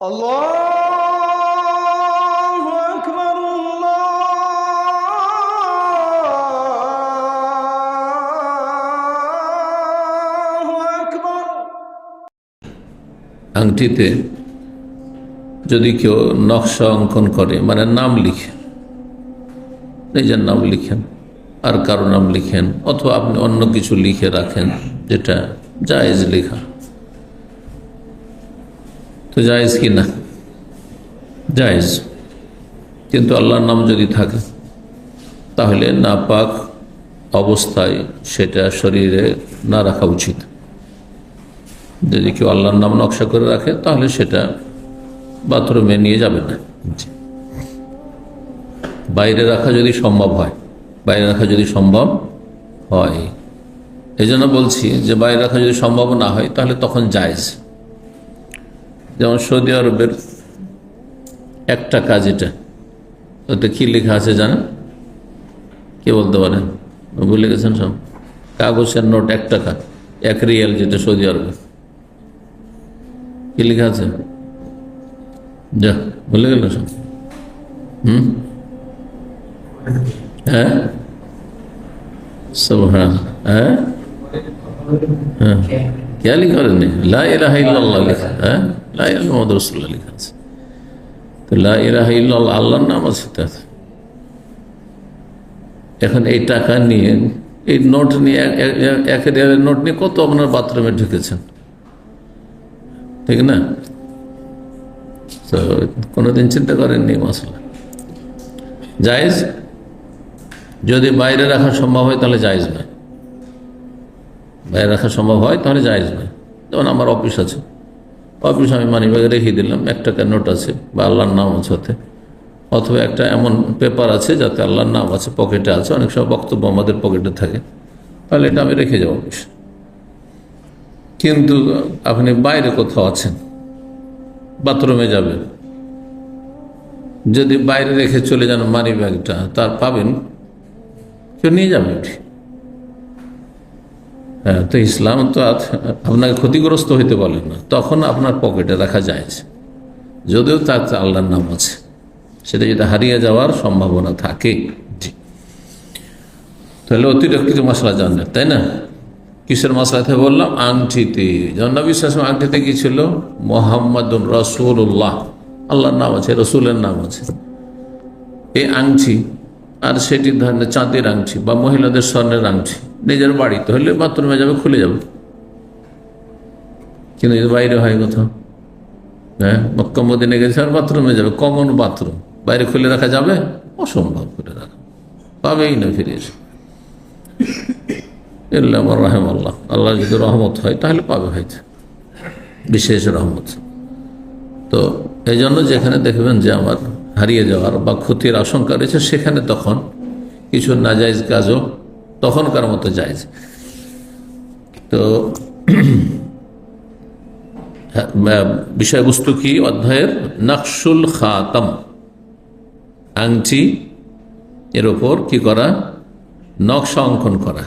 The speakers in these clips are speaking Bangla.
আল্লাহু আকবার, আল্লাহু আকবার। আংটিতে যদি কেউ নকশা অঙ্কন করে, মানে নাম লিখে, নিজের নাম লিখেন আর কারো নাম লিখেন, অথবা আপনি অন্য কিছু লিখে রাখেন যেটা জায়েজ লেখা, তো জায়েজ কি না? জায়েজ। কিন্তু আল্লাহর নাম যদি থাকে তাহলে নাপাক অবস্থায় সেটা শরীরে না রাখা উচিত। যদি কেউ আল্লাহর নাম নকশা করে রাখে তাহলে সেটা বাথরুমে নিয়ে যাবে না। বাইরে রাখা যদি সম্ভব হয়, বাইরে রাখা যদি সম্ভব হয়, এই জন্য বলছি যে বাইরে রাখা যদি সম্ভব না হয় তাহলে তখন জায়েজ। যেমন সৌদি আরবের একটা কাজ, এটা ওতে কি লেখা আছে জানেন? কে বলতে পারেন? ভুলে গেছেন সব? কাগজের নোট 1 টাকা, 1 রিয়াল, যেটা সৌদি আরবে, কি লেখা আছে? যা ভুলে গেল সব। হ্যাঁ সুবহান, হ্যাঁ হ্যাঁ, क्या लिखा है? ला इलाहा इल्लल्लाह लिखा है, ला इलाहा मुहम्मद रसूलुल्लाह लिखा है। তো লা ইলাহা ইল্লাল্লাহ আল্লাহর নাম আছে তাতে। এখন এই টাকা নিয়ে, এই নোট নিয়ে, 1 রিয়ালের নোট নিয়ে কত আপনার বাথরুমে ঢুকেছেন, ঠিক না? তো কোনোদিন চিন্তা করেননি মশলা জায়েজ? যদি বাইরে রাখা সম্ভব হয় তাহলে জায়েজ নয়। বাইরে রাখা সম্ভব হয় তাহলে জায়েজ নয়। যেমন আমার অফিস আছে, অফিস আমি মানিব্যাগে রেখে দিলাম, 1 টাকার নোট আছে বা আল্লাহর নাম আছে ওতে, অথবা একটা এমন পেপার আছে যাতে আল্লাহর নাম আছে, পকেটে আছে, অনেক সময় বক্তব্য আমাদের পকেটে থাকে, তাহলে এটা আমি রেখে যাবো অফিস। কিন্তু আপনি বাইরে কোথাও আছেন, বাথরুমে যাবেন, যদি বাইরে রেখে চলে যান মানিব্যাগটা, তার পাবেন কেউ নিয়ে যাবে। হ্যাঁ, তো ইসলাম তো আপনাকে ক্ষতিগ্রস্ত হইতে বলেন না, তখন আপনার পকেটে রাখা যায়, যদিও তার আল্লাহর নাম আছে, সেটা যদি হারিয়ে যাওয়ার সম্ভাবনা থাকে। তাহলে অতিরিক্ত কিছু মশলা জানেন, তাই না? কিসের মশলা থেকে বললাম? আংটিতে। যেমন নবী সাল্লাল্লাহু আলাইহি ওয়াসাল্লাম আংটিতে কি ছিল? মুহাম্মাদুর রাসূলুল্লাহ, আল্লাহর নাম আছে, রসুলের নাম আছে। এই আংটি, আর সেটি ধরনের চাঁদের আংটি বা মহিলাদের স্বর্ণের আংটি নিজের বাড়িতে হলে বাথরুমে যাবে, খুলে যাবে। কিন্তু যদি বাইরে হয় কোথাও, হ্যাঁ, মক্কা মদিনা গেছে আর বাথরুমে যাবে, কমন বাথরুম, বাইরে খুলে রাখা যাবে? অসম্ভব খুলে রাখা, পাবেই না ফিরে এসে। ইল্লা মান রাহিমাল্লাহ, আল্লাহ যদি রহমত হয় তাহলে পাবে, হয়তো বিশেষ রহমত। তো এই জন্য যেখানে দেখবেন যে আমার হারিয়ে যাওয়ার বা ক্ষতির আশঙ্কা রয়েছে, সেখানে তখন কিছু নাজায়েজ কাজও তখনকার মতো জায়েজ। তো বিষয়বস্তু কি অধ্যায়ের? নকশুল খাতাম, আংটি এর ওপর কি করা? নকশা অঙ্কন করা,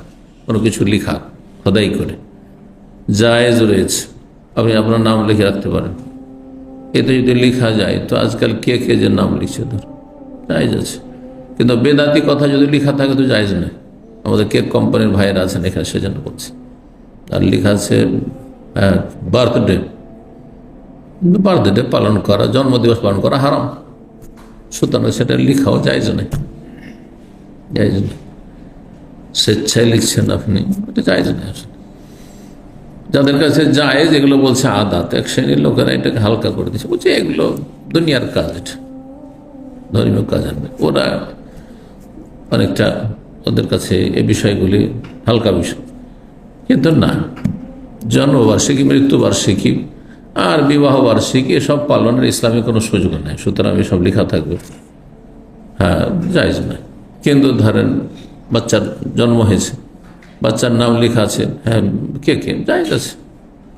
কোনো কিছু লিখা, খোদাই করে, জায়েজ রয়েছে। আপনি আপনার নাম লিখে রাখতে পারেন, এতে যদি লেখা যায় তো আজকাল কে কে যে নাম লিখছে, ধর জায়েজ আছে। কিন্তু বেদাতি কথা যদি লেখা থাকে তো জায়েজ নয়। আমাদের কেক কোম্পানির ভাইয়েরা আছেন এখানে, সেজন্য বলছি, আর লেখা আছে বার্থডে পালন করা, জন্মদিবস পালন করা হারাম, সুতরাং সেটা লেখাও জায়েজ নয়, জায়েজ নয়। স্বেচ্ছায় লিখছেন আপনি, এটা জায়েজ নয়। যাদের কাছে জায়েজ, এগুলো বলছে আদাত, এক শ্রেণীর লোকেরা এটাকে হালকা করে দিচ্ছে, বলছে এগুলো দুনিয়ার কাজ, এটা ধর্মীয় কাজ আনবে। ওরা অনেকটা, ওদের কাছে এই বিষয়গুলি হালকা বিষয়। কিন্তু না, জন্মবার্ষিকী, মৃত্যুবার্ষিকী আর বিবাহ বার্ষিকী এসব পালনের ইসলামে কোনো সুযোগ নেই, সুতরাং এসব লেখা থাকবে, হ্যাঁ জায়েজ নয়। কিন্তু ধরেন বাচ্চার জন্ম হয়েছে, বাচ্চার নাম লেখা আছে, হ্যাঁ কে কে জায়েজ আছে।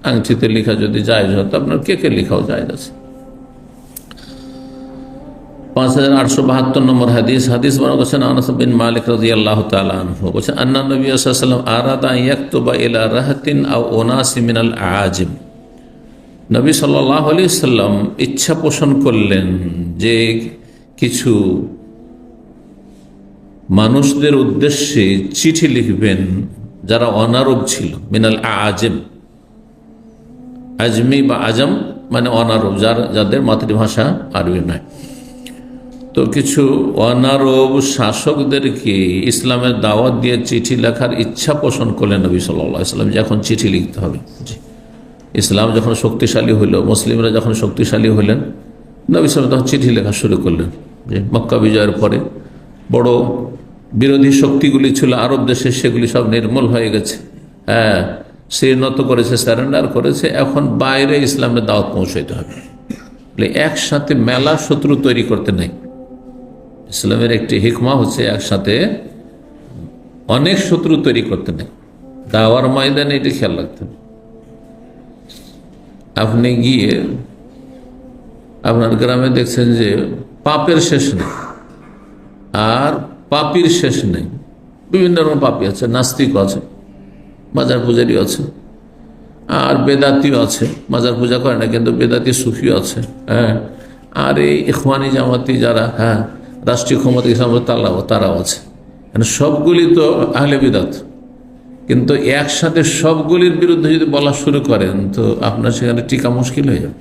আংটিতে লেখা যদি জায়েজ হয় তো আপনার কে কে লেখাও জায়েজ আছে। 5872 নম্বর হাদিস। হাদিস বর্ণনা করেছেন আনাস বিন মালিক রাদিয়াল্লাহু তাআলা আনহু, বলেছেন আন্না নবী সাল্লাল্লাহু আলাইহি ওয়াসাল্লাম আরাদা আন ইয়াকতুবা ইলা রাহাতিন আও উনাসি মিনাল আআজিম। নবী সাল্লাল্লাহু আলাইহি সাল্লাম ইচ্ছা পোষণ করলেন যে কিছু মানুষদের উদ্দেশ্যে চিঠি লিখবেন যারা অনারব ছিল, মিনাল আজম, আজমি বা আজম মানে অনারব, যাদের মাতৃভাষা আরবি নয়। তো কিছু অনারব শাসকদেরকে ইসলামের দাওয়াত দিয়ে চিঠি লেখার ইচ্ছা পোষণ করলেন নবী সাল্লাল্লাহু আলাইহি সাল্লাম যে এখন চিঠি লিখতে হবে। ইসলাম যখন শক্তিশালী হইল, মুসলিমরা যখন শক্তিশালী হলেন, নবী সাল্লাল্লাহু তখন চিঠি লেখা শুরু করলেন। যে মক্কা বিজয়ের পরে বড় বিরোধী শক্তিগুলি ছিল আরব দেশে, সেগুলি সব নির্মূল হয়ে গেছে। হ্যাঁ, সে নত করেছে, স্যারেন্ডার করেছে। এখন বাইরে ইসলামের দাওয়াত পৌঁছাইতে হবে। একসাথে মেলা শত্রু তৈরি করতে নেই। ইসলামের একটি হিকমা হচ্ছে একসাথে অনেক শত্রু তৈরি করতে নেই। দাওয়ার ময়দানে এটি খেয়াল রাখতে হবে। আপনি গিয়ে আপনার গ্রামে দেখছেন যে পাপের শেষ নেই আর পাপির শেষ নেই। বিভিন্ন রকম পাপি আছে, নাস্তিকও আছে, মাজার পূজারীও আছে, আর বেদাতিও আছে, মাজার পূজা করে না কিন্তু বেদাতি সুফিও আছে। হ্যাঁ, আর এই ইখওয়ানি জামাতি যারা রাষ্ট্রীয় ক্ষমতা তারাও আছে। সবগুলি তো আহলে বিদাত, কিন্তু একসাথে সবগুলির বিরুদ্ধে যদি বলা শুরু করেন তো আপনার সেখানে টিকা মুশকিল হয়ে যাবে।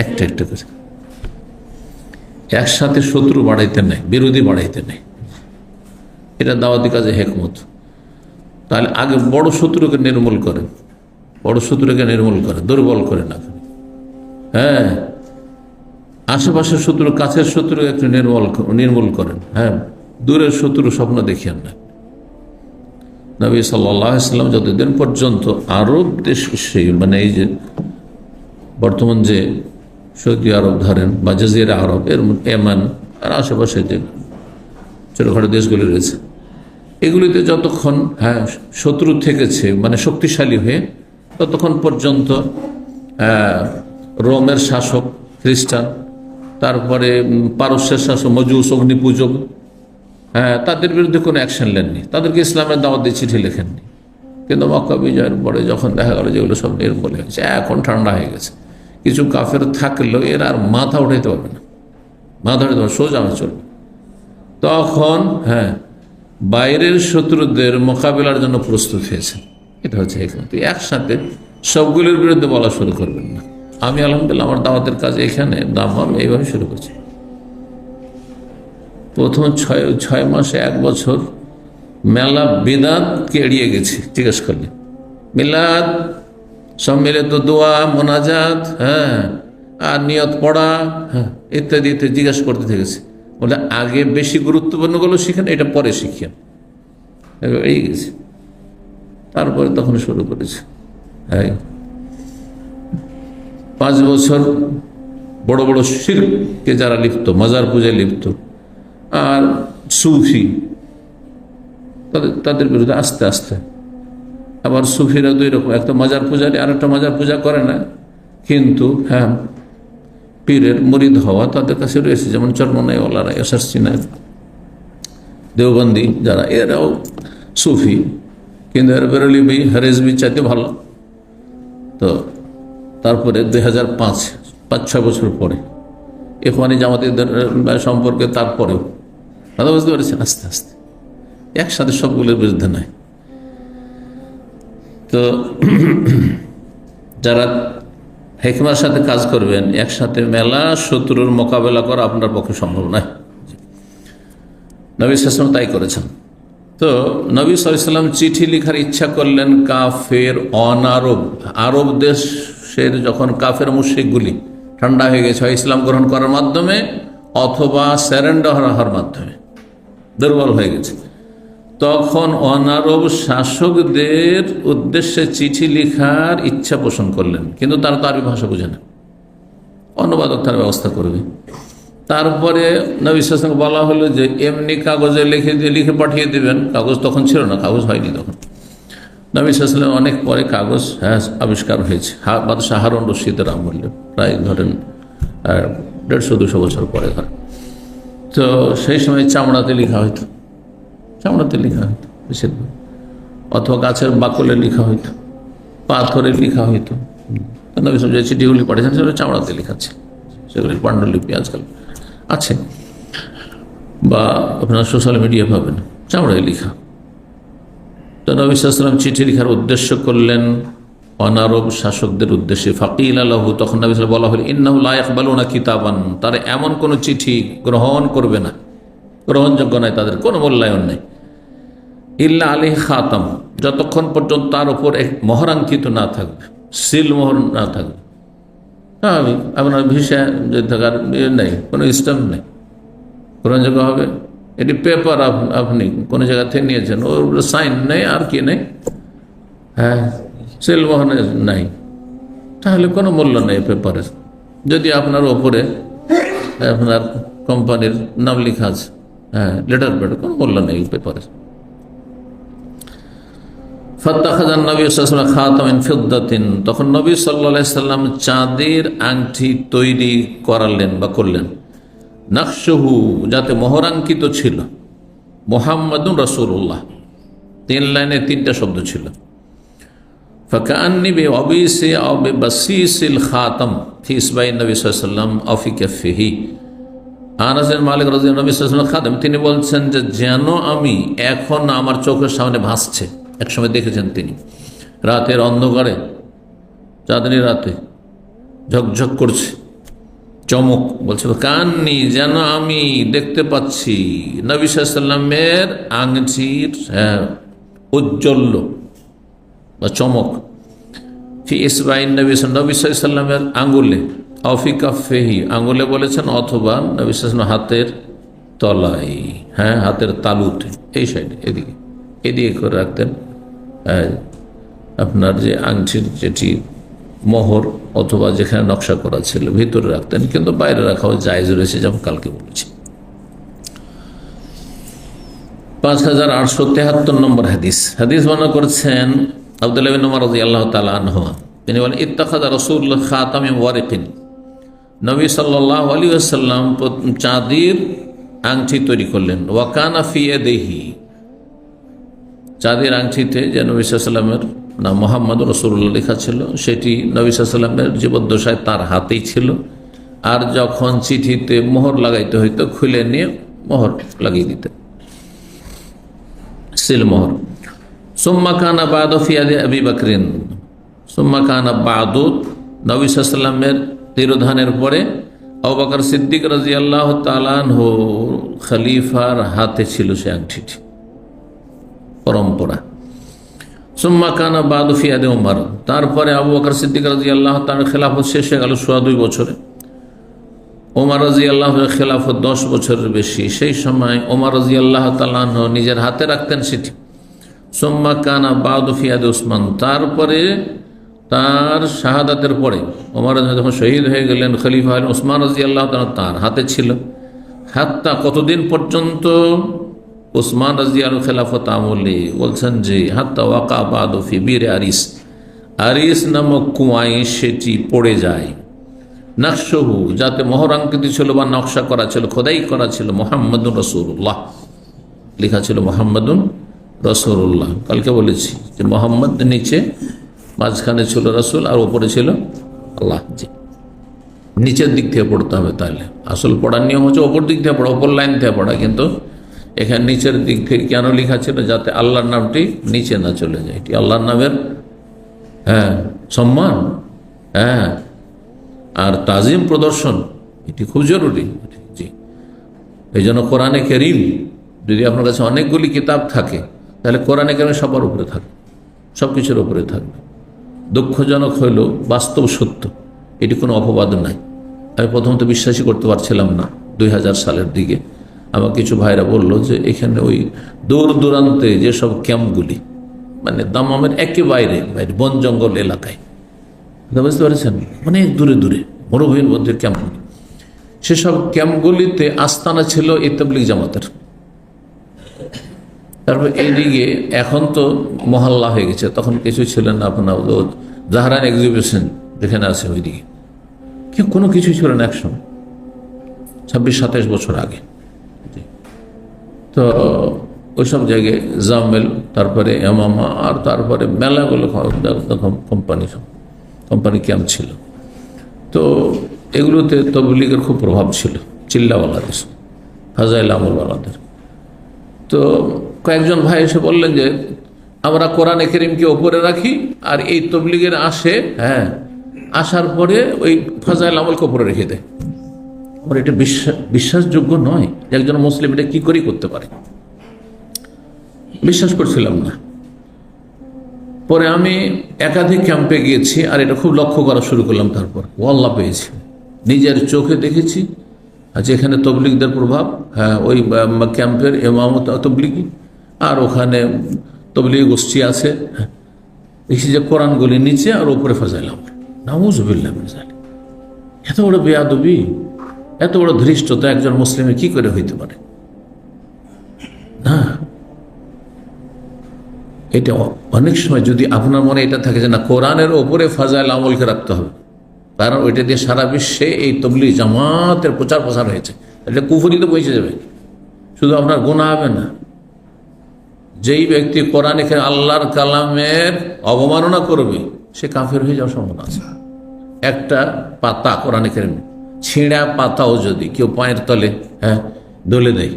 একটা একটা করে একসাথে শত্রু বাড়াইতে নেই, বিরোধী বাড়াইতে নেই। এটা দাওয়াতি কাজে হেকমত। তাহলে আগে বড় শত্রুকে নির্মূল করেন, দুর্বল করেন আপনি। হ্যাঁ, আশেপাশের শত্রু, কাছের শত্রু একটু নির্মূল করেন। হ্যাঁ, দূরের শত্রু স্বপ্ন দেখিয়েন না। নবী সাল্লাল্লাহু আলাইহি সাল্লাম যতদিন পর্যন্ত আরব দেশ, মানে এই যে বর্তমান যে সৌদি আরব ধরেন বা জাজিরা আরব, এর এমান আর আশেপাশে যে ছোটখাটো দেশগুলি রয়েছে, এগুলিতে যতক্ষণ শত্রু থেকেছে মানে শক্তিশালী হয়ে, ততক্ষণ পর্যন্ত রোমের শাসক খ্রিস্টান, তারপরে পারস্যের শাসক মজুস, অগ্নিপূজক, তাদের বিরুদ্ধে কোনো অ্যাকশন নেননি, তাদেরকে ইসলামের দাওয়াত দিয়ে চিঠি লেখেননি। কিন্তু মক্কা বিজয়ের পরে যখন দেখা গেল যেগুলো সব নির্মূল হয়ে গেছে, এখন ঠান্ডা হয়ে গেছে, কিছু কাফের থাকলেও এরা আর মাথা উঠাইতে পারবে না, সোজা চলবে। তখন বাইরের শত্রুদের মোকাবিলার জন্য প্রস্তুত হয়েছে। এটা হচ্ছে হিকমত। একসাথে সবগুলির বিরুদ্ধে বলা শুরু করবেন না। আমি আলহামদুলিল্লাহ আমার দাওয়াতের কাজ এখানে দাম এইভাবে শুরু করছি। প্রথম 6 মাসে 1 বছর মেলা বিদাতকে এড়িয়ে গেছি। জিজ্ঞেস করলে মিলাদ, সম্মিলিত দোয়া, মোনাজাত, আর নিয়ত পড়া, ইত্যাদি জিজ্ঞাসা করতে থেকেছি। বলে আগে বেশি গুরুত্বপূর্ণ গুলো শিখেন, এটা পরে শিখিয়েন। এই গেছে, তারপরে তখন শুরু করেছি। 5 বছর বড় বড় শিরকে যারা লিপ্ত, মাজার পূজায় লিপ্ত আর সুফি, তাদের বিরুদ্ধে আস্তে আস্তে। আবার সুফিরা 2 রকম, একটা মাজার পূজারী আর একটা মাজার পূজা করে না, কিন্তু পীরের মুরিদ হওয়া তাদের কাছে রয়েছে। যেমন চরমনাইওয়ালারা, এসারসিনা, দেওবন্দি যারা, এরাও সুফি, কিন্তু এর বেরোলিবি হারেজবি চাইতে ভালো। তো তারপরে 2005-6 বছর পরে ইখওয়ানি জামাতিদের সম্পর্কে, তারপরেও কথা বুঝতে পেরেছেন, আস্তে আস্তে একসাথে সবগুলোর বিরুদ্ধে নয়। তো যারা হিকমার সাথে কাজ করবেন, একসাথে মেলা শত্রুর মোকাবেলা করা আপনার পক্ষে সম্ভব নয়। নবী সাল্লাল্লাহু আলাইহি ওয়াসাল্লাম তাই করেছেন। তো নবী সাল্লাল্লাহু আলাইহি ওয়াসাল্লাম চিঠি লেখার ইচ্ছা করলেন কাফের অনারব, আরব দেশের যখন কাফের মুশরিকগুলি ঠান্ডা হয়ে গেছে, হয় ইসলাম গ্রহণ করার মাধ্যমে অথবা স্যারেন্ডার হওয়ার মাধ্যমে দুর্বল হয়ে গেছে, তখন অনারব শাসকদের উদ্দেশ্যে চিঠি লেখার ইচ্ছা পোষণ করলেন। কিন্তু তারা তো আরবি ভাষা বোঝে না, অনুবাদক তার ব্যবস্থা করবে। তারপরে নবী সাল্লাল্লাহু আলাইহি ওয়াসাল্লাম বলা হলো যে এমনি কাগজে লিখে পাঠিয়ে দেবেন। কাগজ তখন ছিল না, কাগজ হয়নি তখন। নবী সাল্লাল্লাহু আলাইহি ওয়াসাল্লাম অনেক পরে কাগজ আবিষ্কার হয়েছে, বাদশাহ হারুন রশিদের আমলে, প্রায় ধরেন 150-200 বছর পরে ধরেন। তো সেই সময় চামড়াতে লেখা হইতো, বেশিরভাগ, অথবা গাছের বাকলে লেখা হইতো, পাথরে লেখা হইতো। নবী সাল্লাল্লাহু আলাইহি ওয়াসাল্লাম যে চিঠিগুলি পাঠিয়েছেন সেগুলো চামড়াতে লেখাচ্ছে, সেগুলি পাণ্ডুলিপি আজকাল আছে, বা আপনার সোশ্যাল মিডিয়া পাবেন, চামড়ায় লেখা। তো নবী সাল্লাল্লাহু আলাইহি ওয়াসাল্লাম চিঠি লেখার উদ্দেশ্য করলেন অনারব শাসকদের উদ্দেশ্যে। ফাকিল আলাহু, তখন নবী সাল্লাল্লাহু আলাইহি ওয়াসাল্লাম বলা হল, ইন্নাহু লা ইয়াকবালুনা কিতাবান, তারা এমন কোনো চিঠি গ্রহণ করবে না, গ্রহণযোগ্য নয়, তাদের কোনো মূল্যায়ন নেই, ইল্লা আলাইহি খাতাম, যতক্ষণ পর্যন্ত তার উপর এক মোহরাঙ্কিত না থাকবে, সিল মোহর না থাকবে। স্বাভাবিক, আপনার ভিসা যদি থাকার নেই, কোনো স্ট্যাম্প নেই, গ্রহণযোগ্য হবে? এটি পেপার আপনি কোনো জায়গা থেকে নিয়েছেন, ওর সাইন নেই, আর কি নেই, হ্যাঁ, সিল মোহর নাই, তাহলে কোনো মূল্য নেই পেপারের। যদি আপনার ওপরে আপনার কোম্পানির নাম লেখা আছে, হ্যাঁ, লেটার প্যাড, কোনো মূল্য নেই পেপারের। ফাত্তাখাযান নবী সাল্লাল্লাহু আলাইহি ওয়াসাল্লাম খাতামিন ফিদ্দাতিন, তখন নবী সাল্লাল্লাহু আলাইহি ওয়াসাল্লাম চাঁদের আংটি তৈরি করালেন বা করলেন। নকশুহু, যাতে মোহরাঙ্কিত ছিল, মুহাম্মাদুন রাসূলুল্লাহ, 3 লাইনে 3টা শব্দ ছিল। ফাকান্নি বিআবিসি আও বিবাসিসিল খাতাম ফি ইসবাইন নবী সাল্লাল্লাহু আলাইহি ওয়াসাল্লাম আও ফি কাফিহি। আনাস বিন মালিক রাদিয়াল্লাহু আনহু, নবী সাল্লাল্লাহু আলাইহি ওয়াসাল্লাম খাদেম, তিনি বলছেন যে যেন আমি এখন আমার চোখের সামনে ভাসছে। একসময় দেখেছেন তিনি রাতের অন্ধকারে, চাঁদনি রাতে ঝকঝক করছে, চমক, বলছে কান্নি, যেন আমি দেখতে পাচ্ছি নবী সাল্লাল্লাহু আলাইহি ওয়াসাল্লামের আংটির উজ্জ্বল্য বা চমক, ফি ইসবাইন নবী সাল্লাল্লাহু আলাইহি ওয়াসাল্লামের আঙ্গুলে, আও ফি কাফিহি, আঙ্গুলে বলেছেন, অথবা নবী সাল্লাল্লাহু আলাইহি ওয়াসাল্লাম হাতের তলায়, হ্যাঁ, হাতের তালুতে, এই সাইডে, এদিকে করে রাখতেন আপনার যে আংটির যেটি মোহর অথবা যেখানে নকশা করা ছিল ভিতরে রাখতেন, কিন্তু বাইরে রাখাও জায়েজ রয়েছে, যেমন কালকে বলেছি। 5873 নম্বর হাদিস বর্ণনা করেছেন আব্দুল্লাহ ইবনে উমর রাদিয়াল্লাহু তাআলা আনহু, তিনি বলেন, ইত্তাখাযা রাসূলুল্লাহ খাতামিন ওয়ারিকিন, নবী সাল্লাল্লাহু আলাইহি ওয়াসাল্লাম চাঁদের আংটি তৈরি করলেন। ওয়া কানা ফি ইয়াদিহি, চাঁদের আংটিতে যে নবী সাল্লাল্লাহু আলাইহি ওয়াসাল্লামের নাম মুহাম্মদ রাসূলুল্লাহ লেখা ছিল, সেটি নবী সাল্লাল্লাহু আলাইহি ওয়াসাল্লামের জীবদ্দশায় তার হাতেই ছিল। আর যখন চিঠিতে মোহর লাগাইতে হইতো, খুলে নিয়ে মোহর লাগিয়ে দিতেন, সিল মোহর। সুম্মা কানা বাদু ফি ইয়াদি আবি বকরিন, সুম্মা কানা বাদু, নবী সাল্লাল্লাহু আলাইহি ওয়াসাল্লামের তিরোধানের পরে আবু বকর সিদ্দিক রাদিয়াল্লাহু তাআলা আনহু খলিফার হাতে ছিল সে আংটিটি, পরম্পরা। সুম্মা কানা বাদু ফি ইয়াদি উমর, তারপরে আবু বকর সিদ্দিক রাদিয়াল্লাহু তাআলা খেলাফত শেষ হয়ে গেল 2.5 বছরে। ওমর রাদিয়াল্লাহু তাআলা খেলাফত 10 বছরের বেশি। সেই সময় ওমর রাদিয়াল্লাহু তাআলা নিজের হাতে রাখতেন সেটি। সুম্মা কানা বাদু ফি ইয়াদি উসমান, তারপরে তার শাহাদাতের পরে ওমর যখন শহীদ হয়ে গেলেন, খলিফা হলেন, উসমান রাদিয়াল্লাহু তাআলা তার হাতে ছিল। হাত্তা, কতদিন পর্যন্ত? উসমান রাদিয়াল্লাহু খেলাফত আমলে, বলছেন যে হাত্তা ওয়াকা বাদু ফি বীর আরিস, আরিস নামক কুয়ায় সেটি পড়ে যায়। নকশহু, যাতে মোহরাঙ্কিত ছিল বা নকশা করা ছিল, খোদাই করা ছিল, মুহাম্মাদুন রাসূলুল্লাহ লেখা ছিল, মুহাম্মাদুন রাসূলুল্লাহ। কালকে বলেছি যে মোহাম্মদ নিচে, মাঝখানে ছিল রাসূল, আর উপরে ছিল আল্লাহ। জি, নিচের দিক থেকে পড়তে হবে। তাহলে আসল পড়ার নিয়ম হচ্ছে ওপর দিক থেকে পড়া, ওপর লাইন থেকে পড়া, কিন্তু এখানে নিচের দিক থেকে কেন লেখা ছিল? যাতে আল্লাহর নামটি নিচে না চলে যায়। এটি আল্লাহর নামের সম্মান, আর তাজিম প্রদর্শন, এটি খুব জরুরি। জি, এই জন্য কোরআনে কারীম, যদি আপনার কাছে অনেকগুলি কিতাব থাকে, তাহলে কোরআনে কারীম সবার উপরে থাকবে, সব কিছুর উপরে থাকবে। দুঃখজনক হইল বাস্তব সত্য, এটি কোনো অপবাদ নাই। আমি প্রথম তো বিশ্বাসই করতে পারছিলাম না। 2000 সালের দিকে আমার কিছু ভাইরা বলল যে এখানে ওই দূর দূরান্তে যেসব ক্যাম্পগুলি, মানে দামামের একেবারে বাইরে বন জঙ্গল এলাকায়, বুঝতে পারছেন, অনেক দূরে দূরে মরুভূমির মধ্যে ক্যাম্পগুলি, সেসব ক্যাম্পগুলিতে আস্তানা ছিল এই তাবলীগ জামাতের। তারপর এইদিকে এখন তো মহল্লা হয়ে গেছে, তখন কিছু ছিলেন না। আপনার জাহরান এক্সিবিশন যেখানে আছে, ওইদিকে কেউ কোনো কিছু ছিল না একসময়, 26-27 বছর আগে। তো ওইসব জায়গায় জামেল, তারপরে এমামা, আর তারপরে মেলাগুলো কোম্পানি সব। কোম্পানি ক্যাম্প ছিল। তো এগুলোতে তবলিগের খুব প্রভাব ছিল, চিল্লাওয়ালাদের, ফাজাইল আমলওয়ালাদের। তো কয়েকজন ভাই এসে বললেন যে আমরা কোরআনে কারীমকে ওপরে রাখি আর এই তবলিগের আসে, আসার পরে ওই ফাজাইল আমলকে ওপরে রেখে দেয়। আমার এটা বিশ্বাসযোগ্য নয় যে একজন মুসলিম এটা কি করে করতে পারে, বিশ্বাস করছিলাম না। পরে আমি একাধিক ক্যাম্পে গিয়েছি আর এটা খুব লক্ষ্য করা শুরু করলাম। তারপর ওয়াল্লাহ পেয়েছি, নিজের চোখে দেখেছি যেখানে তবলিগদের প্রভাব, ওই ক্যাম্পের ইমামত তবলিগি, আর ওখানে তবলিগি গোষ্ঠী আছে, দেখছি যে কোরআনগুলি নিচে আর উপরে ফাজাইলাম। নাউযুবিল্লাহ মিন যালিক। এত বড় বেয়াদবি, এত বড় ধৃষ্টতা একজন মুসলিমের কি করে হইতে পারে? না, এটা অনেক সময় যদি আপনার মনে এটা থাকে যে না, কোরআনের ওপরে ফাজাইল আমলকে রাখতে হবে, কারণ ওইটা দিয়ে সারা বিশ্বে এই তবলিগ জামাতের প্রচার প্রসার হয়েছে, এটা কুফরিতে পৌঁছে যাবে, শুধু আপনার গুনাহ হবে না। যেই ব্যক্তি কোরআনে আল্লাহর কালামের অবমাননা করবে সে কাফের হয়ে যাওয়ার সম্ভাবনা আছে। একটা পাতা কোরআনে কারীম, ছিঁড়া পাতাও যদি কেউ পায়ের তলে দলে দেয়,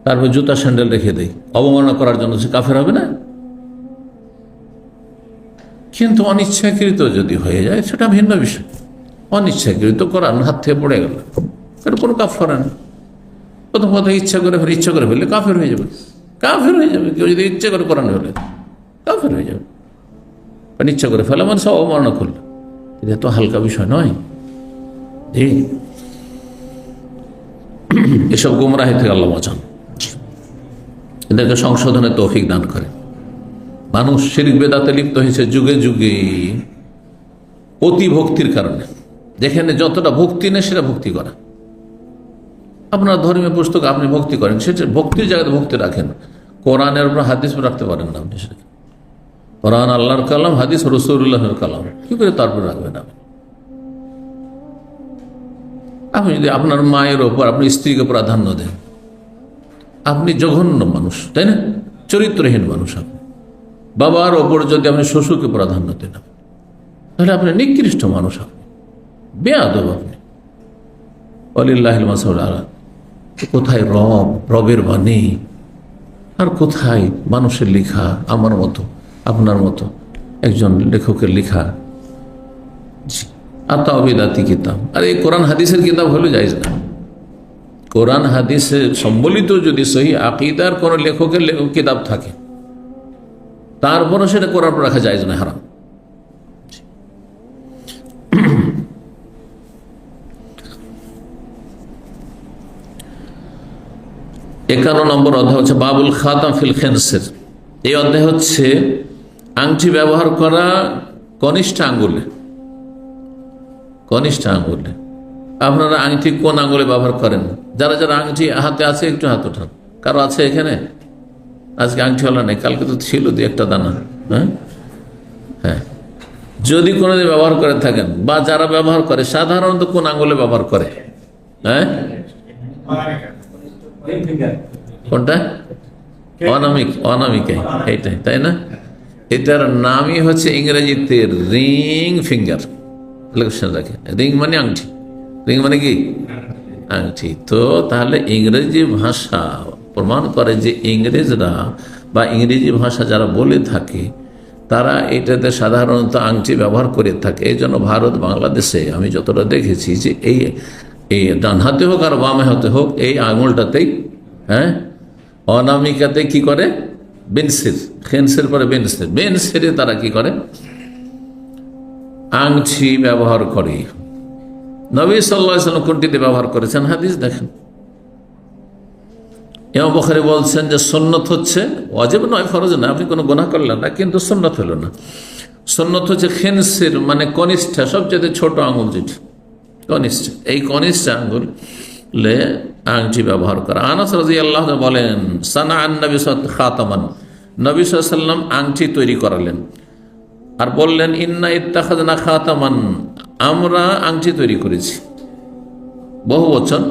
তারপর জুতা স্যান্ডেল রেখে দেয় অবমাননা করার জন্য, সে কাফের হবে না? কিন্তু অনিচ্ছাকৃত যদি হয়ে যায় সেটা ভিন্ন বিষয়। অনিচ্ছাকৃত কোরআন হাত থেকে পড়ে গেল, এর কোনো কাফারা নেই। প্রথম কথা, ইচ্ছা করে ফেললে কাফের হয়ে যাবে, কাফের হয়ে যাবে। কেউ যদি ইচ্ছা করে কোরআন ফেলে কাফের হয়ে যাবে, কারণ ইচ্ছা করে ফেলা মানে সব অবমাননা করলো। এটা তো হালকা বিষয় নয়। এসব গুমরাহি থেকে আল্লাহ বাঁচান, এদেরকে সংশোধনের তৌফিক দান করে। মানুষ শিরক বেদাতে লিপ্ত হয়েছে যুগে যুগে অতি ভক্তির কারণে। যেখানে যতটা ভক্তি নেই সেটা ভক্তি করা। আপনার ধর্মীয় পুস্তক আপনি ভক্তি করেন, সেটা ভক্তির জায়গায় ভক্তি রাখেন। কোরআনের উপর হাদিস রাখতে পারেন না আপনি। সেটা কোরআন আল্লাহর কালাম, হাদিস রাসূলুল্লাহর কালাম, কি করে তারপর রাখবেন আপনি? আপনি যদি আপনার মায়ের ওপর আপনি স্ত্রীকে প্রাধান্য দেন, আপনি জঘন্য মানুষ, তাই না? চরিত্রহীন মানুষ। আপনি বাবার ওপর যদি আপনি শ্বশুরকে প্রাধান্য দেন, তাহলে আপনি নিকৃষ্ট মানুষ, আপনি বেয়াদব। আপনি ওয়ালিল্লাহিল মাসাউল আলা। কোথায় রবের বাণী আর কোথায় মানুষের লেখা, আমার মতো আপনার মতো একজন লেখকের লেখা আতাবিদাতি কিতাব। আর এই কোরআন হাদিসের কিতাব হলে জায়েজ না। কোরআন হাদিসে সম্বলিত যদি সহি আকীদার কোন লেখকের কিতাব থাকে, তারপরও সেটা কোরআন রাখা জায়েজ না, হারাম। 51 নম্বর অধ্যায় হচ্ছে বাবুল খাতাম ফিল খেনসের। এই অধ্যায় হচ্ছে আংটি ব্যবহার করা কনিষ্ঠ আঙ্গুলে। কনিষ্ঠ আঙ্গুলে আপনারা আংটি কোন আঙ্গুলে ব্যবহার করেন? যারা যারা আংটি হাতে আছে একটু হাত ওঠান। কারো আছে এখানে? আজকে আংটি হলো নেই, কালকে তো ছিল দু একটা দানা। হ্যাঁ, যদি কোনোদিন ব্যবহার করে থাকেন বা যারা ব্যবহার করে সাধারণত কোন আঙ্গুলে ব্যবহার করে? কোনটা? অনামিকা, এইটাই, তাই না? এটার নামই হচ্ছে ইংরেজিতে রিং ফিঙ্গার। রাখে রিং মানে আংটি, রিং মানে কি? আংটি। তো তাহলে ইংরেজি ভাষা প্রমাণ করে যে ইংরেজরা বা ইংরেজি ভাষা যারা বলে থাকে তারা এটাতে সাধারণত আংটি ব্যবহার করে থাকে। এই জন্য ভারত বাংলাদেশে আমি যতটা দেখেছি যে এই ডান হাতে হোক আর বামে হাতে হোক এই আঙুলটাতেই অনামিকাতে কি করে? বেনসির, খেনসের পরে বেনসির, বেনসিরে তারা কি করে? আংটি ব্যবহার করে। নবী সাল্লাল্লাহু আলাইহি ওয়াসাল্লাম কোনটিতে ব্যবহার করেছেন? হাদিস দেখেন। ইমাম বুখারী বলছেন যে সুন্নত হচ্ছে, ওয়াজিব নয়, ফরজ না, আপনি কোনো গুনাহ করলেন না, কিন্তু সুন্নত হলো না। সুন্নত হচ্ছে খেনসের মানে কনিষ্ঠা, সবচেয়ে ছোট আঙুল যেটি কনিষ্ঠ, এই কনিষ্ঠ আঙ্গুলে আংটি ব্যবহার করা। আনাস রাদিয়াল্লাহু আনহু বলেন সানাআন নবী খাতামান, নবী সাল্লাল্লাহু আলাইহি ওয়াসাল্লাম আংটি তৈরি করালেন আর বললেন ইন্না ইত্তাখাযনা খাতামান, আমরা আংটি তৈরি করেছি। বহু বচন,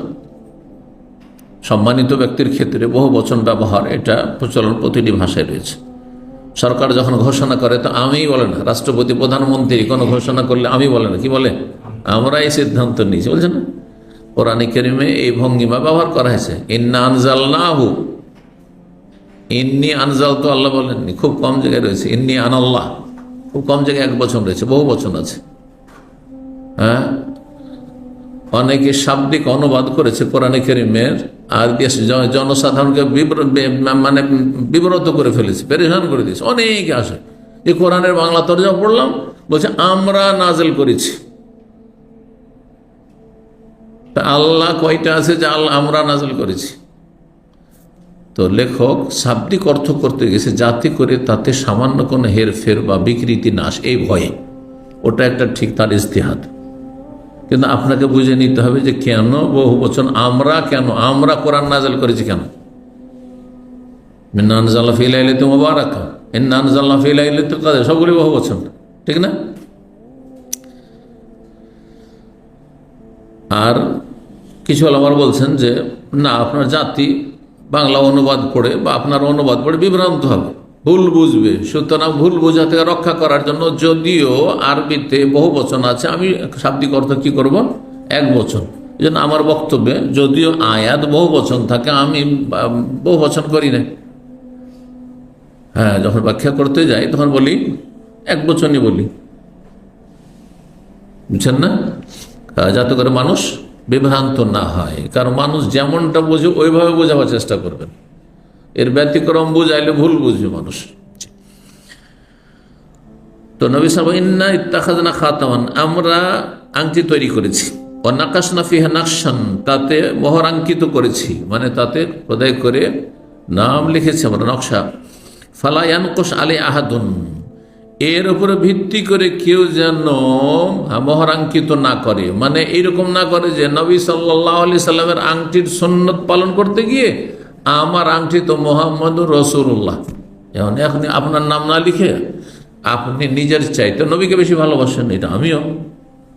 সম্মানিত ব্যক্তির ক্ষেত্রে বহু বচন ব্যবহার, এটা প্রচলন প্রতিটি ভাষায় রয়েছে। সরকার যখন ঘোষণা করে তো আমি বলে না, রাষ্ট্রপতি প্রধানমন্ত্রী কোনো ঘোষণা করলে আমি বলে না, কি বলে? আমরা এই সিদ্ধান্ত নিয়েছি, বলছেন না? কোরআনে কারিমে এই ভঙ্গিমা ব্যবহার করা হয়েছে। ইন্না আনজালনাহু, ইন্নি আনজাল তো আল্লাহ বলেননি, খুব কম জায়গায় রয়েছে। ইন্নি আনাল্লাহ খুব কম জায়গায় এক বচন রয়েছে, বহু বচন আছে। হ্যাঁ, অনেকে শাব্দিক অনুবাদ করেছে কোরআনে কারিমের, আর জনসাধারণকে মানে বিব্রত করে ফেলেছে, পেরেশান করে দিয়েছে। অনেকে আসে যে কোরআনের বাংলা তরজমা পড়লাম, বলছে আমরা নাজেল করেছি। তা আল্লাহ কয়টা আছে যে আল্লাহ আমরা নাজেল করেছি? তো লেখক শাব্দিক অর্থ করতে গেছে যাতে করে তাতে সামান্য কোনো হেরফের বা বিকৃতি না আসে, এই ভয়ে। ওটা একটা ঠিক তার ইজতিহাদ। কিন্তু আপনাকে বুঝে নিতে হবে যে কেন বহু বচন আমরা, কেন আমরা কোরআন নাযিল করেছি, কেন? ইন্না আনজালনা ফি লাইলাতিন মুবারাকা, ইন্না আনজালনা ফি লাইলাতিল কদর, সবগুলি বহু বচন, ঠিক না? আর কিছু আলেমরা বলছেন যে না, আপনার জাতি বাংলা অনুবাদ পড়ে বা আপনার অনুবাদ পড়ে বিভ্রান্ত হবে, ভুল বুঝবে। সুতরাং ভুল বোঝা থেকে রক্ষা করার জন্য যদিও আরবিতে বহু বচন আছে, আমি শাব্দিক অর্থ কি করব? এক বচন। এই জন্য আমার বক্তব্যে যদিও আয়াত বহু বচন থাকে, আমি বহু বচন করি না। হ্যাঁ, যখন ব্যাখ্যা করতে যাই তখন বলি এক বচনই বলি, বুঝছেন না? যাতে করে মানুষ বিভ্রান্ত না হয়। কারণ মানুষ যেমনটা বোঝে ওইভাবে বোঝাবার চেষ্টা করবেন, এর ব্যতিক্রম বুঝাইলে ভুল বুঝবে মানুষ। তো নবী সাহেব ইন্না ইত্তাখাযনা খাতামান, আমরা আংটি তৈরি করেছি। ও নাকাশনা ফিহা নাকশান, তাতে মোহরাঙ্কিত করেছি, মানে তাতে খোদাই করে নাম লিখেছি আমরা, নকশা। ফালা ইয়ানকুশ আলী আহাদুন, এর উপরে ভিত্তি করে কেউ যেন মোহরাঙ্কিত না করে, মানে এইরকম না করে যে নবী সাল্লাল্লাহু আলাইহি সাল্লামের আংটির সুন্নত পালন করতে গিয়ে আমার আংটি তো মুহাম্মদুর রাসূলুল্লাহ, এখন আপনার নাম না লিখে আপনি নিজের চাইতে নবীকে বেশি ভালোবাসেন, এটা আমিও।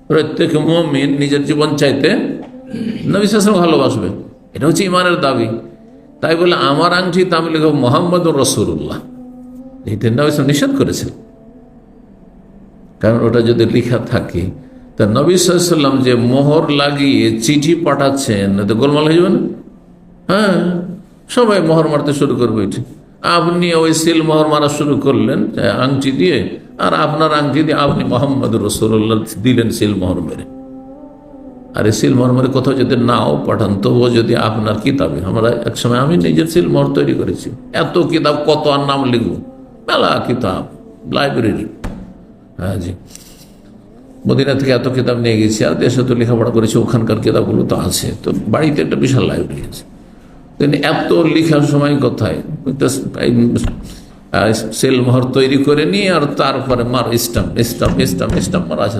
প্রত্যেক মুমিন নিজের জীবন চাইতে নবী সাল্লাল্লাহু আলাইহি ওয়াসাল্লাম ভালোবাসবে, এটা হচ্ছে ইমানের দাবি। তাই বলে আমার আংটিতে আমি লিখব মুহাম্মদুর রাসূলুল্লাহ, এটা নবী সাল্লাল্লাহু আলাইহি ওয়াসাল্লাম নিষেধ করেছেন। কারণ ওটা যদি লেখা থাকে, তা নবী সাল্লাল্লাহু আলাইহি ওয়াসাল্লাম যে মোহর লাগিয়ে চিঠি পাঠাচ্ছেন, তো গোলমাল হয়ে যাবে না? হ্যাঁ, সবাই মোহর মারতে শুরু করবে। এটি আপনি ওই সিল মোহর মারা শুরু করলেন আংটি দিয়ে, আর আপনার আংটি দিয়ে আপনি মুহাম্মদুর রাসূলুল্লাহ দিলেন সিল মোহর মেরে। আর এই সিল মোহর মেরে কোথাও যদি নাও পাঠান, তবুও যদি আপনার কিতাবে, আমরা একসময় আমি নিজের সিল মোহর তৈরি করেছি, এত কিতাব কত আর নাম লিখবো, মেলা কিতাব, লাইব্রেরি। হ্যাঁ জি, মদিনা থেকে এত কিতাব নিয়ে গেছি, আর দেশে তো লেখাপড়া করেছি, ওখানকার কিতাবগুলো তো আছে, তো বাড়িতে একটা বিশাল লাইব্রেরি আছে। এত লেখার সময় কোথায়? সেল মোহর তৈরি করে নিয়ে আর তারপরে মার স্টাম্প স্টাম্প স্টাম্প স্টাম্প মারা আছে।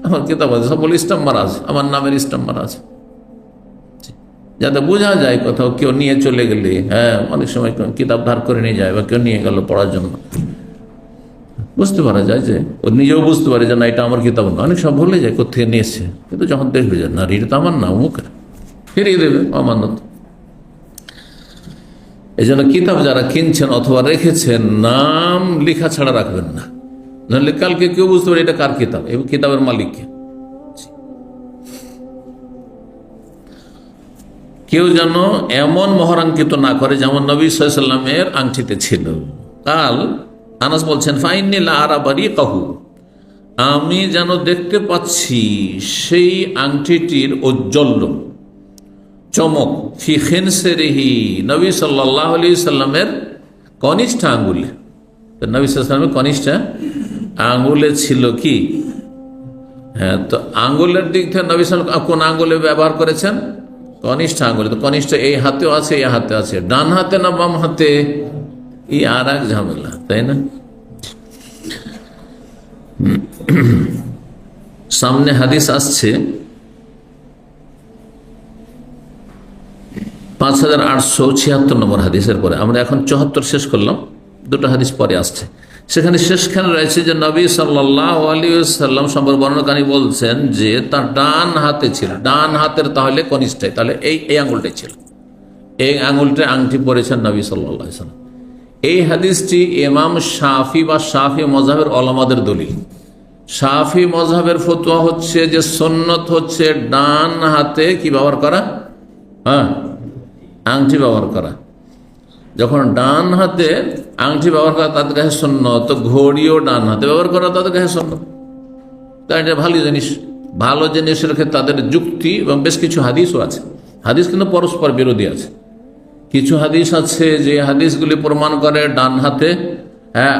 আমার কিতাব আছে সব বলে স্টাম্প মারা আছে, আমার নামের স্টাম্প মারা আছে, যাতে বোঝা যায় কোথাও কেউ নিয়ে চলে গেলে। হ্যাঁ, অনেক সময় কিতাব ধার করে নিয়ে যায় বা কেউ নিয়ে গেল পড়ার জন্য, বুঝতে পারা যায় যে ও নিজেও বুঝতে পারে যে না, এটা আমার কিতাব না। অনেক সব ভুলে যায় কোথেকে নিয়েছে, কিন্তু যখন দেখবে যে না, এটা তো আমার না, মুখে ফিরিয়ে দেবে আমানত। এই জন্য কিতাব যারা কিনছেন অথবা রেখেছেন, নাম লেখা ছাড়া রাখবেন না, নাহলে কালকে কেউ বুঝতে পারে এটা কার কিতাব, এই কিতাবের মালিককে। কেউ যেন এমন মোহরাঙ্কিত না করে যেমন নবী সাল্লাল্লাহু আলাইহি ওয়াসাল্লামের আংটিতে ছিল। কাল আনাস বলছেন, ফাইন্নী লা আরা বারিকাহু, আমি যেন দেখতে পাচ্ছি সেই আংটিটির ঔজ্জ্বল্য, চমক, ফি খিনসিরিহি, নবী সাল্লাল্লাহু আলাইহি সাল্লামের কনিষ্ঠ আঙ্গুলে। নবী সাল্লাল্লাহু আলাইহি সাল্লামের কনিষ্ঠ আঙ্গুলে ছিল কি? হ্যাঁ, তো আঙ্গুলের দিক থেকে নবী সাল্লাল্লাহু আলাইহি সাল্লাম কোন আঙ্গুলে ব্যবহার করেছেন? কনিষ্ঠ আঙ্গুলে। তো কনিষ্ঠ এই হাতেও আছে, এই হাতে আছে, ডান হাতে না বাম হাতে, এই আর এক ঝামেলা, তাই না? সামনে হাদিস আসছে 5876 নম্বর হাদিসের পরে। আমরা এখন 74 শেষ করলাম, দুটো হাদিস পরে আসছে। সেখানে শেষখানে রয়েছে যে নবী সাল্লাল্লাহু আলাইহি ওয়াসাল্লাম সম্পর্কে বর্ণনাকারী বলছেন যে তার ডান হাতে ছিল, ডান হাতের তাহলে কনিষ্ঠে, তাহলে এই আঙুলটাই ছিল, এই আঙুলটা আংটি পরেছেন নবী সাল্লাল্লাহু আলাইহি ওয়াসাল্লাম। এই হাদিসটি ইমাম শাফি বা শাফি মযহাবের ওলামাদের দলিল। শাফি মযহাবের ফতোয়া হচ্ছে যে সুন্নত হচ্ছে ডান হাতে কি ব্যবহার করা, আংটি ব্যবহার করা। যখন ডান হাতে আংটি ব্যবহার করা তাদের কাছে সুন্নত, তো ঘড়িও ডান হাতে ব্যবহার করা তাদের কাছে সুন্নত। তাই এটা ভালো জিনিস, ভালো জিনিসের ক্ষেত্রে তাদের যুক্তি এবং বেশ কিছু হাদিসও আছে। হাদিস কিন্তু পরস্পর বিরোধী আছে। কিছু হাদিস আছে যে হাদিসগুলি প্রমাণ করে ডান হাতে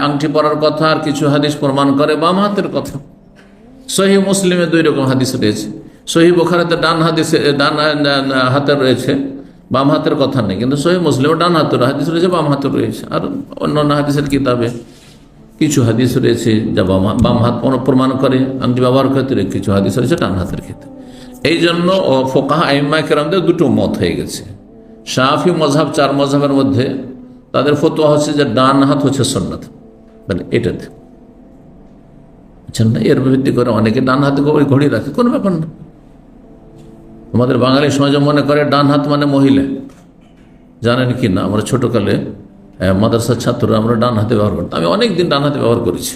আংটি পরার কথা, আর কিছু হাদিস প্রমাণ করে বাম হাতের কথা। সহিহ মুসলিমে দুই রকম হাদিস রয়েছে। সহিহ বুখারীতে ডান হাতের রয়েছে, বাম হাতের কথা নেই, কিন্তু সহিহ মুসলিমে ডান হাতের হাদিস রয়েছে, বাম হাতের রয়েছে। আর অন্যান্য হাদিসের কিতাবে কিছু হাদিস রয়েছে যা বাম হাত প্রমাণ করে আংটি ব্যবহার ক্ষেত্রে, কিছু হাদিস রয়েছে ডান হাতের ক্ষেত্রে। এই জন্য ফোকাহা আইম্মা কেরামদের দুটো মত হয়ে গেছে। শাফি মযহাব, চার মযহাবের মধ্যে তাদের ফতোয়া হচ্ছে যে ডান হাত হচ্ছে সুন্নাত, মানে এটাতে না। এর ভিত্তি করে অনেকে ডান হাতে ঘড়ি রাখে, কোনো ব্যাপার না। আমাদের বাঙালি সমাজে মনে করে ডান হাত মানে মহিলা। জানেন কি না, আমরা ছোটকালে মাদ্রাসার ছাত্ররা আমরা ডান হাতে ব্যবহার করতাম। আমি অনেকদিন ডান হাতে ব্যবহার করেছি,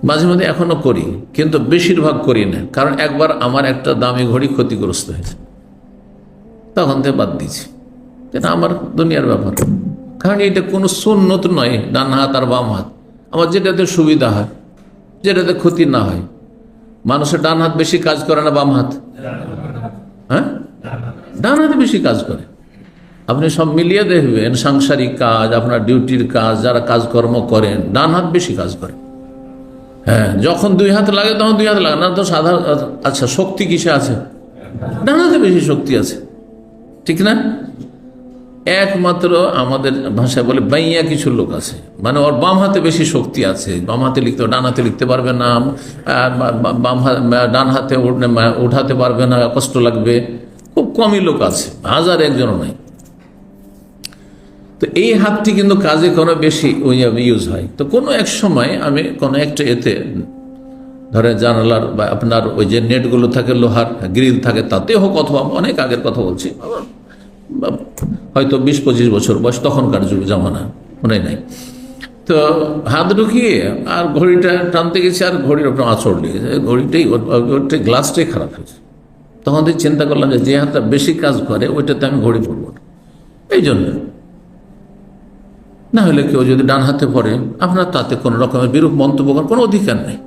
মাঝে মাঝে এখনো করি, কিন্তু বেশিরভাগ করি না। কারণ একবার আমার একটা দামি ঘড়ি ক্ষতিগ্রস্ত হয়েছে, তখন থেকে বাদ দিয়েছি। এটা আমার দুনিয়ার ব্যাপার, কারণ এটা কোনো সুন্নত নয় ডান হাত আর বাম হাত। আমার যেটাতে সুবিধা হয়, যেটাতে ক্ষতি না হয়। মানুষের ডান হাত বেশি কাজ করে না বাম হাত? ডান হাতে বেশি কাজ করে। আপনি সব মিলিয়ে দেখবেন, সাংসারিক কাজ, আপনার ডিউটির কাজ, যারা কাজকর্ম করেন, ডান হাত বেশি কাজ করে। যখন দুই হাত লাগে তখন দুই হাত লাগে না তো সাধারণ। আচ্ছা, শক্তি কিসে আছে? ডান হাতে বেশি শক্তি আছে, ঠিক না? একমাত্র আমাদের ভাষায় বলে বাইয়া কিছু লোক আছে, মানে ওর বাম হাতে বেশি শক্তি আছে, বাম হাতে লিখতে, ডান হাতে লিখতে পারবে না, ডান হাতে উঠাতে পারবে না, কষ্ট লাগবে। খুব কমই লোক আছে, হাজার একজনও নাই। তো এই হাতটি কিন্তু কাজে কোনো বেশি ইউজ হয়। তো কোনো এক সময় আমি কোনো একটা এতে ধরে জানালার বা আপনার ওই যে নেটগুলো থাকে, লোহার গ্রিল থাকে, তাতে হোক, অথবা অনেক আগের কথা বলছি, হয়তো 20-25 বছর বয়স, তখনকার যুগ জামানা মনে নাই। তো হাত ঢুকিয়ে আর ঘড়িটা টানতে গেছি, আর ঘড়ির ওপর আঁচড় লেগেছে, ঘড়িটাই গ্লাসটাই খারাপ হয়েছে। তখন থেকে চিন্তা করলাম যে হাতটা বেশি কাজ করে ওইটাতে আমি ঘড়ি পরব না। এই জন্য না হলে কেউ যদি ডান হাতে পড়ে, আপনার তাতে কোনো রকমের বিরূপ মন্তব্য করার কোনো অধিকার নেই।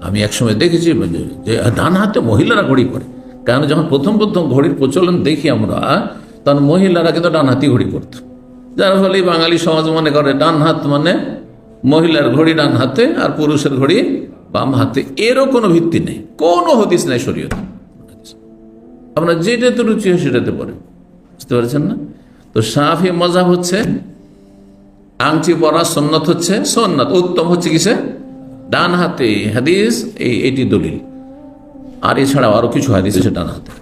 আমি একসময় দেখেছি যে ডান হাতে মহিলারা ঘড়ি পরে, কারণ যখন প্রথম ঘড়ির প্রচলন দেখি আমরা, তখন মহিলারা কিন্তু ডান হাতি ঘড়ি পরত, যার ফলে বাঙালি সমাজ মনে করে ডান হাত মানে মহিলার ঘড়ি ডান হাতে আর পুরুষের ঘড়ি বাম হাতে। এরও কোনো ভিত্তি নেই, কোনো হাদিস নাই শরীয়তে। আপনার যেটাতে রুচি হয় সেটাতে পড়ে, বুঝতে পারছেন না? তো শাফি মযহাব হচ্ছে আংটি পরা সুন্নত হচ্ছে সুন্নত, উত্তম হচ্ছে কিসে? ডান হাতে। হাদিস এইটি দলিল। আর এছাড়াও আরো কিছু হাদিস আছে ডান হাতে।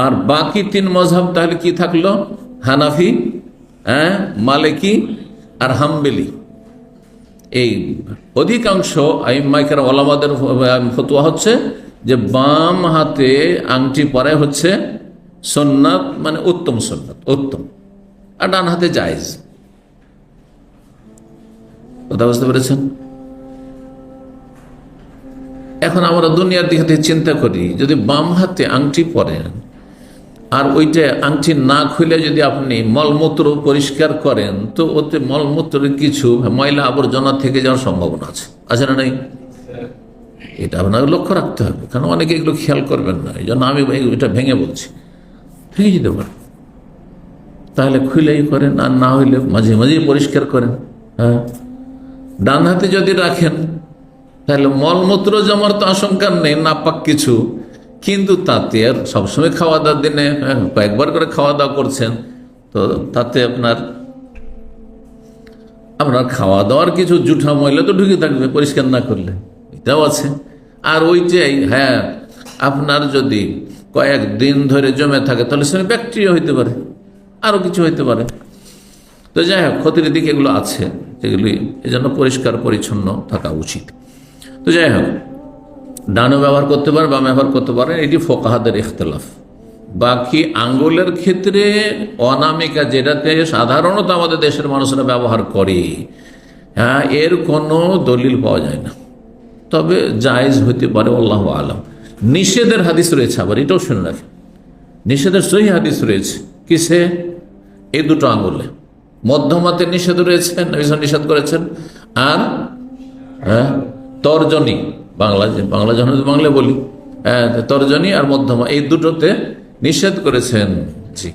আর বাকি তিন মযহাব তাহলে কি থাকলো? হানাফি, মালিকি আর হাম্বলি। এই অধিকাংশ আইম্মায়ে কেরাম ওলামাদের ফতোয়া হচ্ছে যে বাম হাতে আংটি পরাই হচ্ছে সুন্নাত, মানে উত্তম সুন্নাত, উত্তম। আর ডান হাতে জায়েজ। কথা বুঝতে পেরেছেন? এখন আমরা দুনিয়ার দিক থেকে চিন্তা করি, যদি বাম হাতে আংটি পরেন আর ওইটা আংটি না খুলে যদি আপনি মলমূত্র পরিষ্কার করেন, তো ওতে মলমূত্রের কিছু ময়লা আবর্জনা থেকে যাওয়ার সম্ভাবনা আছে না? নাই? এটা আপনাকে লক্ষ্য রাখতে হবে, কারণ অনেকে এগুলো খেয়াল করবেন না। এই জন্য আমি এটা ভেঙে বলছি, ভেঙে যেতে পারেন। তাহলে খুলেই করেন, আর না হইলে মাঝে মাঝে পরিষ্কার করেন। ডান হাতে যদি রাখেন তাহলে মলমূত্র জমার তো আশঙ্কা নেই, নাপাক কিছু, কিন্তু তাতে আর সবসময় খাওয়া দাওয়ার দিনে কয়েকবার করে খাওয়া দাওয়া করছেন, তো তাতে আপনার খাওয়া দাওয়ার কিছু জুঠা ময়লা তো ঢুকে থাকবে পরিষ্কার না করলে, এটাও আছে। আর ওইটাই আপনার যদি কয়েকদিন ধরে জমে থাকে তাহলে সেখানে ব্যাকটেরিয়া হইতে পারে, আরো কিছু হইতে পারে। তো যাই হোক, ক্ষতির দিকে এগুলো আছে, যেগুলি এজন্য পরিষ্কার পরিচ্ছন্ন থাকা উচিত। তো যাই হোক, ডানও ব্যবহার করতে পারে, বাম ব্যবহার করতে পারে, এটি ফোকাহাদের ইখতিলাফ। বাকি আঙ্গুলের ক্ষেত্রে অনামিকা, যেটাতে সাধারণত আমাদের দেশের মানুষরা ব্যবহার করে, হ্যাঁ, এর কোনো দলিল পাওয়া যায় না। তবে জায়েজ হইতে পারে, আল্লাহু আলাম। নিষেধের হাদিস রয়েছে, আবার এটাও শুনে রাখেন, নিষেধের সহি হাদিস রয়েছে। কিসে? এই দুটো আঙ্গুলে। মধ্যমাতে নিষেধ রয়েছে, নবী সাল্লাল্লাহু আলাইহি ওয়াসাল্লাম নিষেধ করেছেন। আর তর্জনী, বাংলা যখন বাংলা বলি, তর্জনী আর মধ্যমা, এই দুটোতে নিষেধ করেছেন। জি,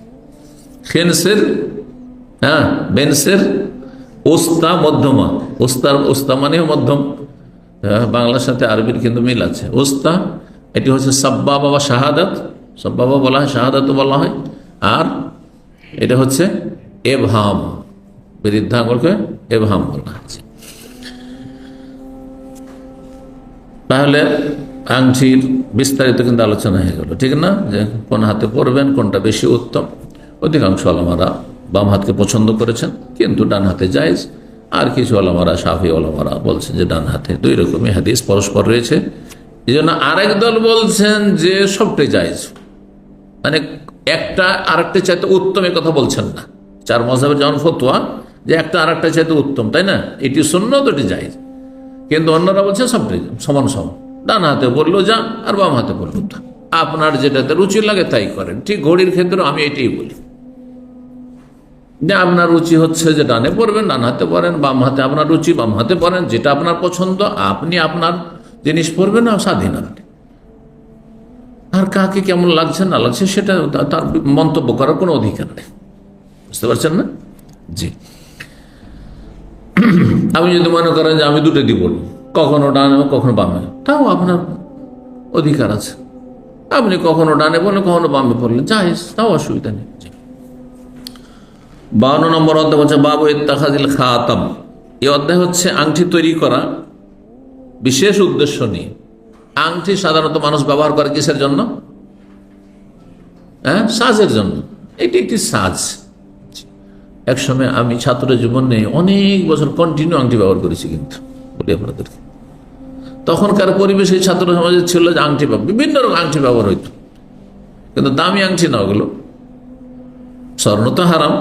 খেনসের, বেনসের ওস্তা, মধ্যমা। ওস্তা মানে মধ্যম। বাংলার সাথে আরবির কিন্তু মিল আছে। ওস্তা এটি হচ্ছে সাব্বাবা বা শাহাদাত, সাব্বাবা বলা হয়, শাহাদাত বলা হয়। আর এটা হচ্ছে এবহাম, বৃদ্ধাঙ্গুলকে এবহাম বলা হয়েছে। তাহলে আংটির বিস্তারিত কিন্তু আলোচনা হয়ে গেল, ঠিক না? যে কোন হাতে পরবেন, কোনটা বেশি উত্তম। অধিকাংশ ওলামারা বাম হাতকে পছন্দ করেছেন, কিন্তু ডান হাতে জায়েজ। আর কিছু ওলামারা, শাফি ওলামারা বলছেন যে ডান হাতে। দুই রকমই হাদিস পরস্পর রয়েছে। এই জন্য আরেক দল বলছেন যে সবটাই জায়েজ, মানে একটা আরেকটা চাইতে উত্তম, এ কথা বলছেন না। চার মাযহাবের যেমন ফতোয়া যে একটা আরেকটা চাইতে উত্তম, তাই না? এটি সুন্নাত, এটি জায়েজ। কিন্তু অন্যরা বলছে সবটাই সমান সমান, ডান হাতে বললো যা, আর বাম হাতে বললো তা। আপনার যেটাতে রুচি লাগে তাই করেন। ঠিক ঘড়ির ক্ষেত্রেও আমি এটাই বলি যে আপনার রুচি হচ্ছে যে ডানে পড়বেন, ডান হাতে পড়েন, বাম হাতে আপনার রুচি, বাম হাতে পড়েন, যেটা আপনার পছন্দ আপনি আপনার জিনিস পড়বেন, স্বাধীন আপনি। আর কাকে কেমন লাগছে না লাগছে সেটা তার মন্তব্য করার কোনো অধিকার নেই। বুঝতে পারছেন না? জি। আপনি যদি মনে করেন যে আমি দুটো দিব, কখনো ডানে কখনো বামে, তাও আপনার অধিকার আছে। আপনি কখনো ডানে বললেন, কখনো বামে পড়লেন, জায়েজ, তাও অসুবিধা নেই। 52 নম্বর অধ্যায় হচ্ছে বাবু ইত্তাখাযিল খাতাম। এই অধ্যায় হচ্ছে আংটি তৈরি করা বিশেষ উদ্দেশ্য নিয়ে। আংটি সাধারণত মানুষ ব্যবহার করে কিসের জন্য? সাজের জন্য। এটি একটি সাজ। একসময় আমি ছাত্র জীবনে অনেক বছর কন্টিনিউ আংটি ব্যবহার করেছি, কিন্তু বলি আপনাদেরকে, তখনকার পরিবেশে ছাত্র সমাজে ছিল যে আংটি, বিভিন্ন রকম আংটি ব্যবহার হইতো, কিন্তু দামি আংটি না, ওগুলো স্বর্ণ তো হারাম,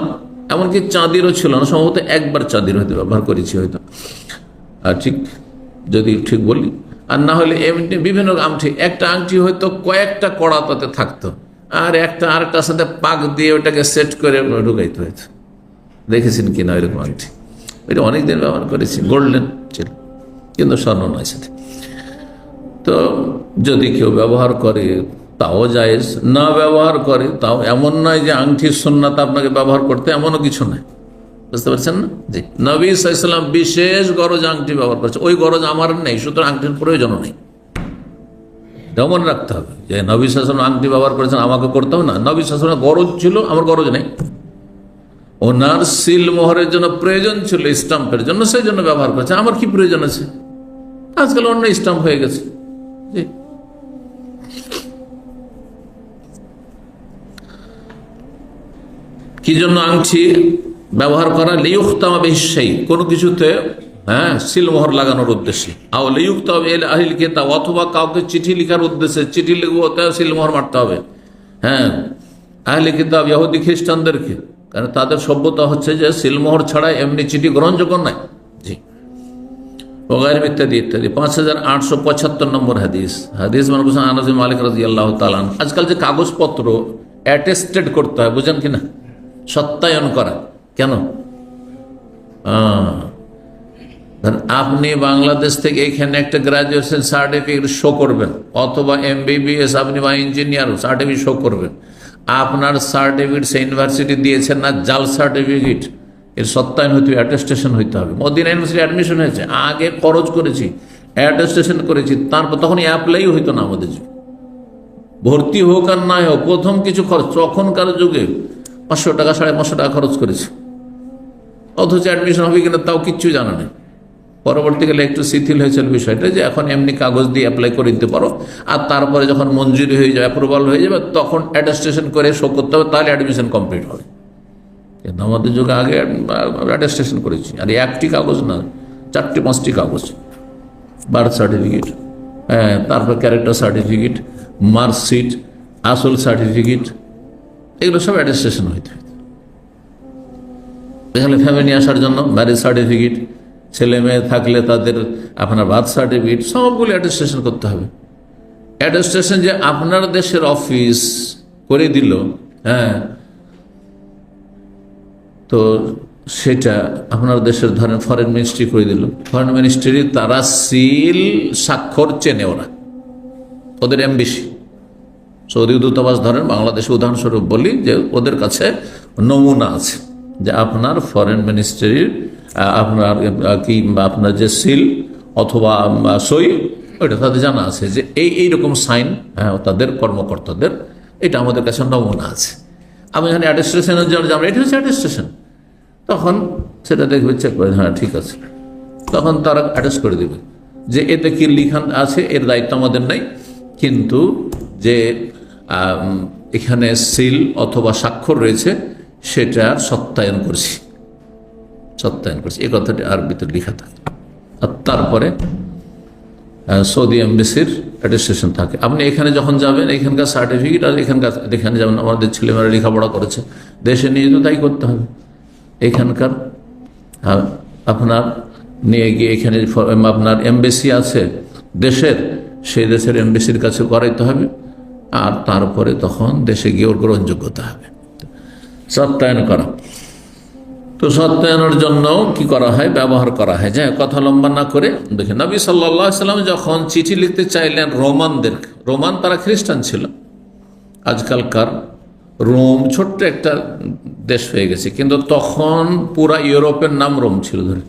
এমনকি চাঁদিরও ছিল না। সম্ভবত একবার চাঁদির হয়তো ব্যবহার করেছি হয়তো, আর ঠিক যদি ঠিক বলি, আর না হলে এমনি বিভিন্ন আংটি। একটা আংটি হয়তো কয়েকটা কড়া তাতে থাকতো, আর একটা আরেকটার সাথে পাক দিয়ে ওটাকে সেট করে ঢুকাইতে হইতো। দেখেছেন কিনা এরকম আংটি? ওইটা অনেকদিন ব্যবহার করেছি, গোল্ডেন ছিল, কিন্তু স্বর্ণ নয় সাথে। তো যদি কেউ ব্যবহার করে তাও জায়েজ, না ব্যবহার করে তাও। এমন নয় যে আংটির সুন্নাত আপনাকে ব্যবহার করতে, এমনও কিছু নয়। বুঝতে পারছেন না? জি, নবী সাল্লাল্লাহু আলাইহি ওয়াসাল্লাম বিশেষ গরজ আংটি ব্যবহার করছে, ওই গরজ আমার নেই, সুতরাং আংটির প্রয়োজনও নেই। এটাও মনে রাখতে হবে যে নবী সাল্লাল্লাহু আলাইহি ওয়াসাল্লাম আংটি ব্যবহার করেছেন, আমাকে করতে হবে না। নবী সাল্লাল্লাহু আলাইহি ওয়াসাল্লাম গরজ ছিল, আমার গরজ নেই। ওনার সিল মোহরের জন্য প্রয়োজন ছিল, স্টাম্পের জন্য, সেই জন্য ব্যবহার করেছে। আমার কি প্রয়োজন আছে? আজকাল অন্য স্টাম্প হয়ে গেছে। জি। কি জন্য আংটি ব্যবহার করা? লিয়ুখতামা বিহিশ-শাই, কোনো কিছুতে সিলমোহর লাগানোর উদ্দেশ্যে। আও লিয়ুখতামা বিল আহলিল কিতাব, অথবা কাউকে চিঠি লেখার উদ্দেশ্যে, চিঠি লিখবো ওতে সিলমোহর মারতে হবে। আহলে কিতাব, ইহুদি খ্রিস্টানদেরকে, কারণ তাদের সভ্যতা হচ্ছে যে সিলমোহর ছাড়া এমনি চিঠি গ্রহণযোগ্য নয়। জি, ওগাইর ইত্যাদি ইত্যাদি। 5875 নম্বর হাদিস। মানে আনাস বিন মালিক রাদিয়াল্লাহু তাআলা। আজকাল যে কাগজপত্র অ্যাটেস্টেড করতে হয়, বুঝেন কিনা, সত্যায়ন করা। কেন? আপনি বাংলাদেশ থেকে এখানে একটা গ্রাজুয়েশন সার্টিফিকেট শো করবেন, অথবা MBBS আপনি বা ইঞ্জিনিয়ার সার্টিফিকেট শো করবেন। আপনার সার্টিফিকেট সে ইউনিভার্সিটি দিয়েছেন না, জাল সার্টিফিকেট, এর সত্যায়ন হইতে হবে, অ্যাটেস্টেশন হইতে হবে। মদিনা ইউনিভার্সিটি অ্যাডমিশন হয়েছে, আগে খরচ করেছি, অ্যাটেস্টেশন করেছি, তারপর তখন অ্যাপ্লাই হইতো না আমাদের যুগে। ভর্তি হোক আর না হোক, প্রথম কিছু খরচ, তখনকার যুগে 500 টাকা 550 টাকা খরচ করেছে, অথচ অ্যাডমিশন হবে কিনা তাও কিচ্ছু জানা নেই। পরবর্তীকালে একটু শিথিল হয়েছিল বিষয়টা, যে এখন এমনি কাগজ দিয়ে অ্যাপ্লাই করে দিতে পারো, আর তারপরে যখন মঞ্জুরি হয়ে যাবে, অ্যাপ্রুভাল হয়ে যাবে, তখন অ্যাটেস্টেশন করে শো করতে হবে, তাহলে অ্যাডমিশন কমপ্লিট হবে। কিন্তু আমাদের যুগে আগে অ্যাটেস্টেশন করেছি, আর একটি কাগজ না, 4-5টি কাগজ। বার্থ সার্টিফিকেট, তারপর ক্যারেক্টার সার্টিফিকেট, মার্কশিট, আসল সার্টিফিকেট, এগুলো সব অ্যাটেস্টেশন হইতে হবে। এখানে ফ্যামিলি আসার জন্য ম্যারেজ সার্টিফিকেট, ছেলে মেয়ে থাকলে তাদের আপনার বার্থ সার্টিফিকেট, সবগুলো অ্যাটেস্টেশন করতে হবে। অ্যাটেস্টেশন যে আপনার দেশের অফিস করে দিল, হ্যাঁ, তো সেটা আপনার দেশের ধরেন ফরেন মিনিস্ট্রি করে দিল। ফরেন মিনিস্ট্রি তারা সিল স্বাক্ষর চেনে, ওদের এমবিসি, সৌদি দূতাবাস ধরেন বাংলাদেশে উদাহরণস্বরূপ বলি যে ওদের কাছে নমুনা আছে যে আপনার ফরেন মিনিস্ট্রির আপনার কি আপনার যে সিল অথবা সই, ওইটা তাদের জানা আছে যে এইরকম সাইন, হ্যাঁ, তাদের কর্মকর্তাদের, এটা আমাদের কাছে নমুনা আছে। আমি যখন অ্যাটেস্টেশনের জন্য যাবো, এটা হচ্ছে অ্যাটেস্টেশন, তখন সেটা দেখবে, চেক করে, হ্যাঁ ঠিক আছে, তখন তারা অ্যাটেস্ট করে দেবে যে এতে কি লিখান আছে, এর দায়িত্ব আমাদের নাই, কিন্তু যে এখানে সিল অথবা স্বাক্ষর রয়েছে সেটা সত্যায়ন করছি, এই কথাটি আরবিতে লেখা থাকে। আর তারপরে সৌদি এমবেসির অ্যাটেস্টেশন থাকে। আপনি এখানে যখন যাবেন, এখানকার সার্টিফিকেট আর এখানে যেমন আমাদের ছেলেমেয়েরা লেখাপড়া করেছে, দেশে নিয়ে তো তাই করতে হবে। এখানকার আপনার নিয়ে গিয়ে এখানে আপনার এমবেসি আছে দেশের, সেই দেশের এমবেসির কাছে করাইতে হবে, আর তারপরে তখন দেশে গিয়ে ওর গ্রহণযোগ্যতা হবে, সত্যায়ন করা। তো সত্যায়নের জন্য কি করা হয়, ব্যবহার করা হয়। যে কথা লম্বা না করে দেখেন, নবী সাল্লাল্লাহু আলাইহি ওয়াসাল্লাম যখন চিঠি লিখতে চাইলেন রোমানদের, রোমান তারা খ্রিস্টান ছিল, আজকালকার রোম ছোট্ট একটা দেশ হয়ে গেছে, কিন্তু তখন পুরা ইউরোপের নাম রোম ছিল। ধরে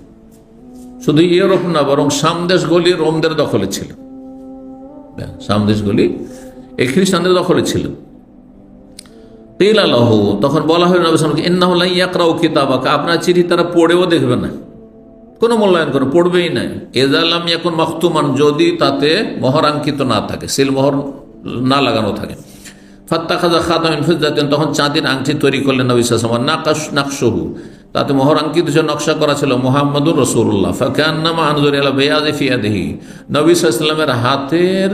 শুধু ইউরোপ না, বরং সামদেশগুলি রোমদের দখলে ছিল, সামদেশগুলি এই খ্রিস্টানদের দখলে ছিল। তখন বলা হয় নবী সাল্লাল্লাহু আলাইহি ওয়াসাল্লামকে, ইন্নাহু লা ইয়াকরাউ কিতাবাকা, আপনার চিঠি তারা পড়েও দেখবে না, কোনো মূল্যায়ন করে পড়বেই না। ইযা লাম ইয়াকুন মাখতুমান, যদি তাতে মোহরাঙ্কিত না থাকে, সিল মোহর না লাগানো থাকে। ফাত্তাখাযা খাতামিন ফিদ্দাতিন, তখন চাঁদের আংটি তৈরি করলেন নবী সাল্লাল্লাহু আলাইহি ওয়াসাল্লাম। নাকশুহু, তাতে মোহরাঙ্কিত যে নকশা করা ছিল মুহাম্মাদুর রাসূলুল্লাহ। ফাকান্নামা আনজুর ইলা বায়াযি ফি ইয়াদিহি, নবী সাল্লাল্লাহু আলাইহি ওয়াসাল্লামের হাতের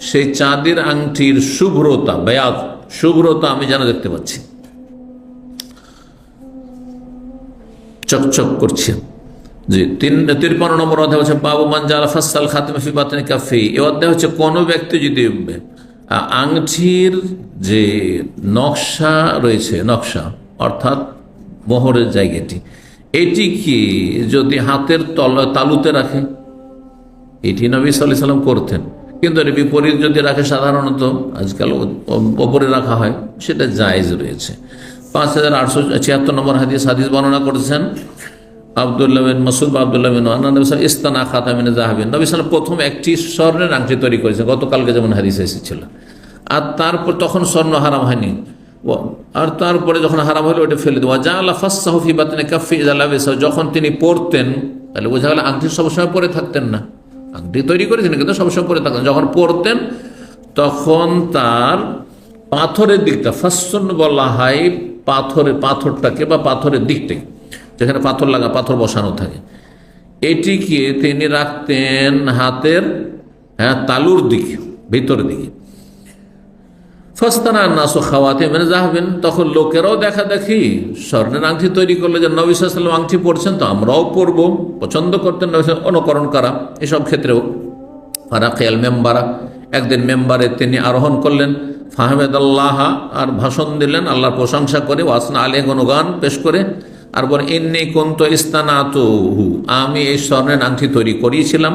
সেই চাঁদের আংটির শুভ্রতা, বায়াজ শুভ্রতা আমি যেন দেখতে পাচ্ছি, চকচক করছে। জি, 53 নম্বর অধ্যায় হচ্ছে বাবু মান জাআলা ফাসাল খাতাম ফি বাতিনি কাফি। এই অধ্যায় হচ্ছে কোন ব্যক্তি যদি আংটির যে নকশা রয়েছে, নকশা অর্থাৎ মোহরের জায়গাটি, এটি কি যদি হাতের তালুতে রাখে, এটি নবী সাল্লাল্লাহু আলাইহি ওয়াসাল্লাম করতেন, কিন্তু এর বিপরীত যদি রাখে, সাধারণত আজকাল ওপরে রাখা হয়, সেটা জায়েজ রয়েছে। 5876 নম্বর হাদিস বর্ণনা করেছেন আব্দুল্লাহ বিন মাসউদ বা আব্দুল্লাহ বিন ওয়ান, নবী সাল্লাল্লাহু ইস্তানা খাতামিন যাহাবিন, নবী সাল্লাল্লাহু প্রথম একটি স্বর্ণের আংটি তৈরি করেছেন, গতকালকে যেমন হাদিস এসেছিল। আর তারপর তখন স্বর্ণ হারাম হয়নি, আর তারপরে যখন হারাম হলো ওটা ফেলে দেওয়া। জাআলা ফাসসাহু ফি বাতনি কাফি ইযা লাবিসা, যখন তিনি পরতেন, তাহলে বোঝা গেল আংটি সবসময় পরে থাকতেন না, আংটি তৈরি করেছেন কিন্তু সবসময় পরে থাকতেন। যখন পরতেন তখন তার পাথরের দিকটা, ফাসসুন বলা হয় পাথরটাকে বা পাথরের দিকটাকে, যেখানে পাথর লাগা, পাথর বসানো থাকে, এটিকে তিনি রাখতেন হাতের তালুর দিকে, ভিতরের দিকে। ফাস্তানা নাসু খাওয়াতে মানে যাহবেন, তখন লোকেরাও দেখা দেখি স্বর্ণের আংটি তৈরি করলে, যে নবী সাল্লাল্লাহু আলাইহি ওয়াসাল্লাম আংটি পরছেন তো আমরাও পরবো, পছন্দ করতেন নবী সাল্লাল্লাহু আলাইহি ওয়াসাল্লাম, অনুকরণ করা এসব ক্ষেত্রেও। ফারাকিয়াল মেম্বারা, একদিন মেম্বারে তিনি আরোহণ করলেন, ফাহমেদাল্লাহ, আর ভাষণ দিলেন আল্লাহর প্রশংসা করে, ওয়াসনা আলাইহি, গুণগান পেশ করে, আর বলে ইন্নী কুনতু ইস্তানাতুহু, আমি এই স্বর্ণের আংটি তৈরি করিয়েছিলাম,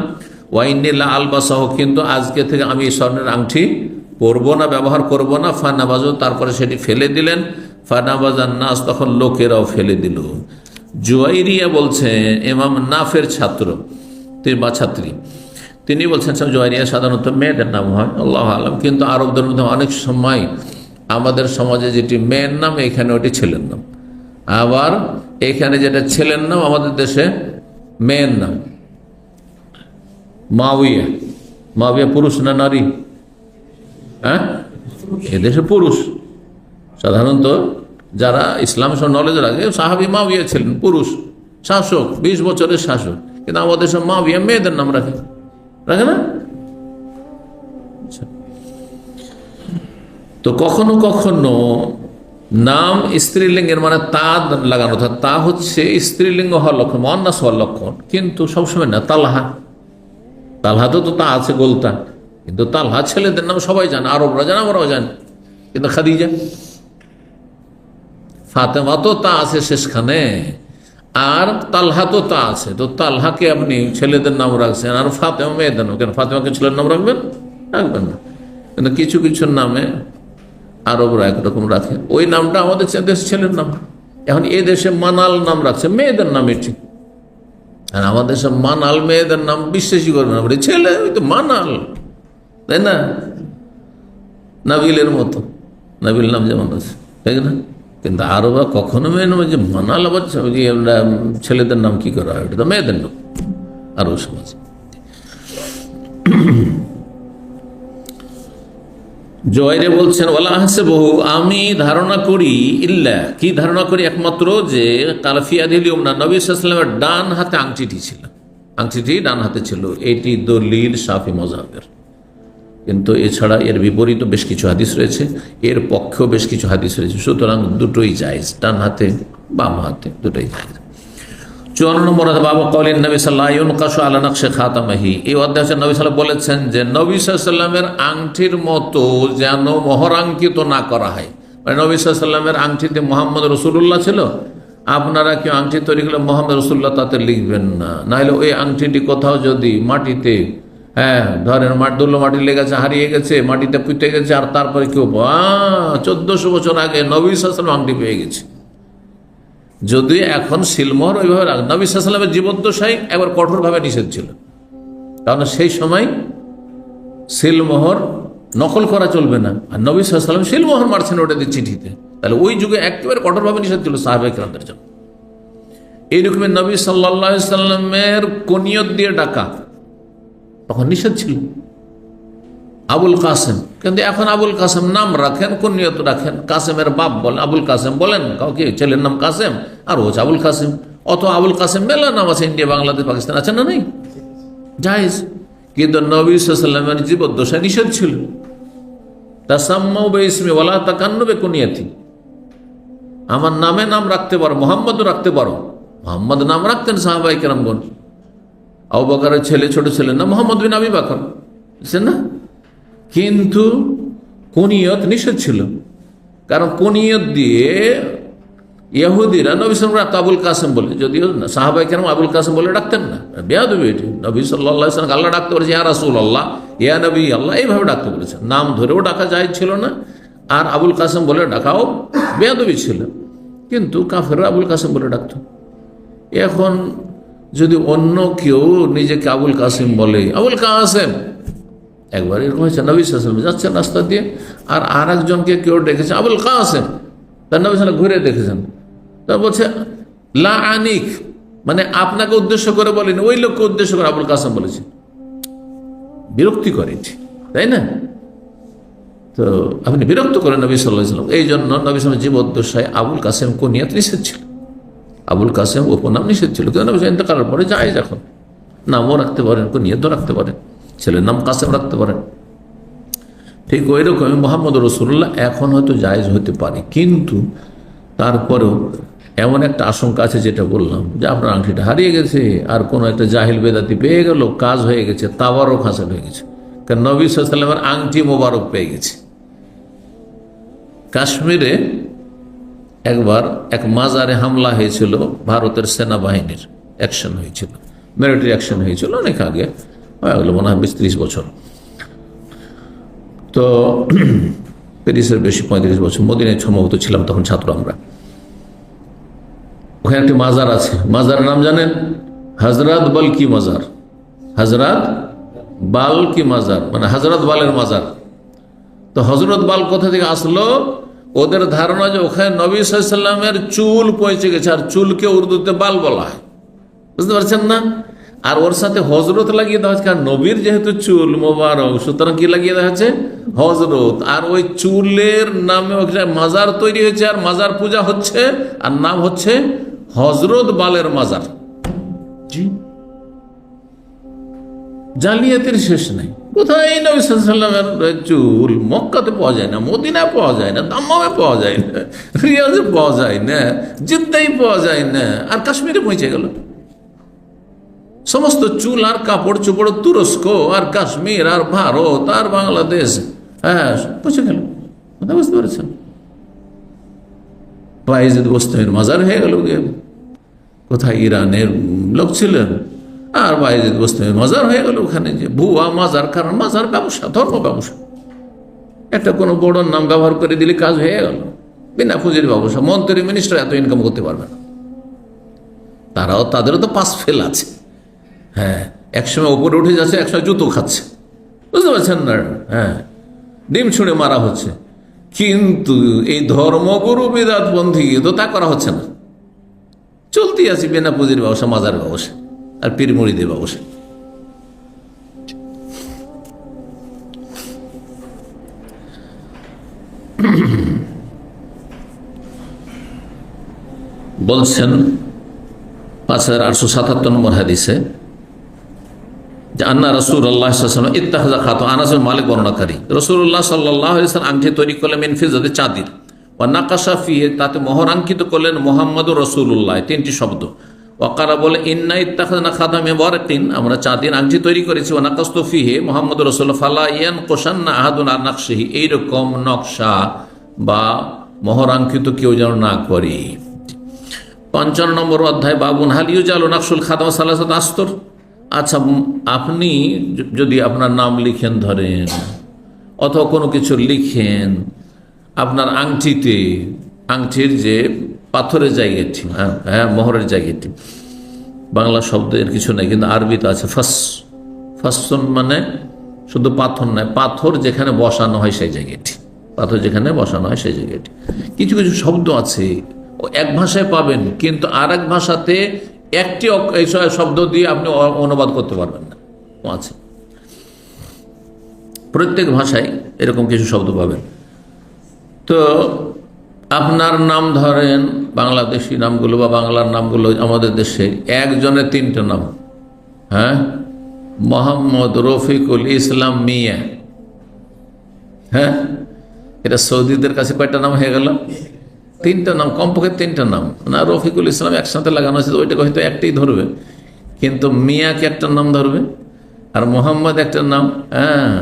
ওয়া ইন্নী লা আলবাসাহু, কিন্তু আজকে থেকে আমি এই স্বর্ণের আংটি পরবো না, ব্যবহার করবো না। ফানাবাজু, তারপরে সেটি ফেলে দিলেন। ফানাবাজান নাস, তখন লোকেরাও ফেলে দিল। জুয়াইরিয়া বলছে, ইমাম নাফের ছাত্র বা ছাত্রী, তিনি বলছেন, জুয়াইরিয়া সাধারণত মেয়েদের নাম হয়, আল্লাহু আলাম, কিন্তু আরবদের মধ্যে অনেক সময় আমাদের সমাজে যেটি মেয়ের নাম, এখানে ওটি ছেলের নাম, আবার এখানে যেটা ছেলের নাম আমাদের দেশে মেয়ের নাম। মাউইয়া, মাউইয়া পুরুষ না নারী? হ্যাঁ, এদেশে পুরুষ। সাধারণত যারা ইসলাম নলেজ রাখে, সাহাবী মাউইয়া ছিলেন পুরুষ শাসক, 20 বছরের শাসক, কিন্তু আমাদের সব মাউইয়া মেয়েদের নাম রাখে না। তো কখনো কখনো নাম স্ত্রীলিঙ্গের মানে তা লাগানো থাকে, তা হচ্ছে স্ত্রীলিঙ্গ হওয়ার লক্ষণ, মুয়ান্নাস হওয়ার লক্ষণ, কিন্তু সবসময় না। তালহা, তালহাতে তো তা আছে গোলতা, কিন্তু তালহা ছেলেদের নাম সবাই জানে, আরবরা জানে, আমরাও জানি। কিন্তু খাদিজা, ফাতেমা তো তা আছে শেষখানে, আর তালহা তো তা আছে। তো তালহাকে আপনি ছেলেদের নাম রাখছেন, আর ফাতেমা মেয়েদের নাম, কেন ফাতেমাকে ছেলের নাম রাখবেন? রাখবেন না। কিন্তু কিছু কিছু নামে আরবরা একরকম রাখে, ওই নামটা আমাদের দেশ ছেলের নাম। এখন এই দেশে মানাল নাম রাখছে, মেয়েদের নাম এটি। আর আমাদের দেশে মানাল মেয়েদের নাম বিশ্বাসই করবে না, ছেলে ওই তো মানাল, তাই না? নাবিলের মতো, নাবিল নাম যেমন আছে, তাই না? কিন্তু আরবরা কখনো মেয়ে নামে যে মানাল, আবার ছেলেদের নাম কি করা হয়, এটা তো মেয়েদের নাম আরব সমাজ। জয়রে বলছেন ওয়ালা হাসে বহু, আমি ধারণা করি, ইল্লা কি ধারণা করি, একমাত্র যে কালফিয়াদিল ইউমনা, নবী সাল্লাল্লাহু আলাইহি ওয়াসাল্লামের ডান হাতে আংটিটি ছিল, আংটিটি ডান হাতে ছিল, এটি দলিল শাফি মাযহাবের। কিন্তু এছাড়া এর বিপরীত বেশ কিছু হাদিস রয়েছে, এর পক্ষেও বেশ কিছু হাদিস রয়েছে। সুতরাং দুটোই জায়েজ, ডান হাতে বাম হাতে দুটোই জায়েজ। 54 নম্বর বাবা কওলিন নবী সাল্লাল্লাহু আলাইহি ওয়াসাল্লাম আলা নকশে খাতামিহি, এই অধ্যায়ে নবী সাল্লাল্লাহু আলাইহি বলেছেন যে নবী সাল্লাল্লাহু আলাইহি ওয়াসাল্লামের আংটির মতো যেন মোহরাঙ্কিত না করা হয়। মানে নবী সাল্লাল্লাহু আলাইহি ওয়াসাল্লামের আংটিতে মুহাম্মদ রাসূলুল্লাহ ছিল, আপনারা কেউ আংটি তৈরি করলে মোহাম্মদ রাসূলুল্লাহ তাতে লিখবেন না। নাহলে ওই আংটিটি কোথাও যদি মাটিতে, ধরেন ধুলো মাটি লেগেছে, হারিয়ে গেছে, মাটিতে পুঁতে গেছে, আর তারপরে কেউ 1400 বছর আগে নবী সাল্লাল্লাহু আলাইহি ওয়াসাল্লাম আংটি পেয়ে গেছে, যদি এখন সিলমোহর ওইভাবে রাখ। নবী সাল্লাল্লাহু আলাইহি ওয়াসাল্লামের জীবদ্দশায় একবার কঠোরভাবে নিষেধ ছিল, কারণ সেই সময় সিলমোহর নকল করা চলবে না, আর নবী সাল্লাল্লাহু আলাইহি ওয়াসাল্লাম সিলমোহর মারছেন ওটা দিয়ে চিঠিতে, তাহলে ওই যুগে একেবারে কঠোরভাবে নিষেধ ছিল সাহাবায়ে কেরামদের জন্য। এইরকমের নবী সাল্লাল্লাহু আলাইহি ওয়াসাল্লামের কুনিয়ত দিয়ে ডাকা তখন নিষেধ ছিল, আবুল কাসেম। কিন্তু এখন আবুল কাসেম নাম রাখেন, কুনিয়ত রাখেন, কাসেমের বাপ বলেন, আবুল কাসেম বলেন কাউকে, ছেলের নাম কাসেম আর হচ্ছে আবুল কাসেম। অত আবুল কাসেম মেলা নাম আছে, ইন্ডিয়া, বাংলাদেশ, পাকিস্তান, আছে না? নেই, জায়েজ। কিন্তু নবী সাল্লাল্লাহু আলাইহি ওয়াসাল্লামের জীবদ্দশায় নিষেধ ছিল। তাসাম্মাউ বিইসমি ওয়ালা তাকান্নু বিকুনিয়াতি, আমার নামে নাম রাখতে পারো, মোহাম্মদও রাখতে পারো। মোহাম্মদ নাম রাখতেন সাহাবায়ে কেরামগণ। আবু বকরের ছেলে, ছোট ছেলে না মোহাম্মদ বিন আবি বকর, বুঝছেন না? কিন্তু কুনিয়ত নিষেধ ছিল, কারণ কুনিয়ত দিয়ে ইহুদিরা নবী সাল্লাল্লাহু আলাইহি ওয়াসাল্লাম আবুল কাসেম বলে, যদিও সাহাবায়ে কেরাম আবুল কাসেম বলে ডাকতেন না, বেয়াদবি এটি। নবী সাল্লাল্লাহু আলাইহি ওয়াসাল্লাম আল্লাহ ডাকতে বলেছে ইয়া রাসূলুল্লাহ, ইয়া নবী আল্লাহ, এইভাবে ডাকতে বলেছেন। নাম ধরেও ডাকা জায়েজ ছিল না, আর আবুল কাসেম বলে ডাকাও বেয়াদবি ছিল। কিন্তু কাফেররা আবুল কাসেম বলে ডাকত। এখন যদি অন্য কেউ নিজেকে আবুল কাসেম বলে, আবুল কাসেম, একবার এরকম হয়েছে, নবী সাল্লাল্লাহু আলাইহি ওয়াসাল্লাম যাচ্ছেন রাস্তা দিয়ে, আর একজনকে কেউ ডেকেছে আবুল কাসেম, তার নবী সাল্লাল্লাহু আলাইহি ওয়াসাল্লাম ঘুরে দেখেছেন, তা বলছে লা আনিক, মানে আপনাকে উদ্দেশ্য করে বলেনি, ওই লোককে উদ্দেশ্য করে আবুল কাসেম বলেছে। বিরক্তি করেছি, তাই না? তো আপনি বিরক্ত করেন নবী সাল্লাল্লাহু আলাইহি ওয়াসাল্লাম। এই জন্য নবী সাল্লাল্লাহু আলাইহি ওয়াসাল্লাম জীবদ্দশায় আবুল কাসেম কুনিয়াত নিষেধ ছিল, আবুল কাসেম উপনাম নিষেধ ছিল। কিন্তু নবী ইন্তেকালের পরে জায়েজ, এখন নামও রাখতে পারেন, কুনিয়াতও রাখতে পারেন, ছেলের নাম কাসেম রাখতে পারেন। ঠিক ওই রকমই মুহাম্মদ রাসূলুল্লাহ এখন হয়তো জায়েজ হতে পারে, কিন্তু তারপরেও এমন একটা আশঙ্কা আছে, যেটা বললাম, যে আপনার আংটিটা হারিয়ে গেছে, আর কোনো একটা জাহিল বেদাতি পেয়ে গেল, কাজ হয়ে গেছে, তাবারক হাসিল হয়ে গেছে। কারণ নবী সাল্লাল্লাহু আলাইহি ওয়াসাল্লামের আংটি মোবারক পেয়ে গেছে। কাশ্মীরে একবার এক মাজারে হামলা হয়েছিল, ভারতের সেনাবাহিনীর অ্যাকশন হয়েছিল, মিলিটারি অ্যাকশন হয়েছিল, অনেক আগে, হয়ে মনে হয় 20-30 বছর। তো 30-এর বেশি, 35 বছর। মদিনায় সম্ভবত ছিলাম তখন, ছাত্র আমরা। ওখানে একটি মাজার আছে, মাজারের নাম জানেন? হযরত বালকি মাজার। হযরত বালকি মাজার মানে হযরত বালের মাজার। তো হযরত বাল কোথা থেকে আসলো? ওদের ধারণা যে ওখানে নবী সাল্লাল্লাহু আলাইহি ওয়াসাল্লামের চুল পৌঁছে গেছে, আর চুলকে উর্দুতে বাল বলা হয়, বুঝতে পারছেন না? আর ওর সাথে হজরত লাগিয়ে দেওয়া হচ্ছে, কারণ নবীর যেহেতু চুল মোবারক, সুতরাং কি লাগিয়ে দেওয়া হচ্ছে? হজরত। আর ওই চুলের নামে মাজার তৈরি হয়েছে, আর মাজার পূজা হচ্ছে, আর নাম হচ্ছে হজরত বালের মাজার। জি, জালিয়াতির শেষ নাই, কোথায় নবী সাল্লাল্লাহু আলাইহি ওয়াসাল্লামের চুল? মক্কাতে পাওয়া যায় না, মদিনায় পাওয়া যায় না, দাম্মামে পাওয়া যায় না, রিয়াজে পাওয়া যায় না, জিদ্দায় পাওয়া যায় না, আর কাশ্মীরে পৌঁছে গেল। সমস্ত চুল আর কাপড় চোপড় তুরস্ক আর কাশ্মীর আর ভারত আর বাংলাদেশ, হ্যাঁ, পৌঁছে গেল। কথা বুঝতে পেরেছেন? বায়েজিদ বোস্তামির মাজার হয়ে গেল। কোথায় ইরানের লোক ছিলেন, আর বায়েজিদ বোস্তামির মাজার হয়ে গেল ওখানে। যে ভুয়া মাজার, কারণ মাজার ব্যবসা, ধর্ম ব্যবসা। একটা কোনো বড় নাম ব্যবহার করে দিলে কাজ হয়ে গেল, বিনা পুঁজির ব্যবসা। মন্ত্রী মিনিস্টার এত ইনকাম করতে পারবে না। তাদেরও তো পাস ফেল আছে। হ্যাঁ, একসময় উপরে উঠে যাচ্ছে, একসময় জুতো খাচ্ছে, বুঝতে পারছেন না? হ্যাঁ, ডিম ছুঁড়ে মারা হচ্ছে। কিন্তু এই ধর্মগুরু বিদাতপন্থী তো তা করা হচ্ছে না। চলতি আছে বিনা পুঁজির ব্যবসা, মাজার ব্যবসা আর পীর মুরিদের ব্যবসা। বলছেন 5877 নম্বর হাদিসে যে আন্না রাসূলুল্লাহ সাল্লাল্লাহু আলাইহি ওয়াসাল্লাম ইত্তাখাযা খাতাম, আনাস বিন মালিক বর্ণনাকারী, রাসূলুল্লাহ সাল্লাল্লাহু আলাইহি ওয়াসাল্লাম আংটি তৈরি করলেন মিন ফিজাতি চাঁদির, ওয়া নাকাশা ফিহি, তাতে মোহর অঙ্কিত করলেন মুহাম্মাদুর রাসূলুল্লাহ, 3টি শব্দ। ওয়াকারা বলে ইন্না ইত্তাখাযনা খাতামে বারাকিন, আমরা চাঁদির আংটি তৈরি করেছি, ওয়া নাকাশতু ফিহি মুহাম্মাদুর রাসূলুল্লাহ ফালা ইয়ানকুশান্না আহাদুন আন নাকশিহি, এইরকম নকশা বা মোহর অঙ্কিত কেউ যেন না করে। 55 নম্বর অধ্যায় বাবুন হাল ইউজালু নাকশুল খাতাম সালাসাত আস্তর। আচ্ছা, আপনি যদি আপনার নাম লিখেন ধরেন, অথবা কোনো কিছু লিখেন আপনার আংটিতে, আংটির যে পাথরের জায়গাটি, হ্যাঁ মোহরের জায়গাটি, বাংলা শব্দের কিছু নেই কিন্তু আরবিতে আছে ফাসন, মানে শুধু পাথর নয়, পাথর যেখানে বসানো হয় সেই জায়গাটি, পাথর যেখানে বসানো হয় সেই জায়গাটি। কিছু কিছু শব্দ আছে এক ভাষায় পাবেন, কিন্তু আর এক ভাষাতে একটি শব্দ দিয়ে আপনি অনুবাদ করতে পারবেন না, আছে। প্রত্যেক ভাষায় এরকম কিছু শব্দ পাবেন। তো আপনার নাম ধরেন, বাংলাদেশি নামগুলো বা বাংলার নামগুলো আমাদের দেশে একজনের 3টে নাম, হ্যাঁ, মোহাম্মদ রফিকুল ইসলাম মিয়া, হ্যাঁ, এটা সৌদিদের কাছে কয়টা নাম হয়ে গেল? 3টা নাম, কমপক্ষে 3টা নাম না। রফিকুল ইসলাম একসাথে লাগানো হয়েছে, ওইটাকে হয়তো একটাই ধরবে, কিন্তু মিয়াকে একটা নাম ধরবে আর মোহাম্মদ একটা নাম। হ্যাঁ,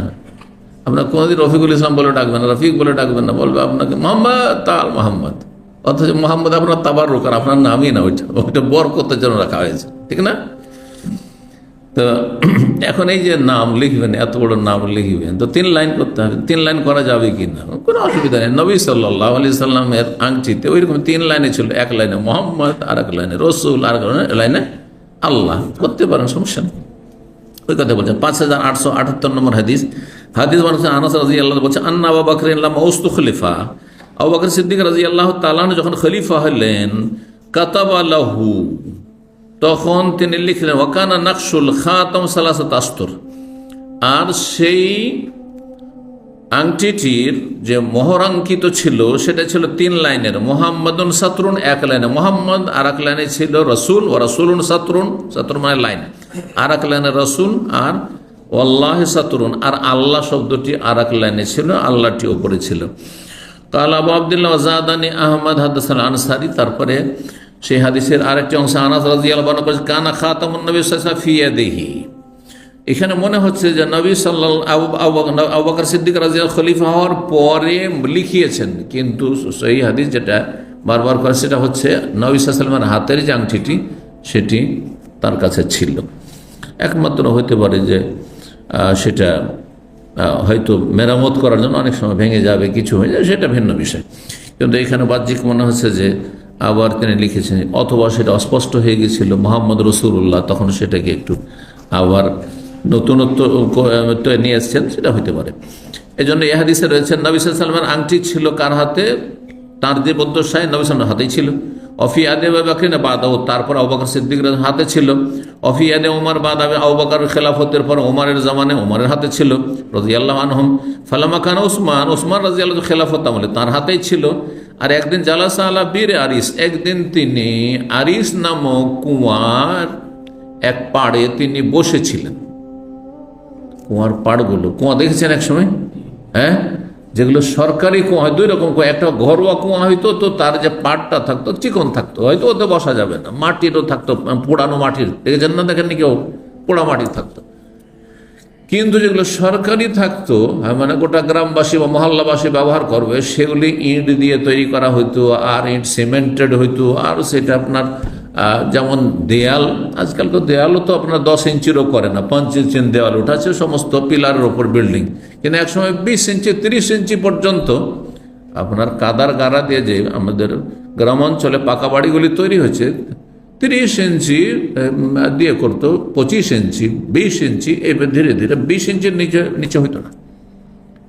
আপনার কোনোদিন রফিকুল ইসলাম বলে ডাকবেন না, রফিক বলে ডাকবেন না, বলবে আপনাকে মোহাম্মদ তাল মোহাম্মদ, অথচ মোহাম্মদ আপনার তাবাররুক, আর আপনার নামই না, ওইটা বরকতের জন্য রাখা হয়েছে, ঠিক না? তো এখন এই যে নাম লিখবেন, এত বড় নাম লিখবেন, তো 3 লাইন করতে হবে। 3 লাইন করা যাবে কি না, কোনো অসুবিধা নেই। নবী সাল্লাল্লাহু আলাইহি সাল্লামের আংটিতে ওইরকম 3 লাইনে ছিল, 1 লাইনে মোহাম্মদ, আর 1 লাইনে রসুল, আর 1 লাইনে আল্লাহ, করতে পারেন, সমস্যা নেই। ওই কথা বলছেন। 5878 নম্বর হাদিস বলছেন আনাস রাদিয়াল্লাহু বলছেন আন্না আবু বকর লামা উস্তুখলিফা, আবু বকর সিদ্দিক রাদিয়াল্লাহু তাআলা যখন খলিফা হলেন, কাতাবা লাহু, তখন তিনি লিখলেন ওয়াকানা নাকশুল খাতাম সালাসাত আস্তর, আর সেই আংটিটির যে মোহরাঙ্কিত ছিল সেটা ছিল 3 লাইনের। মোহাম্মদুন সাতরুন 1 লাইনে মোহাম্মদ, আর 1 লাইনে ছিল রসুল, ও রসুলুন সাতরুন, সাতরুন মানে লাইন, আর 1 লাইনে রসুল, আর ওয়াল্লাহি সাতরুন, আর আল্লাহ শব্দটি আর 1 লাইনে ছিল, আল্লাহটি ওপরে ছিল। কাল আবু আব্দুল্লাহ জাদানি আহমদ হাদাসাল আনসারি, তারপরে সেই হাদিসের আরেকটি অংশ আনাস রাদিয়াল্লাহু আনহু বলেন কানা খাতামুন নবী সাল্লাল্লাহু আলাইহি ওয়াসাল্লাম ফি ইয়াদিহি। এখানে মনে হচ্ছে যে নবী আবু বকর সিদ্দিক রাদিয়াল্লাহু খলিফা হওয়ার পরে লিখিয়েছেন, কিন্তু সেই হাদিস যেটা বারবার করে সেটা হচ্ছে নবী সাল্লাল্লাহু আলাইহি ওয়াসাল্লামের হাতের যে আংটিটি সেটি তার কাছে ছিল। একমাত্র হইতে পারে যে সেটা হয়তো মেরামত করার জন্য অনেক সময় ভেঙে যাবে, কিছু হয়ে যাবে, সেটা ভিন্ন বিষয়। কিন্তু এখানে বাহ্যিক মনে হচ্ছে যে আবার তিনি লিখেছেন, অথবা সেটা অস্পষ্ট হয়ে গেছিল মোহাম্মদ রসুল্লাহ, তখন সেটাকে একটু আবার নতুনত্ব নিয়ে এসছেন, সেটা হতে পারে। এই জন্য এই হাদিসে রয়েছেন নবী সাল্লাল্লাহু আলাইহি ওয়াসাল্লামের আংটি ছিল কার হাতে? তার যে বদ্দশায় নবী সাল্লাল্লাহু হাতেই ছিল। অফি আদে আবু বকর না বাদাও, তারপর আবু বকর সিদ্দিক হাতে ছিল। অফি আদে ওমর বাদ আবু বকর খেলাফতের পর ওমরের জামানে ওমরের হাতে ছিল রাদিয়াল্লাহু আনহুম। ফালামা কানা ওসমান রাদিয়াল্লাহু খেলাফত আমলে তার হাতেই ছিল। আর একদিন জালাসা আলা বীর আরিস, একদিন তিনি আরিস নামক কুয়ার এক পাড়ে তিনি বসেছিলেন। কুয়ার পাড়গুলো, কুয়া দেখেছেন এক সময়, হ্যাঁ, যেগুলো সরকারি কুয়া হয়, দুই রকম কুয়া, একটা ঘরোয়া কুয়া হইতো, তো তার যে পাড়টা থাকতো চিকন থাকতো, হয়তো ওতে বসা যাবে না, মাটিরও থাকতো, পোড়ানো মাটির, দেখেছেন না, দেখেননি কেউ, পোড়া মাটির থাকতো। কিন্তু যেগুলো সরকারি থাকতো, মানে গোটা গ্রামবাসী বা মহল্লাবাসী ব্যবহার করবে, সেগুলি ইট দিয়ে তৈরি করা হইতো, আর ইট সিমেন্টেড হইতো, আর সেটা আপনার যেমন দেয়াল, আজকালকার দেয়ালও তো আপনার 10 ইঞ্চিরও করে না, 5 ইঞ্চির দেওয়াল উঠাচ্ছে সমস্ত পিলারের ওপর বিল্ডিং, কিন্তু একসময় 20 ইঞ্চি 30 ইঞ্চি পর্যন্ত আপনার কাদার গাড়া দিয়ে, যে আমাদের গ্রামাঞ্চলে পাকা বাড়িগুলি তৈরি হয়েছে 30 ইঞ্চি দিয়ে করতো, 25 ইঞ্চি 20 ইঞ্চি, এবার ধীরে ধীরে 20 ইঞ্চির নিচে হইতো না,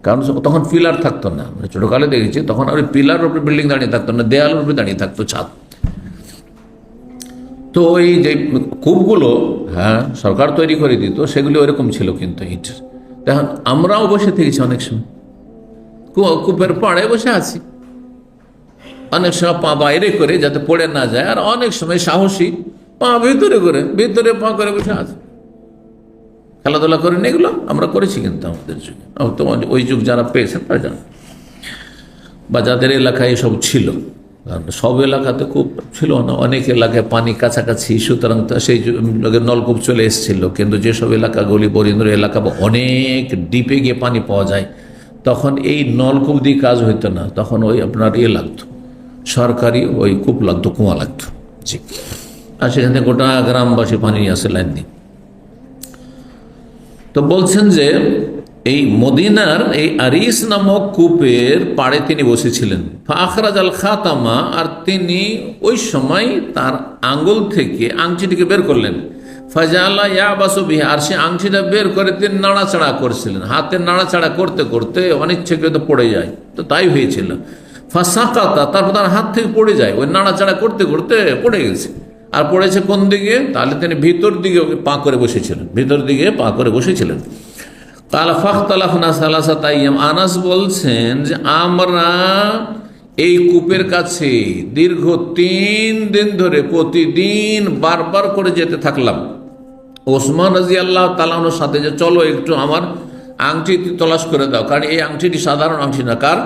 কারণ তখন পিলার থাকতো না। মানে ছোটকালে দেখেছি তখন আর পিলার উপরে বিল্ডিং দাঁড়িয়ে থাকতো না, দেয়ালের উপরে দাঁড়িয়ে থাকতো ছাদ। তো এই যে কূপগুলো, হ্যাঁ, সরকার তৈরি করে দিত, সেগুলি ওইরকম ছিল কিন্তু ইট। দেখুন আমরাও বসে থেকেছি অনেক সময়, কূপের পাড়ে বসে আছি, অনেক সময় পা বাইরে করে যাতে পড়ে না যায়, আর অনেক সময় সাহসী পা ভিতরে পা করে বসে আছে, খেলাধুলা করেন, এগুলো আমরা করেছি কিন্তু আমাদের যুগে, তোমার ওই যুগ যারা পেয়েছেন তারা জানেন, বা যাদের এলাকায় এসব ছিল, কারণ সব এলাকাতে কূপ ছিল না, অনেক এলাকায় পানি কাছাকাছি, সুতরাং সেই যুগে নলকূপ চলে এসেছিল। কিন্তু যেসব এলাকাগুলি বরেন্দ্র এলাকা বা অনেক ডিপে গিয়ে পানি পাওয়া যায়, তখন এই নলকূপ দিয়ে কাজ হইতো না, তখন ওই আপনার লাগতো, সরকারি ওই কূপ লাগতো, কুয়া লাগতো, জি। আর সেখান থেকে গোটা গ্রামবাসী পানি নিয়ে আসে লাইন দিয়ে। তো বলছেন যে এই মদিনার এই আরিস নামক কূপের পাড়ে তিনি বসেছিলেন, ফাখরাজ আল খাতামা, আর তিনি ওই সময় তার আঙ্গুল থেকে আংটিটিকে বের করলেন, ফাজালা ইয়াবাসু বিহা, আর সে আংটিটা বের করে তিনি নাড়াচাড়া করছিলেন, হাতে নাড়াচাড়া করতে করতে অনিচ্ছাকৃত পড়ে যায়, তো তাই হয়েছিল। ফাসাকাতা, তারপর তার হাত থেকে পড়ে যায়, ওই নাড়াচাড়া করতে করতে পড়ে গেছে। আর পড়েছে কোন দিকে? তাহলে তিনি ভিতর দিকে পা করে বসেছিলেন, ভিতর দিকে পা করে বসেছিলেন। কাল ফাখতালাফনা সালাসাত আইয়াম, আনাস বলছেন যে আমরা এই কূপের কাছে দীর্ঘ 3 দিন ধরে প্রতিদিন বারবার করে যেতে থাকলাম। ওসমান রাদিয়াল্লাহু তাআলা আনহুর সাথে, যে চলো একটু আমার আংটি তলাশ করে দাও, কারণ এই আংটিটি সাধারণ আংটি না, কার?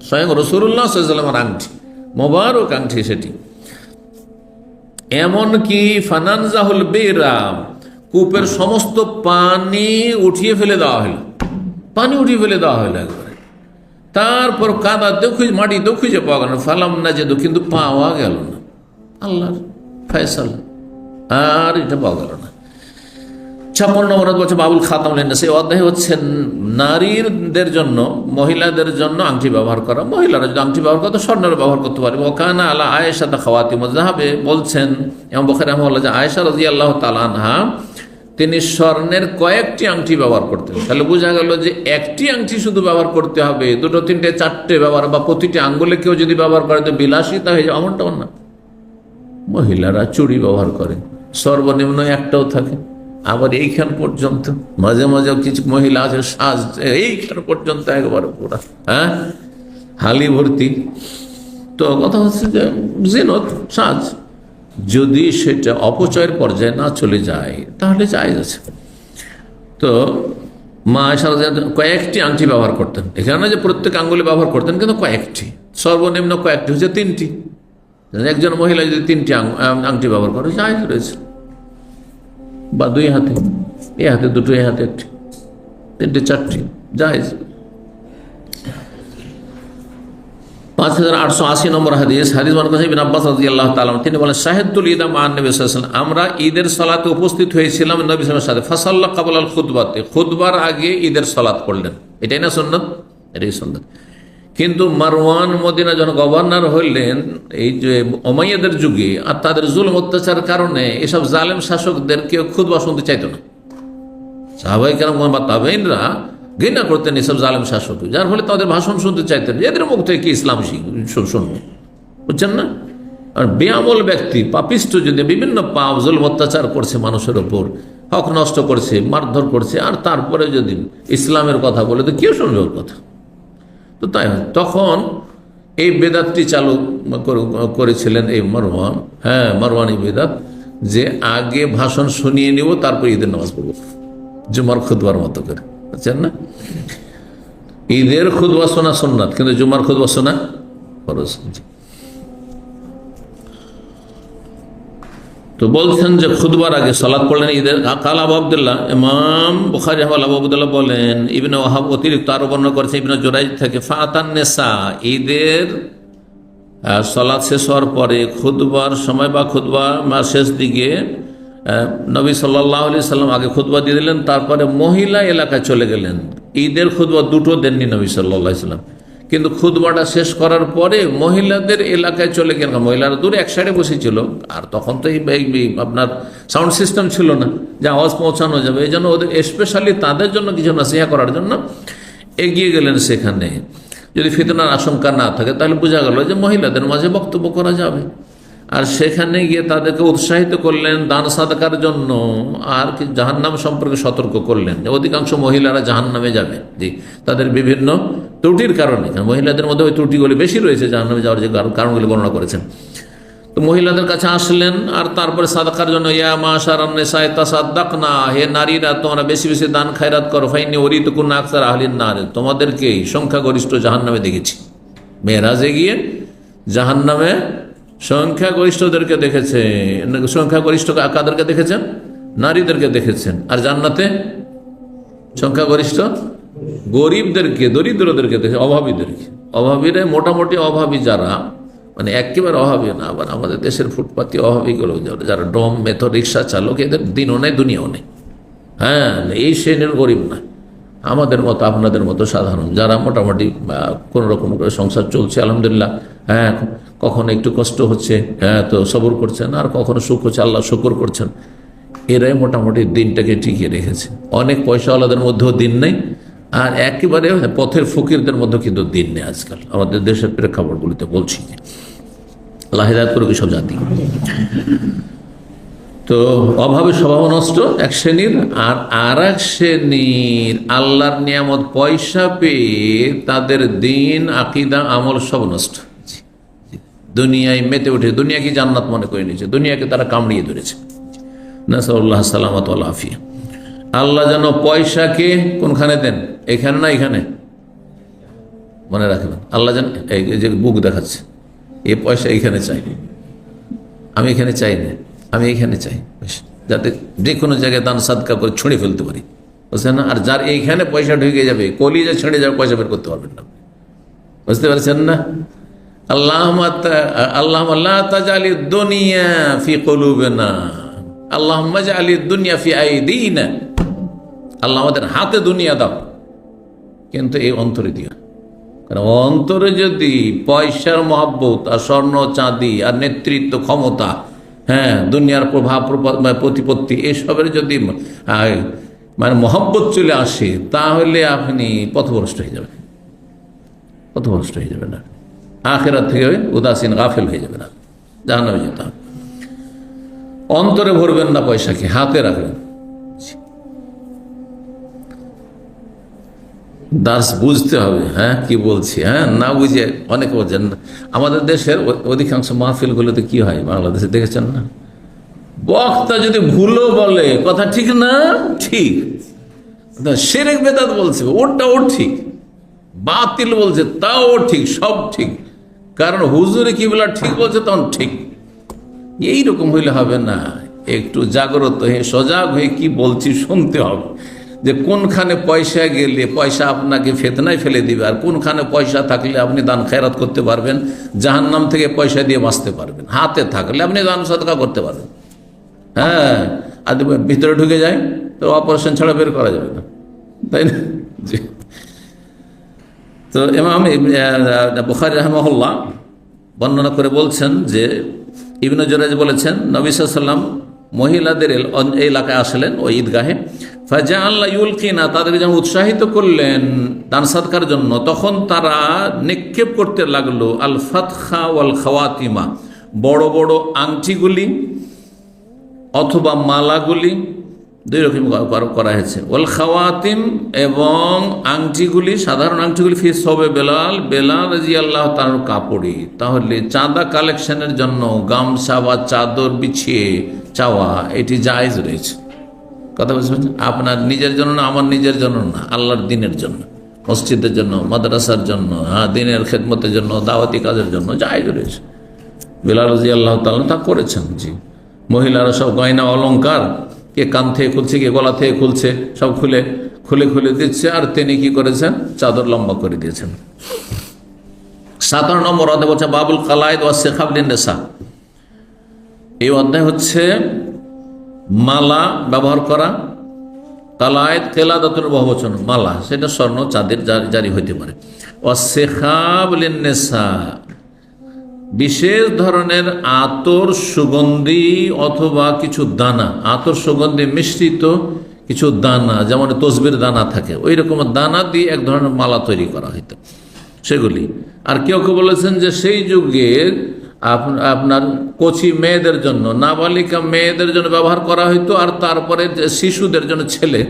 স্বয়ং রাসূলুল্লাহ সাল্লাল্লাহু আলাইহি ওয়াসাল্লামের আংটি, মোবারক আংটি সেটি। এমনকি ফানানজাহুল বিরা, কূপের সমস্ত পানি উঠিয়ে ফেলে দেওয়া হলো, পানি উঠিয়ে ফেলে দেওয়া হলো একবারে। তারপর কাদাতেও খুঁজে, মাটিতেও খুঁজে পাওয়া গেল না, ফালাম না যেত, কিন্তু পাওয়া গেল না, আল্লাহর ফয়সালা, আর এটা পাওয়া গেল না। 56 নম্বর বলছে বাবুল খাতাম লেন, সেই অধ্যায় হচ্ছে নারীদের জন্য, মহিলাদের জন্য আংটি ব্যবহার করা। মহিলারা যদি আংটি ব্যবহার করতো স্বর্ণের ব্যবহার করতে পারে। ওকানা আলা আয়েশা খাওয়াতিম যাহাবে, বলছেন ইমাম বুখারী রাহিমাহুল্লাহ যে আয়েশা রাদিয়াল্লাহু তাআলা আনহা তিনি স্বর্ণের কয়েকটি আংটি ব্যবহার করতেন। তাহলে বোঝা গেল যে একটি আংটি শুধু ব্যবহার করতে হবে, 2, 3, 4টে ব্যবহার, বা প্রতিটি আঙ্গুলে কেউ যদি ব্যবহার করে তো বিলাসিতা হয়ে যায়, এমনটাও না। মহিলারা চুড়ি ব্যবহার করে, সর্বনিম্ন একটাও থাকে, আবার এইখান পর্যন্ত, মাঝে মাঝে কিছু মহিলা আছে সাজ এইখান পর্যন্ত একবার পুরা, হ্যাঁ, হালি ভর্তি। তো কথা হচ্ছে যে জিনত, সাজ, যদি সেটা অপচয়ের পর্যায়ে না চলে যায় তাহলে জায়েজ আছে। তো মা আয়েশা রাদিয়াল্লাহু কয়েকটি আংটি ব্যবহার করতেন, এখানে যে প্রত্যেক আঙ্গুলে ব্যবহার করতেন, কিন্তু কয়েকটি, সর্বনিম্ন কয়েকটি হচ্ছে 3টি। একজন মহিলা যদি 3টি আংটি ব্যবহার করে জায়েজ রয়েছে, বা 2 হাতে, এ হাতে 2টো, এ হাতে 1টি, 3টে 4টি, জায়েজ। 5880 নম্বর হাদিস বর্ণনা ইবনে আব্বাস রাদিয়াল্লাহু তাআলা, তিনি বলেন শাহিদতুল ঈদা মা'আন নবী সাল্লাল্লাহু আলাইহি ওয়াসাল্লাম, আমরা ঈদের সালাতে উপস্থিত হয়েছিলাম নবী সাল্লাল্লাহু আলাইহি ওয়াসাল্লামের সাথে। ফাসাল্লা ক্বাবলাল খুতবাতে, খুতবার আগে ঈদের সালাত পড়লেন, এটাই না সুন্নাত? এটাই সুন্নাত। কিন্তু মারওয়ান মদিনা যখন গভর্নর হইলেন এই যে উমাইয়াদের যুগে, আর তাদের জুলুম অত্যাচারের কারণে এসব জালেম শাসকদের কেউ খুতবা শুনতে চাইতো না। সাহাবায়ে কেরাম বা তাবেঈনরা ঘৃণা করতেন এসব জালেম শাসক, যার ফলে তাদের ভাষণ শুনতে চাইতেন, এদের মুখ থেকে কি ইসলাম শুনবে, বুঝছেন না? আর বেআমল ব্যক্তি, পাপিষ্ট, যদি বিভিন্ন পাপ জুলুম অত্যাচার করছে মানুষের ওপর, হক নষ্ট করছে, মারধর করছে, আর তারপরে যদি ইসলামের কথা বলে তো কেউ শুনবে ওর কথা? তো তাই তখন এই বেদাতটি চালু করেছিলেন এই মারওয়ান, হ্যাঁ, মারওয়ানি বেদাত, যে আগে ভাষণ শুনিয়ে নিব, তারপর ঈদের নামাজ পড়ব। জুমার খুতবার মতো করে, বুঝছেন না? ঈদের খুতবা শোনা সুন্নাত, কিন্তু জুমার খুতবা শোনা ফরজ। তো বলছেন যে খুতবার আগে সালাত পড়লেন ঈদের। কাল আবু আব্দুল্লাহ, ইমাম বুখারী আবু আব্দুল্লাহ বলেন, ইবনে ওয়াহাব অতিরিক্ত আরো বর্ণনা করেছে ইবনে জুরাইজ থেকে, ফাতান নেসা, ঈদের সালাত শেষ হওয়ার পরে খুতবার সময় বা খুতবা শেষ দিকে নবী সাল্লাল্লাহু আলাইহি সাল্লাম আগে খুতবা দিয়ে দিলেন, তারপরে মহিলা এলাকায় চলে গেলেন। ঈদের খুতবা দুটো দেননি নবী সাল্লাল্লাহু আলাইহি সাল্লাম, কিন্তু খুতবাটা শেষ করার পরে মহিলাদের এলাকায় চলে গেলেন। মহিলারা দূরে এক সাইডে বসেছিল, আর তখন তো আপনার সাউন্ড সিস্টেম ছিল না যে আওয়াজ পৌঁছানো যাবে, এই জন্য ওদের স্পেশালি তাদের জন্য কিছু নসিহা করার জন্য এগিয়ে গেলেন সেখানে। যদি ফিতনার আশঙ্কা না থাকে তাহলে বোঝা গেল যে মহিলাদের মাঝে বক্তব্য করা যাবে। আর সেখানে গিয়ে তাদেরকে উৎসাহিত করলেন দান সাদাকার জন্য, আর কি জাহান্নাম সম্পর্কে সতর্ক করলেন যে অধিকাংশ মহিলারা জাহান্নামে যাবে তাদের বিভিন্ন ত্রুটির কারণে। মহিলাদের মধ্যে ওই ত্রুটিগুলি বেশি রয়েছে জাহান্নামে যাওয়ার যে কারণগুলি বর্ণনা করেছেন। তো মহিলাদের কাছে আসলেন, আর তারপরে সাদাকার জন্য, ইয়া মাশারান নিসা তাসাদ্দাকনা, হে নারীরা তোমরা বেশি বেশি দান খায়রাত করো, ফাইন্নী উরিদকুন্না আকসার আহলিন নার, তোমাদেরকেই সংখ্যাগরিষ্ঠ জাহান্নামে দেখেছি। মেরাজে গিয়ে জাহান্নামে সংখ্যাগরিষ্ঠদেরকে দেখেছে, সংখ্যাগরিষ্ঠ কাদেরকে দেখেছেন? নারীদেরকে দেখেছেন। আর জান্নাতে সংখ্যাগরিষ্ঠ গরিবদেরকে, দরিদ্রদেরকে দেখে, অভাবীদেরকে। অভাবীরা মোটামুটি অভাবী যারা, মানে একেবারে অভাবী না, আবার আমাদের দেশের ফুটপাতি অভাবীগুলো যারা ডম মেথো রিক্সা চালক, এদের দিনও নেই দুনিয়াও নেই। হ্যাঁ, এই শ্রেণীর গরিব না, আমাদের মতো আপনাদের মতো সাধারণ যারা মোটামুটি কোনো রকম করে সংসার চলছে আলহামদুলিল্লাহ। হ্যাঁ, কখনো একটু কষ্ট হচ্ছে, হ্যাঁ তো সবর করছেন, আর কখনো সুখ হচ্ছে, আল্লাহ শুকর করছেন। এরাই মোটামুটি দিনটাকে টিকিয়ে রেখেছে। অনেক পয়সাওয়ালাদের মধ্যেও দিন নেই, আর একেবারে পথের ফকিরদের মধ্যেও কিন্তু দিন নেই আজকাল আমাদের দেশের প্রেক্ষাপটগুলিতে। বলছি আল্লাহ হিদায়াত করুক সব জাতি। তো অভাবে স্বভাব নষ্ট এক শ্রেণীর, আর এক শ্রেণীর আল্লাহর নিয়ামত পয়সা পেয়ে তাদের দিন আকিদা আমল সব নষ্ট। দুনিয়ায় মেতে উঠে দুনিয়াকে জান্নাত মনে করে নিয়েছে, দুনিয়াকে তারা কামড়িয়ে ধরেছে। নাসাল্লাহ সালামত ওয়াল আফিয়া। আল্লাহ যেন পয়সাকে কোনখানে দেন, এখানে না এখানে, মনে রাখবেন। আল্লাহ যেন এই যে বুক দেখাচ্ছে, এই পয়সা এইখানে চাই, আমি এখানে চাই না, আমি এইখানে চাই, যাতে যে কোনো জায়গায় দান সাদকা করে ছুঁড়ে ফেলতে পারি, বুঝছেন না? আর যার এইখানে পয়সা ঢুকে যাবে, কলিজা ছেড়ে যাবে, পয়সা বের করতে পারবেন না, বুঝতে পারছেন না? আল্লাহুম্মা লা তাজআলি দুনিয়া ফি কুলুবিনা, আল্লাহুম্মা জাআলি দুনিয়া ফি আইদিনা। আল্লাহ আমাদের হাতে দুনিয়া দাও, কিন্তু এই অন্তরে দিও। কারণ অন্তরে যদি পয়সার মহব্বত আর স্বর্ণ চাঁদি আর নেতৃত্ব ক্ষমতা, হ্যাঁ দুনিয়ার প্রভাব প্রতিপত্তি, এসবের যদি মানে মহব্বত চলে আসে, তাহলে আপনি পথভ্রষ্ট হয়ে যাবেন, পথভ্রষ্ট হয়ে যাবেন। না আখিরাত থেকে উদাসীন গাফেল হয়ে যাবে না, জাহান্নামে যেতে হবে। অন্তরে ভরবেন না পয়সাকে, হাতে রাখবেন। দাস বুঝতে হবে, হ্যাঁ কি বলছি, হ্যাঁ না বুঝে অনেকে বোঝেন না। আমাদের দেশের অধিকাংশ মাহফিলগুলোতে কি হয় বাংলাদেশে দেখেছেন না, বক্তা যদি ভুলও বলে কথা ঠিক না ঠিক, শিরক বেদাত বলছে ওটাও ঠিক, বাতিল বলছে তাও ঠিক, সব ঠিক, কারণ হুজুরে কি বলা ঠিক বলছে তখন ঠিক। এইরকম হইলে হবে না, একটু জাগ্রত হয়ে সজাগ হয়ে কি বলছি শুনতে হবে, যে কোনখানে পয়সা গেলে পয়সা আপনাকে ফিতনায় ফেলে দিবে, আর কোনখানে পয়সা থাকলে আপনি দান খেরাত করতে পারবেন, জাহান্নাম থেকে পয়সা দিয়ে বাঁচতে পারবেন। হাতে থাকলে আপনি দান সদকা করতে পারবেন। হ্যাঁ, আর ভিতরে ঢুকে যায় তো অপারেশন ছাড়া বের করা যাবে না, তাই না? জি। তো ইমাম বুখারী রাহিমাহুল্লাহ বর্ণনা করে বলছেন যে ইবনে জুরাইজ বলেছেন নবী সাল্লাল্লাহু আলাইহি ওয়াসাল্লাম মহিলাদের এলাকায় আসলেন ওই ঈদগাহে, ফাজাআল্লা ইউলকিনা, তাদেরকে যেমন উৎসাহিত করলেন দান সাদকার জন্য, তখন তারা নিক্ষেপ করতে লাগলো আল ফাতখা ওয়াল খাওয়াতিমা, বড় বড় আংটিগুলি অথবা মালাগুলি, দুই রকম করা হয়েছে। ওয়াল খাওয়াতিম, এবং আংটিগুলি, সাধারণ আংটিগুলি ফি সবে বেলাল, বেলাল রাদিয়াল্লাহু তাআলার কাপড়ে। তাহলে চাঁদা কালেকশনের জন্য গামছা বা চাদর বিছিয়ে চাওয়া এটি জায়েজ রয়েছে, কথা বুঝতে পারছেন? আপনার নিজের জন্য না, আমার নিজের জন্য না, আল্লাহর দিনের জন্য, মসজিদের জন্য, মাদ্রাসার জন্য, দিনের খেদমতের জন্য, দাওয়াতি কাজের জন্য জায়েজ রয়েছে। বিলাল রাদিয়াল্লাহু তাআলা তা করেছেন। জি, মহিলারা সব গয়না অলংকার কে কান থেকে খুলছে, কে গলা থেকে খুলছে, সব খুলে খুলে খুলে দিচ্ছে, আর তিনি কি করেছেন? চাদর লম্বা করে দিয়েছেন। 57 নম্বর অধ্যায় বলছে বাবুল কালায়েদ ওয়া সিখাব লিন-নিসা। এই অধ্যায় হচ্ছে মালা ব্যবহার করা। কালায়েদ কেলাদাতুল বহুবচন, মালা সেটা স্বর্ণ চাঁদের জারি হইতে পারে। ওয়া সিখাব লিন-নিসা, বিশেষ ধরনের আতর সুগন্ধি অথবা কিছু দানা, আতর সুগন্ধি মিশ্রিত কিছু দানা, যেমন তসবির দানা থাকে, ওই রকম দানা দিয়ে এক ধরনের মালা তৈরি করা হইতো সেগুলি। আর কেউ কেউ বলেছেন যে সেই যুগের আপনার কচি মেয়েদের জন্য, নাবালিকা মেয়েদের জন্য ব্যবহার করা হইতো, আর তারপরে শিশুদের জন্য, ছেলে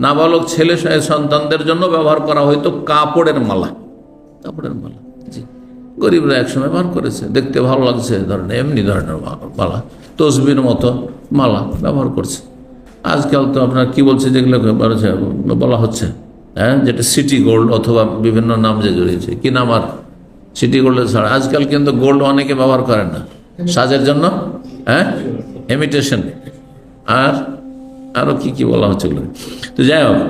নাবালক ছেলে সন্তানদের জন্য ব্যবহার করা হইতো কাপড়ের মালা। কাপড়ের মালা, জি, গরিবরা একসময় ব্যবহার করেছে, দেখতে ভালো লাগছে ধরনের, এমনি ধরনের মালা, তসবির মতো মালা ব্যবহার করছে। আজকাল তো আপনার কি বলছে, যেগুলো বলা হচ্ছে, হ্যাঁ, যেটা সিটি গোল্ড অথবা বিভিন্ন নাম যে জড়িয়েছে, কি নাম, আর সিটি গোল্ডের ছাড়া আজকাল কিন্তু গোল্ড অনেকে ব্যবহার করেন না সাজের জন্য, হ্যাঁ, ইমিটেশন, আর আরো কি কি বলা হচ্ছে। তো যাই হোক,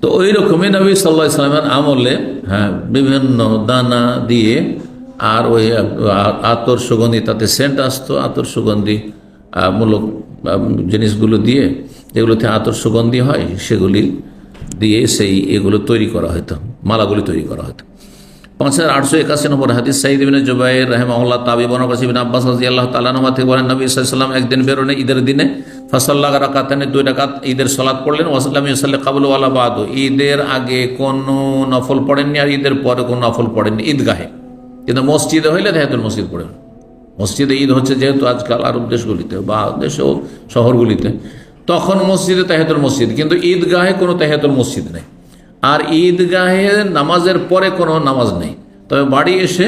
তো ওই রকমই নবী সাল্লাল্লাহু আলাইহি ওয়াসাল্লামের আমলে, হ্যাঁ, বিভিন্ন দানা দিয়ে আর ওই আতর সুগন্ধি, তাতে সেন্ট আসতো, আতর সুগন্ধি মূলক জিনিসগুলো দিয়ে, যেগুলোতে আতর সুগন্ধি হয় সেগুলি দিয়ে এগুলো তৈরি করা হতো, মালাগুলি তৈরি করা হতো। 5881 নম্বর হাদিস, সাঈদ ইবনে জুবাইর রাহিমাহুল্লাহ তাবি বর্ণনা করেছেন, ইবনে আব্বাস রাদিয়াল্লাহু তাআলা আনহু থেকে বলেন, নবী সাল্লাল্লাহু আলাইহি ওয়াসাল্লাম একদিন বেরোনে ঈদের দিনে, ফাসাল্লা রাকাতান, 2 রাকাত ঈদের সালাত পড়লেন, ওয়াসাল্লাম ইউসাল্লি ক্বাবলু ওয়ালা বাদু, ঈদের আগে কোনো নফল পড়েননি আর ঈদের পরে কোনো নফল পড়েননি ঈদগাহে। কিন্তু মসজিদে হইলে তাহিয়াতুল মসজিদ পড়েন। মসজিদে ঈদ হচ্ছে যেহেতু আজকাল আরব দেশগুলিতে বা দেশেও শহরগুলিতে, তখন মসজিদে তাহিয়াতুল মসজিদ, কিন্তু ঈদগাহে কোনো তাহিয়াতুল মসজিদ নেই, আর ঈদগাহে নামাজের পরে কোনো নামাজ নেই। তবে বাড়ি এসে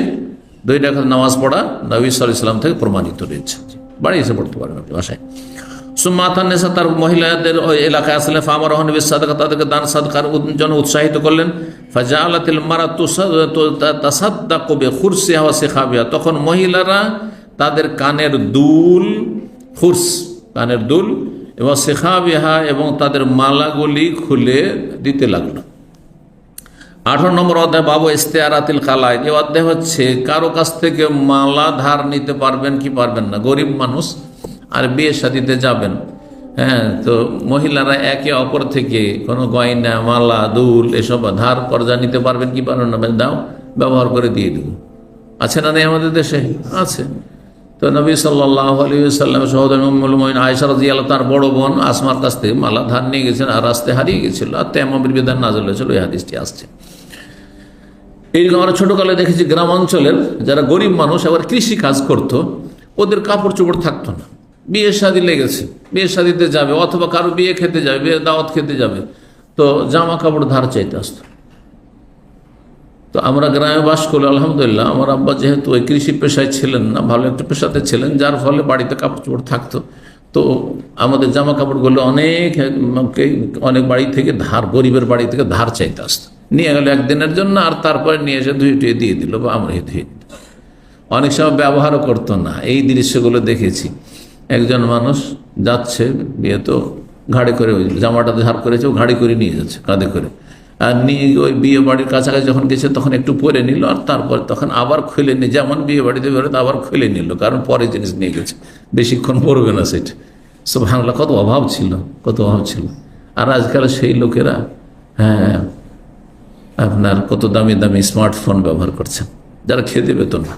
2 রাকাত নামাজ পড়া নবী সাল্লাল্লাহু আলাইহি ওয়াসাল্লাম থেকে প্রমাণিত রয়েছে, বাড়ি এসে পড়তে পারেন আপনি বাসায়। সুম্মাতান্নেসা, তার মহিলাদের ওই এলাকায় আসলে ফামারহন বিস সাদাকা, তাদেরকে দান সাদকার জন্য উৎসাহিত করলেন। ফাজাআলাতিল মারাতু তাসাদ্দাকু বিখুরসিহা ওয়া সিখাবিহা, তখন মহিলারা তাদের কানের দুল, খুরস কানের দুল, এবং সিখাবিহা এবং তাদের মালাগুলি খুলে দিতে লাগলো। 18 নম্বর অধ্যায় বাবু ইস্তেআরাতিল কালায়েদ। এই অধ্যায় হচ্ছে কারো কাছ থেকে মালা ধার নিতে পারবেন কি পারবেন না। গরিব মানুষ আর বিয়ে শাদিতে যাবেন, হ্যাঁ, তো মহিলারা একে অপর থেকে কোনো গয়না, মালা, দুল এসব ধার কর্জা নিতে পারবেন কি পারবেন না? দাও, ব্যবহার করে দিয়ে দেব। আছে না নেই আমাদের দেশে? আছে। তো নবী সাল্লাল্লাহু আলাইহি ওয়াসাল্লাম সহোদরী উম্মুল মুমিনিন আয়েশা রাদিয়াল্লাহু তার বড় বোন আসমার কাছ থেকে মালা ধার নিয়ে গেছেন, আর রাস্তায় হারিয়ে গেছিল, আর তায়াম্মুমের বিধান নাযিল হয়েছিল, এই হাদিসটি আসছে। এইরকম আমরা ছোটকালে দেখেছি গ্রামাঞ্চলের যারা গরিব মানুষ আবার কৃষি কাজ করত, ওদের কাপড় চোপড় থাকতো না। বিয়ে শাদী লেগেছে, বিয়ে শাদীতে যাবে অথবা কারো বিয়ে খেতে যাবে, বিয়ে দাওয়াত খেতে যাবে, তো জামা কাপড় ধার চাইতে আসতো। তো আমরা গ্রামে বাস করলে আলহামদুলিল্লাহ, আমার আব্বা যেহেতু ওই কৃষি পেশায় ছিলেন না, ভালো একটা পেশাতে ছিলেন, যার ফলে বাড়িতে কাপড় চোপড় থাকতো। তো আমাদের জামা কাপড়গুলো অনেক বাড়ি থেকে ধার, গরিবের বাড়ি থেকে ধার চাইতে আসতো, নিয়ে গেল একদিনের জন্য, আর তারপরে নিয়ে এসে ধুয়ে টুয়ে দিয়ে দিল বা আমরা ধুয়ে দিত। অনেক সময় ব্যবহারও করতো না। এই দৃশ্যগুলো দেখেছি। একজন মানুষ যাচ্ছে বিয়ে, তো ঘাড়ে করে ওই জামাটা ধার করেছে, ও ঘাড়ি করে নিয়ে যাচ্ছে কাঁধে করে, আর নিয়ে ওই বিয়ে বাড়ির কাছাকাছি যখন গেছে তখন একটু পরে নিল, আর তারপর তখন আবার খুলে নিয়ে, যেমন বিয়ে বাড়িতে বেরোতে আবার খুলে নিল, কারণ পরে জিনিস নিয়ে গেছে, বেশিক্ষণ পরবে না সেটা। সুবহানাল্লাহ, কত অভাব ছিল, কত অভাব ছিল। আর আজকাল সেই লোকেরা, হ্যাঁ, আপনার কত দামি দামি স্মার্টফোন ব্যবহার করছেন, যারা খেতে পেত না,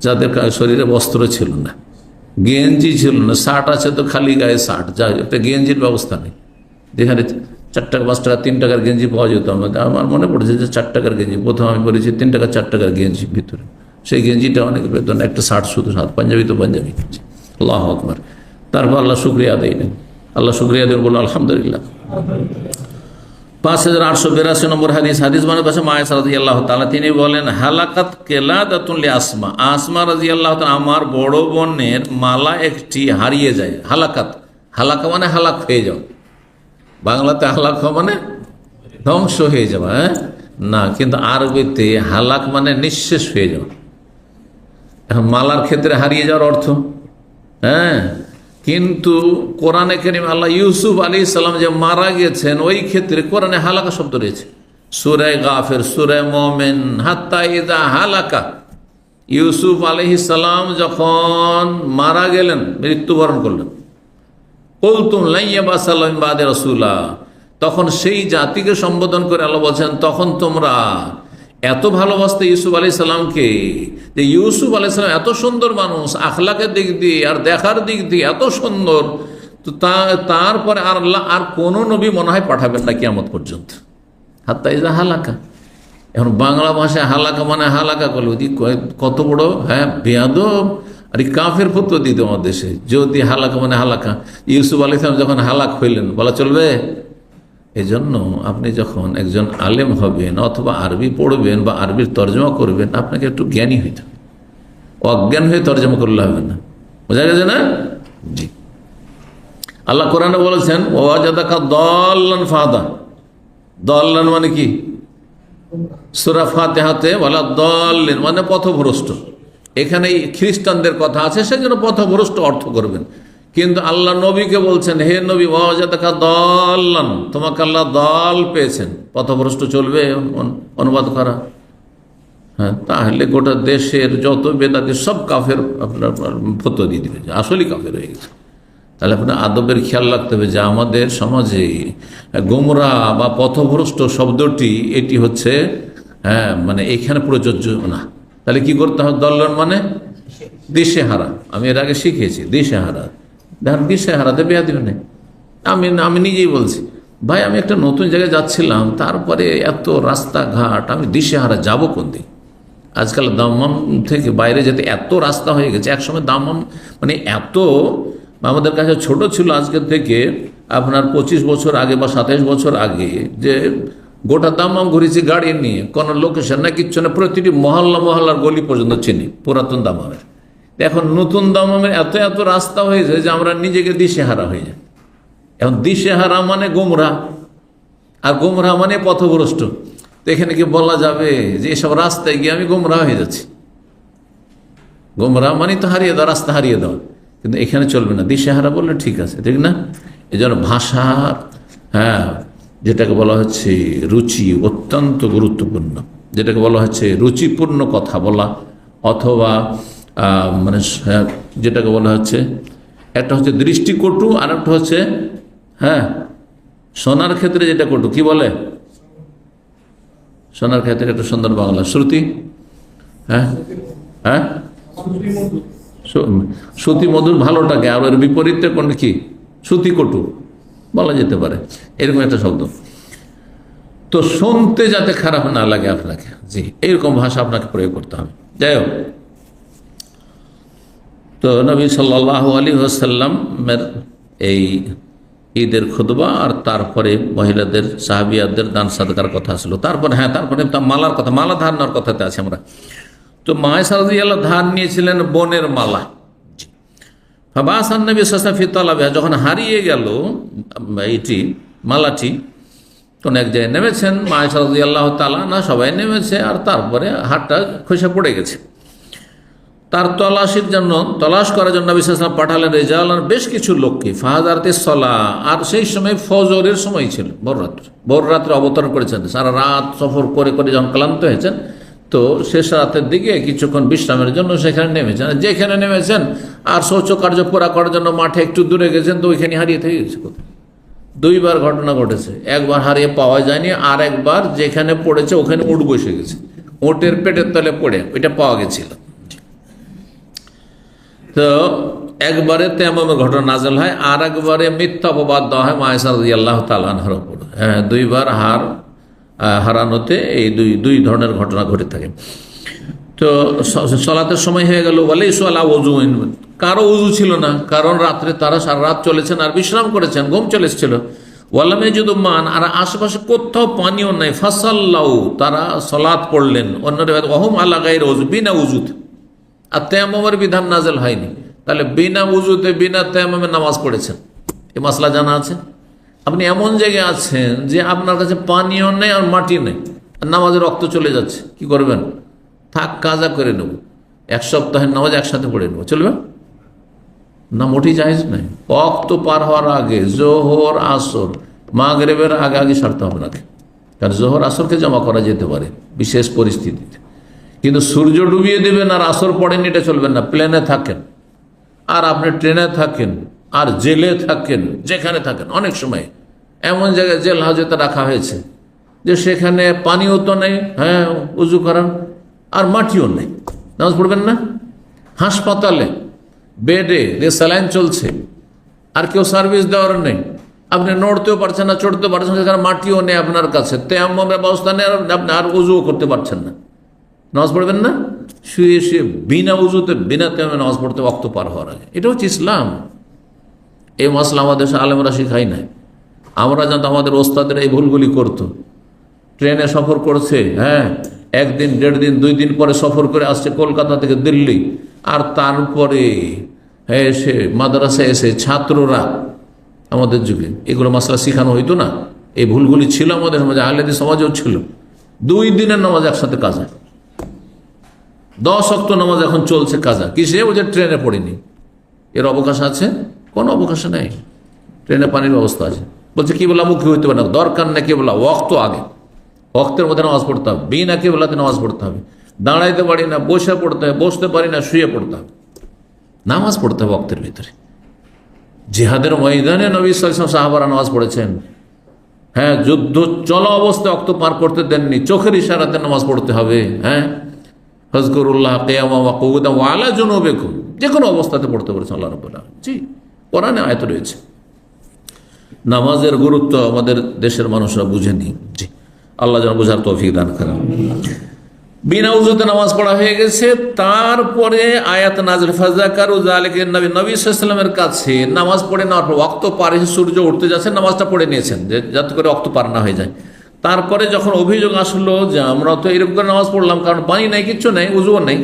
যাদের শরীরে বস্ত্র ছিল না, গেঞ্জি ছিল না, শার্ট আছে তো খালি গায়ে শার্ট, যা একটা গেঞ্জির ব্যবস্থা নেই। যেখানে 4 টাকা 5 টাকা 3 টাকার গেঞ্জি পাওয়া যেত, আমার মনে পড়েছে যে 4 টাকার গেঞ্জি প্রথম আমি পড়েছি, 3 টাকা 4 টাকার গেঞ্জি ভিতরে, সেই গেঞ্জিটা অনেক বেতন, একটা শার্ট শুধু, পাঞ্জাবি তো পাঞ্জাবি। আল্লাহু আকবার। তারপর আল্লাহ শুকরিয়া আদায় নেন, আল্লাহ শুকরিয়া দেন, বলুন আলহামদুলিল্লাহ। 5882 নম্বর হাদিস, হাদিস মানে পাশে মা আয়েশা রাদিয়াল্লাহু তাআলা, তিনি বলেন, হালাকাত কেলাদাতুন লি আসমা, আসমা রাদিয়াল্লাহু তাআলা আমার বড় বোনের মালা একটি হারিয়ে যায়। হালাকাত, হালাকা মানে হালাক হয়ে যাও, বাংলাতে হালাক মানে ধ্বংস হয়ে যাওয়া, হ্যাঁ না, কিন্তু আরবিতে হালাক মানে নিঃশেষ হয়ে যাওয়া। এখন মালার ক্ষেত্রে হারিয়ে যাওয়ার অর্থ, হ্যাঁ, কিন্তু কোরআনে কারীম আল্লাহ ইউসুফ আলাইহিস সালাম যে মারা গেছেন ওই ক্ষেত্রে কোরআনে হালাকা শব্দ রয়েছে। সূরা গাফির, সূরা মুমিন, হাত্তা ইযা হালাকা, ইউসুফ আলাইহিস সালাম যখন মারা গেলেন, মৃত্যুবরণ করলেন, কুলতুম লা ইয়াবাসাল্লাহু মিন বাদি রাসূলা, তখন সেই জাতিকে সম্বোধন করে আল্লাহ বলছেন, তখন তোমরা এত ভালোবাসতে ইউসুফ আলাইহিস সালামকে, যে ইউসুফ আলাইহিস সালাম এত সুন্দর মানুষ, আখলাকের দিক দিয়ে আর দেখার দিক দিয়ে এত সুন্দর, তো তারপরে আর আল্লাহ আর কোনো নবী মনে হয় পাঠাবেন না কিয়ামত পর্যন্ত। হাত্তা ইযা হালাকা, এখন বাংলা ভাষায় হালাকা মানে হালাকা করলো, কত বড়, হ্যাঁ, বেয়াদব আর কাফের ফতোয়া দিত আমার দেশে, যদি হালাকা মানে হালাকা। ইউসুফ আলাইহিস সালাম যখন হালাক হইলেন, বলা চলবে? এই জন্য আপনি যখন একজন আলেম হবেন অথবা আরবি পড়বেন বা আরবির তর্জমা করবেন, আপনাকে একটু জ্ঞানী হইতে হবে, অজ্ঞান হয়ে তর্জমা করলে হবে না। বোঝা গেছে না? জি। আল্লাহ কোরআনে বলেছেন, ওয়াজাদাকা দাল্লান ফাহাদা, দাল্লান মানে কি? সূরা ফাতিহাতে ওয়ালা দাল্লিন মানে পথভ্রষ্ট। এখানে খ্রিস্টানদের কথা আছে, সেজন্য পথভ্রষ্ট অর্থ করবেন, কিন্তু আল্লাহ নবীকে বলছেন, হে নবী, ওয়াজাদাকা দাল্লান, তোমাকে আল্লাহ দাল পেয়েছেন, পথভ্রষ্ট চলবে অনুবাদ করা? হ্যাঁ, তাহলে গোটা দেশের যত বেদাতি সব কাফের আপনার ফতোয়া দিয়ে দিবে, আসলেই কাফের হয়ে গেছে। তাহলে আপনার আদবের খেয়াল রাখতে হবে যে আমাদের সমাজে গোমরা বা পথভ্রষ্ট শব্দটি এটি হচ্ছে, হ্যাঁ, মানে এখানে প্রযোজ্য না। তাহলে কি করতে হবে? দল্লন মানে দিশেহারা। আমি এর আগে শিখিয়েছি, দিশেহারা। দেখেন, দিশেহারাতে বেয়া দিবে না। আমি নিজেই বলছি, ভাই আমি একটা নতুন জায়গায় যাচ্ছিলাম, তারপরে এত রাস্তাঘাট, আমি দিশেহারা যাবো কোন দিন। আজকাল দাম্মাম থেকে বাইরে যেতে এত রাস্তা হয়ে গেছে, একসময় দাম্মাম মানে এত আমাদের কাছে ছোট ছিল, আজকের থেকে আপনার 25 বছর আগে বা 27 বছর আগে, যে গোটা দাম্মাম ঘুরেছি গাড়ি নিয়ে, কোনো লোকেশন না, কিচ্ছু না, প্রতিটি মহল্লার গলি পর্যন্ত চিনি পুরাতন দাম্মামের। এখন নতুন দাম্মামের এত এত রাস্তা হয়েছে যে আমরা নিজেকে দিশেহারা হয়ে যাই। এখন দিশেহারা মানে গোমরা, আর গোমরা মানে পথভ্রষ্ট। তো এখানে কি বলা যাবে যে এসব রাস্তায় গিয়ে আমি গোমরা হয়ে যাচ্ছি? গোমরা মানে তো হারিয়ে দাও, রাস্তা হারিয়ে দাও, কিন্তু এখানে চলবে না। দিশেহারা বললে ঠিক আছে, ঠিক না? এই জন্য ভাষা, হ্যাঁ, যেটাকে বলা হচ্ছে রুচি, অত্যন্ত গুরুত্বপূর্ণ। যেটাকে বলা হচ্ছে রুচিপূর্ণ কথা বলা, অথবা মানে যেটাকে বলা হচ্ছে, একটা হচ্ছে দৃষ্টিকটু, আর একটা হচ্ছে, হ্যাঁ, শোনার ক্ষেত্রে যেটা কটু, কি বলে? শোনার ক্ষেত্রে একটা সুন্দর বাংলা শ্রুতি, হ্যাঁ হ্যাঁ, শ্রুতি মধুর ভালোটাকে, আর এর বিপরীতে কোন কি? শ্রুতি কটু বলা যেতে পারে, এরকম একটা শব্দ। তো শুনতে যাতে খারাপ না লাগে আপনাকে, জি, এইরকম ভাষা আপনাকে প্রয়োগ করতে হবে। যাই হোক, তো নবী সাল্লাল্লাহু আলাইহি ওয়াসাল্লামের এই ঈদের খুতবা, আর তারপরে মহিলাদের, সাহাবিয়াদের দান সাদকার কথা আসলো। তারপরে, হ্যাঁ, তারপরে মালার কথা, মালা ধারণার কথাতে আছে আমরা। তো মায়েশা রাদিয়াল্লাহু ধার নিয়েছিলেন বোনের মালা। ফাবাসান নবী সাল্লাল্লাহু আলাইহি ওয়াসাল্লাম ফি তালাবিহা, যখন হারিয়ে গেল এইটি, মালাটি, তখন এক জায়গায় নেমেছেন মায়েশা রাদিয়াল্লাহু তাআলা না, সবাই নেমেছে, আর তারপরে হাতটা খসে পড়ে গেছে। তার তলাশির জন্য, তলাশ করার জন্য নবী সাল্লাল্লাহু আলাইহি ওয়াসাল্লাম পাঠালেন রিজালান, বেশ কিছু লোককে, ফাহাদারতে সলা, আর সেই সময় ফজরের সময় ছিল, ভোর রাত্রে অবতরণ করেছেন। সারা রাত সফর করে করে যখন ক্লান্ত হয়েছেন, তো শেষ রাতের দিকে কিছুক্ষণ বিশ্রামের জন্য সেখানে নেমেছেন। যেখানে নেমেছেন আর শৌচকার্য পুরা করার জন্য মাঠে একটু দূরে গেছেন, তো ওইখানে হারিয়ে থেকে গেছে। দুইবার ঘটনা ঘটেছে, একবার হারিয়ে পাওয়া যায়নি, আর একবার যেখানে পড়েছে ওখানে উট বসে গেছে, উটের পেটের তলে পড়ে ওইটা পাওয়া গেছিল। তো একবারে তেমনের ঘটনা নাজেল হয়, আর একবারে মিথ্যা অপবাদ দেওয়া হয় মায়েশা রাদিয়াল্লাহু তাআলা আনহার উপর। হ্যাঁ, দুইবার হারানোতে এই দুই ধরনের ঘটনা ঘটে থাকে। তো সলাতের সময় হয়ে গেল, বলে ইসলা ওযু, কারো উজু ছিল না, কারণ রাত্রে তারা সারা রাত চলেছেন আর বিশ্রাম করেছেন, ঘুম চলে এসেছিল। ওয়ালামে যদু মান, আর আশেপাশে কোথাও পানিও নাই। ফাসাল্লাউ, তারা সলাত পড়লেন। অন্য ওয়াহুম আলা গায়রি ওযু, বিনা উজুতে, আর তায়াম্মুমের বিধান নাজেল হয়নি। তাহলে বিনা উজুতে, বিনা তায়াম্মুমে নামাজ পড়েছেন, এ মশলা জানা আছে? আপনি এমন জায়গায় আছেন যে আপনার কাছে পানিও নেই আর মাটি নেই, আর নামাজে রক্ত চলে যাচ্ছে, কি করবেন? থাক, কাজা করে নেব, এক সপ্তাহের নামাজ একসাথে পড়ে নেব, চলবে না? মোটেই জায়েজ নাই। ওয়াক্ত পার হওয়ার আগে জোহর আসর মাগরিবের আগে আগে সারতে হবে নাকি? কারণ জোহর আসরকে জমা করা যেতে পারে বিশেষ পরিস্থিতিতে, কিন্তু সূর্য ডুবিয়ে দেবেন আর আসর পড়েনি, এটা চলবেন না। প্লেনে থাকেন আর আপনি ট্রেনে থাকেন আর জেলে থাকেন, যেখানে থাকেন, অনেক সময় এমন জায়গায় জেল হাজতে রাখা হয়েছে যে সেখানে পানিও তো নেই, হ্যাঁ, উজু করার, আর মাটিও নেই, নামাজ পড়বেন না? হাসপাতালে বেডে যে স্যালাইন চলছে আর কেউ সার্ভিস দেওয়ার নেই, আপনি নড়তেও পারছেন না, চড়তে পারছেন না, সেখানে মাটিও নেই আপনার কাছে, তেমন ব্যবস্থা নেই, আপনি আর উজুও করতে পারছেন না, নামাজ পড়বেন না? শুয়ে শুয়ে বিনা উজুতে বিনা তেমন নামাজ পড়তে ওয়াক্ত পার হওয়ার আগে। এটা হচ্ছে ইসলাম। এই মশলা আমাদের আলেমরা শিখাই নাই। আমরা জানতো আমাদের ওস্তাদের এই ভুলগুলি করতো। ট্রেনে সফর করছে, হ্যাঁ, একদিন, দেড় দিন, 2 দিন পরে সফর করে আসছে কলকাতা থেকে দিল্লি, আর তারপরে হ্যাঁ এসে মাদ্রাসায় এসে ছাত্ররা, আমাদের যুগে এগুলো মশলা শিখানো হইতো না। এই ভুলগুলি ছিল আমাদের সমাজে, আহলেদিস সমাজেও ছিল। 2 দিনের নামাজ একসাথে কাজা, 10 ওয়াক্ত নামাজ এখন চলছে কাজা, কিসে? ও যে ট্রেনে পড়িনি। এর অবকাশ আছে? কোনো অবকাশ নেই। ট্রেনে পানির ব্যবস্থা আছে, বলছে কি বলা মুখী হইতে পারে না, দরকার নেই, কি বলা ওয়াক্ত আগে, ওয়াক্তের মধ্যে নামাজ পড়তে হবে, বিনা কি বলাতে নামাজ পড়তে হবে, দাঁড়াইতে পারি না বসে পড়তে হবে, বসতে পারি না শুয়ে পড়তে হবে, নামাজ পড়তে হবে ওয়াক্তের ভিতরে। জিহাদের ময়দানে নবী সাল্লাল্লাহু আলাইহি ওয়াসাল্লাম সাহাবারা নামাজ পড়েছেন, হ্যাঁ, যুদ্ধ চলা অবস্থায় ওয়াক্ত পার করতে দেননি, চোখের ইশারাতে নামাজ পড়তে হবে, হ্যাঁ, ফাজকুরুল্লাহ কিয়ামান ওয়া কুউদান ওয়া আলা জুনুবিকুম, যে কোনো অবস্থাতে পড়তে বলেছেন আল্লাহ রাব্বুল আলামিন। জি, কোরআনে আয়াত রয়েছে। নামাজের গুরুত্ব আমাদের দেশের মানুষরা বুঝেনি। জি, আল্লাহ যেন বোঝার তৌফিক দান করেন। বিনা উযুতে নামাজ পড়া হয়ে গেছে, তারপরে আয়াত নাযিল ফাযাকারু যালিকা নবী সাল্লাল্লাহু আলাইহি ওয়াসাল্লামের কাছে নামাজ পড়ে নেওয়ার পর ওয়াক্ত পার হয়ে সূর্য উঠতে যাচ্ছে, নামাজটা পড়ে নিয়েছেন যে যাতে করে ওয়াক্ত পার না হয়ে যায়। তারপরে যখন অভিযোগ আসলো যে আমরা তো এরকম করে নামাজ পড়লাম, কারণ পানি নাই, কিচ্ছু নেই, উযুও নেই,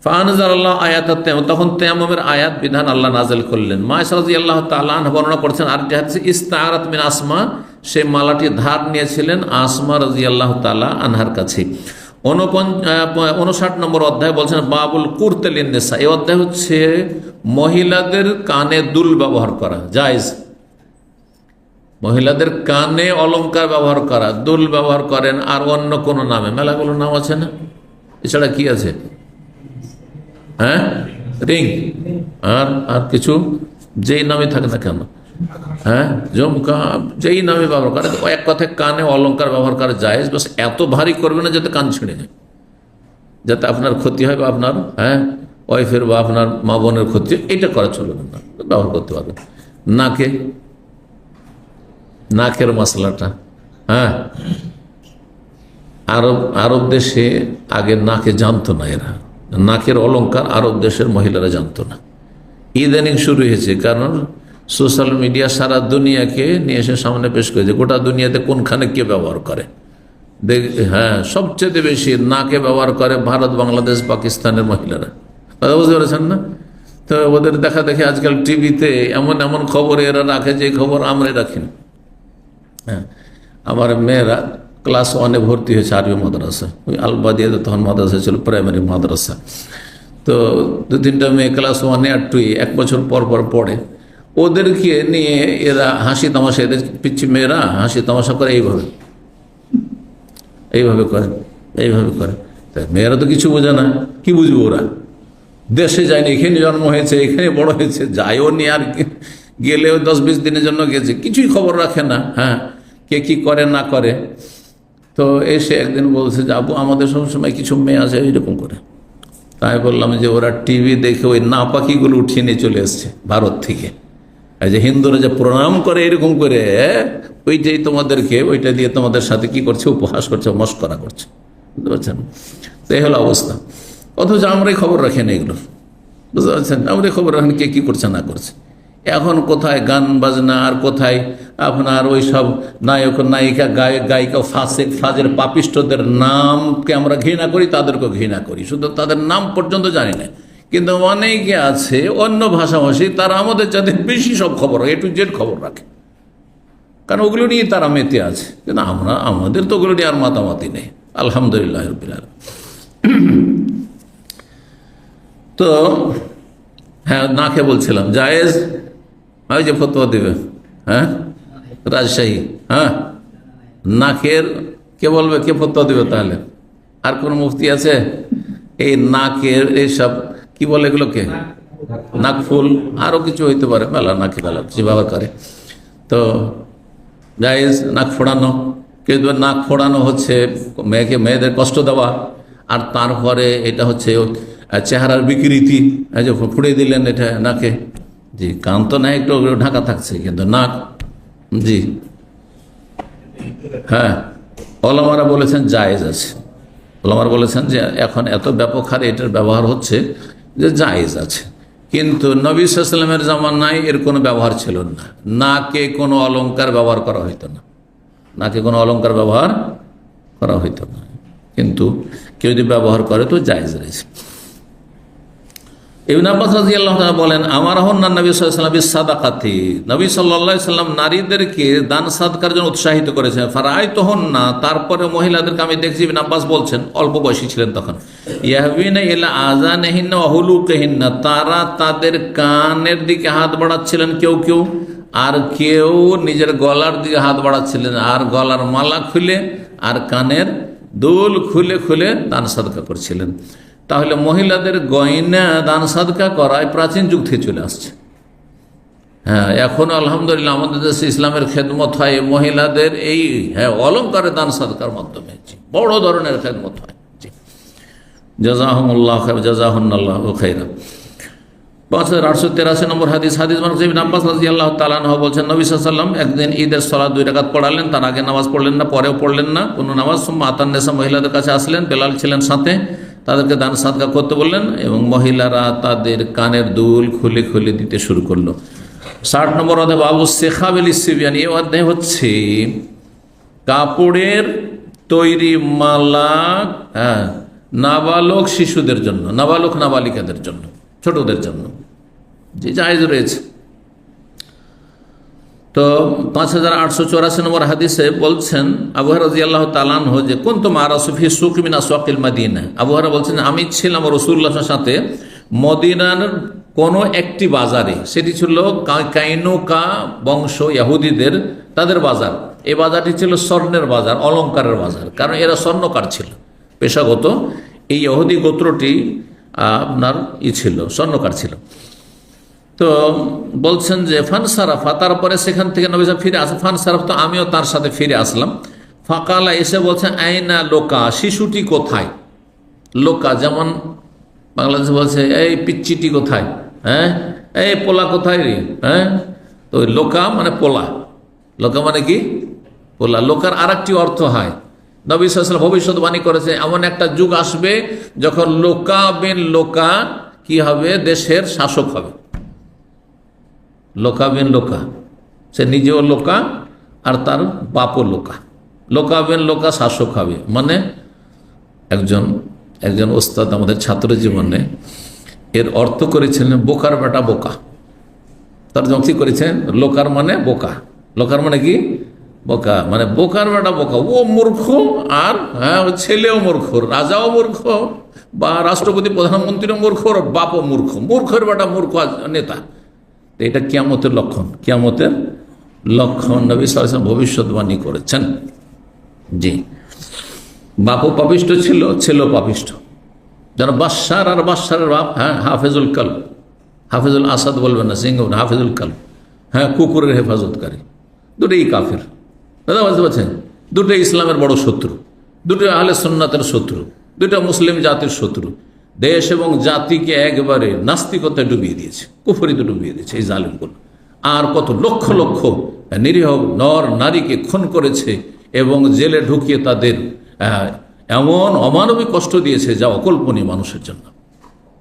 ফাআনজালাল্লাহু আয়াতাত তায়াম্মুম, তখন তায়াম্মুমের আয়াত বিধান আল্লাহ নাযিল করলেন। মা আয়েশা রাদিয়াল্লাহু তাআলা আনহা বর্ণনা করছেন, আর যে হাদিসে ইস্তাআরাত মিন আসমা, সেই মালাটি ধার নিয়েছিলেন আসমা রাদিয়াল্লাহু তাআলা আনহার কাছে। 59 নম্বর অধ্যায় বলছেন বাবুল কুরতালিন নিসা। এই অধ্যায় হচ্ছে মহিলাদের কানে দুল ব্যবহার করা জায়েজ, মহিলাদের কানে অলংকার ব্যবহার করা, দুল ব্যবহার করেন, আর অন্য কোন নামে, মেলাগুলো নাম আছে না, এছাড়া কি আছে, হ্যাঁ, রিং, আর আর কিছু যেই নামে থাকে না কেন, হ্যাঁ, ঝুমকা, যেই নামে ব্যবহার করে, এক কথায় কানে অলংকার ব্যবহার করা জায়েজ। বাস এত ভারী করবে না যাতে কান ছিঁড়ে যায়, যাতে আপনার ক্ষতি হয় বা আপনার, হ্যাঁ, ওয়াইফের বা আপনার মা বোনের ক্ষতি, এটা করা চলবে না, ব্যবহার করতে পারবে। নাকের মশলাটা, হ্যাঁ, আরব দেশে আগে নাকে জানতো না, এরা নাকের অলংকার আরব দেশের মহিলারা জানতো না, ইদানিং শুরু হয়েছে, কারণ সোশ্যাল মিডিয়া সারা দুনিয়াকে নিয়ে এসে সামনে পেশ করেছে, গোটা দুনিয়াতে কোনখানে কে ব্যবহার করে। হ্যাঁ, সবচেয়ে বেশি নাকে ব্যবহার করে ভারত, বাংলাদেশ, পাকিস্তানের মহিলারা, কথা বুঝতে পেরেছেন না? তো ওদের দেখা দেখি আজকাল টিভিতে এমন এমন খবর এরা রাখে যে খবর আমরা রাখি না। হ্যাঁ, আমার মেয়েরা ক্লাস 1-এ ভর্তি হয়েছে আরবি মাদ্রাসা, ওই আলবাদিয়াতে তখন মাদ্রাসা ছিল, প্রাইমারি মাদ্রাসা। তো 2-3টা মেয়ে ক্লাস 1-এ আর 2-এ 1 বছর পর পর পড়ে। ওদেরকে নিয়ে এরা হাসি তামাশা, এদের পিচ্ছি মেয়েরা হাসি তামাশা করে, এইভাবে করে। মেয়েরা তো কিছু বোঝে না, কি বুঝবো ওরা? দেশে যায়নি, এখানে জন্ম হয়েছে, এখানে বড় হয়েছে, যায়ও নি, আর গেলেও 10-20 দিনের জন্য গেছে, কিছুই খবর রাখে না, হ্যাঁ, কে কি করে না করে। তো এসে একদিন বলছে যে আবু, আমাদের সবসময় কিছু মেয়ে আছে এইরকম করে। তাই বললাম যে ওরা টিভি দেখে ওই নাপাকিগুলো উঠিয়ে নিয়ে চলে এসছে ভারত থেকে, এই যে হিন্দুরা যে প্রণাম করে এরকম করে, ওইটাই তোমাদেরকে, ওইটা দিয়ে তোমাদের সাথে কি করছে, উপহাস করছে, মস্করা করছে, বুঝতে পারছেন? তো এই হলো অবস্থা। অথচ আমরাই খবর রাখি না এগুলো, বুঝতে পারছেন? আমরাই খবর রাখেন কে কী করছে না করছে। এখন কোথায় গান বাজনা, আর কোথায় আপনার ওই সব নায়ক নায়িকা, গায়িকা, ফাসিক ফাজের পাপিষ্টদের নামকে আমরা ঘৃণা করি, তাদেরকেও ঘৃণা করি, শুধু তাদের নাম পর্যন্ত জানি না, কিন্তু অনেকে আছে অন্য ভাষাভাষী, তারা আমাদের যাদের বেশি সব খবর, A to Z খবর রাখে, কারণ ওগুলো নিয়ে তারা মেতে আছে। কিন্তু আমাদের তো ওগুলো নিয়ে আর মাতামাতি নেই, আলহামদুলিল্লাহ রাব্বিল আলামিন। তো হ্যাঁ, নাকে বলছিলাম জায়েজ, ওই যে ফতোয়া দেবে, হ্যাঁ রাজশাহী, হ্যাঁ নাকের কে বলবে, কে ফতোয়া দেবে তাহলে? আর কোন মুফতি আছে? এই নাকের এইসব কি বলে এগুলোকে, নাকফুল, আরো কিছু হইতে পারে, মেলা নাকে মেলা কিছু ব্যবহার করে। তো জায়েজ নাক ফোড়ানো, কিন্তু নাক ফোড়ানো হচ্ছে মেয়েদের কষ্ট দেওয়া, আর তারপরে এটা হচ্ছে চেহারার বিকৃতি, এই যে ফুড়ে দিলেন এটা নাকে, জি কান তো না একটু ঢাকা থাকছে, কিন্তু নাক, জি হ্যাঁ ওলামারা বলেছেন জায়েজ আছে। ওলামারা বলেছেন যে এখন এত ব্যাপক হারে এটার ব্যবহার হচ্ছে যে জায়েজ আছে, কিন্তু নবী সাল্লাল্লাহু আলাইহি ওয়াসাল্লামের জামানায় এর কোনো ব্যবহার ছিল না। নাকে কোনো অলংকার ব্যবহার করা হইতো না, নাকে কোনো অলংকার ব্যবহার করা হইতো না, কিন্তু কেউ যদি ব্যবহার করে তো জায়েজ রয়েছে। ইবনে আব্বাস রাদিয়াল্লাহু তাআলা বলেন, আমার হন্না নবী সাল্লাল্লাহু আলাইহি ওয়াসাল্লাম সাদাকাতি, নবী সাল্লাল্লাহু আলাইহি ওয়াসাল্লাম নারীদেরকে দান সাদকার জন্য উৎসাহিত করেছেন। ফারাআইতুহুন্না, তারপরে মহিলাদেরকে আমি দেখছি, ইবনে আব্বাস বলছেন, অল্প বয়সী ছিলেন তখন, ইয়াহবিনা ইলা আযানিহিন্না ওয়া হুলুকিহিন্না, তারা তাদের কানের দিকে হাত বাড়াচ্ছিলেন কেউ কেউ, আর কেউ নিজের গলার দিকে হাত বাড়াচ্ছিলেন, আর গলার মালা খুলে আর কানের দুল খুলে খুলে দান সাদকা করছিলেন। তাহলে মহিলাদের গয়না দান সাদকা করায় প্রাচীন যুগ থেকে চলে আসছে। হ্যাঁ, এখন আলহামদুলিল্লাহ আমাদের দেশে ইসলামের খেদমত হয় মহিলাদের এই অলংকারের দান সাদকার মাধ্যমে, বড় ধরনের খেদমত হয়। জাযাহুমুল্লাহ জাযাহুন্নাল্লাহু খাইরা। 5883 নম্বর হাদিস ইবনে আব্বাস রাদিয়াল্লাহু তাআলা আনহু বলছেন, নবী সাল্লাল্লাহু আলাইহি ওয়াসাল্লাম একদিন ঈদের সালাত 2 রাকাত পড়ালেন, তার আগে নামাজ পড়লেন না, পরেও পড়লেন না কোনো নামাজ। সুম্মা আতান নিসা, মহিলাদের কাছে আসলেন, বেলাল ছিলেন সাথে, তাদেরকে দান সাদকা করতে বললেন, এবং মহিলারা তাদের কানের দুল খুলে খুলে দিতে শুরু করলো। 60 নম্বর অধ্যায় বাবু সেখাবিল সিবিয়ান, এই অধ্যায় হচ্ছে কাপড়ের তৈরি মালা, হ্যাঁ নাবালক শিশুদের জন্য, নাবালক নাবালিকাদের জন্য, ছোটদের জন্য, যে জায়েজ রয়েছে। তো 5884 নম্বর হাদিসে বলছেন আবু হুরায়রা রাদিয়াল্লাহু তাআলা আনহু যে কুনতু মা রাসূল ফি সুক মিন আসওয়াকিল মাদিনা, আবু হুরায়রা বলছেন আমি ছিলাম রাসূলুল্লাহর সাথে মদিনার কোন একটি বাজারে, সেটি ছিল কাইনুকা বংশ ইহুদিদের তাদের বাজার। এই বাজারটি ছিল স্বর্ণের বাজার, অলংকারের বাজার, কারণ এরা স্বর্ণকার ছিল পেশাগত। এই ইহুদি গোত্রটি আপনার ছিল স্বর্ণকার ছিল। তো বলছেন যে ফানসারাফা, তারপরে সেখান থেকে নবী সাল্লাল্লাহু আলাইহি ওয়াসাল্লাম ফিরে আসেন। ফানসারাফ, তো আমিও তার সাথে ফিরে আসলাম। ফাকালা, এসে বলছেন আইনা লোকা, শিশুটি কোথায়? লোকা যেমন বাংলাদেশে বলছে এই পিচ্চিটি কোথায়, হ্যাঁ এই পোলা কোথায় রে, হ্যাঁ তো লোকা মানে পোলা, লোকা মানে কি পোলা। লোকার আর একটি অর্থ হয়, নবী সাল্লাল্লাহু আলাইহি ওয়াসাল্লাম ভবিষ্যৎবাণী করেছে এমন একটা যুগ আসবে যখন লোকা বিন লোকা কি হবে, দেশের শাসক হবে। লোকা বিন লোকা, সে নিজেও লোকা আর তার বাপও লোকা। লোকা বিন লোকা শাসক হবে, মানে একজন ওস্তাদ আমাদের ছাত্র জীবনে এর অর্থ করেছিলেন বোকার বেটা বোকা। তার যখন কি করেছেন, লোকার মানে বোকা, লোকার মানে কি বোকা, মানে বোকার বেটা বোকা, ও মূর্খ আর হ্যাঁ ছেলেও মূর্খ, রাজাও মূর্খ বা রাষ্ট্রপতি প্রধানমন্ত্রীও মূর্খ, বাপও মূর্খ, মূর্খের বেটা মূর্খ নেতা। এটা কিয়ামতের লক্ষণ, কিয়ামতের লক্ষণ নবী সাল্লাল্লাহু আলাইহি ওয়াসাল্লাম ভবিষ্যৎবাণী করেছেন। জি, বাপও পাপিষ্ঠ ছিল, ছেলেও পাপিষ্ঠ। যারা বাশার আর বাশারের বাপ, হ্যাঁ হাফেজুল কালব, হাফেজুল আসাদ বলবেন না, সিংহ হাফেজুল কালব, হ্যাঁ কুকুরের হেফাজতকারী, দুটোই কাফের। দাদা বুঝতে পারছেন, দুটোই ইসলামের বড় শত্রু, দুটো আহলে সুন্নাতের শত্রু, দুটো মুসলিম জাতির শত্রু। দেশ এবং জাতিকে একবারে নাস্তিকতায় ডুবিয়ে দিয়েছে, কুফরিতে ডুবিয়ে দিয়েছে এই জালিমগুলো। আর কত লক্ষ লক্ষ নিরীহ নর নারীকে খুন করেছে এবং জেলে ঢুকিয়ে তাদের এমন অমানবিক কষ্ট দিয়েছে যা অকল্পনীয় মানুষের জন্য।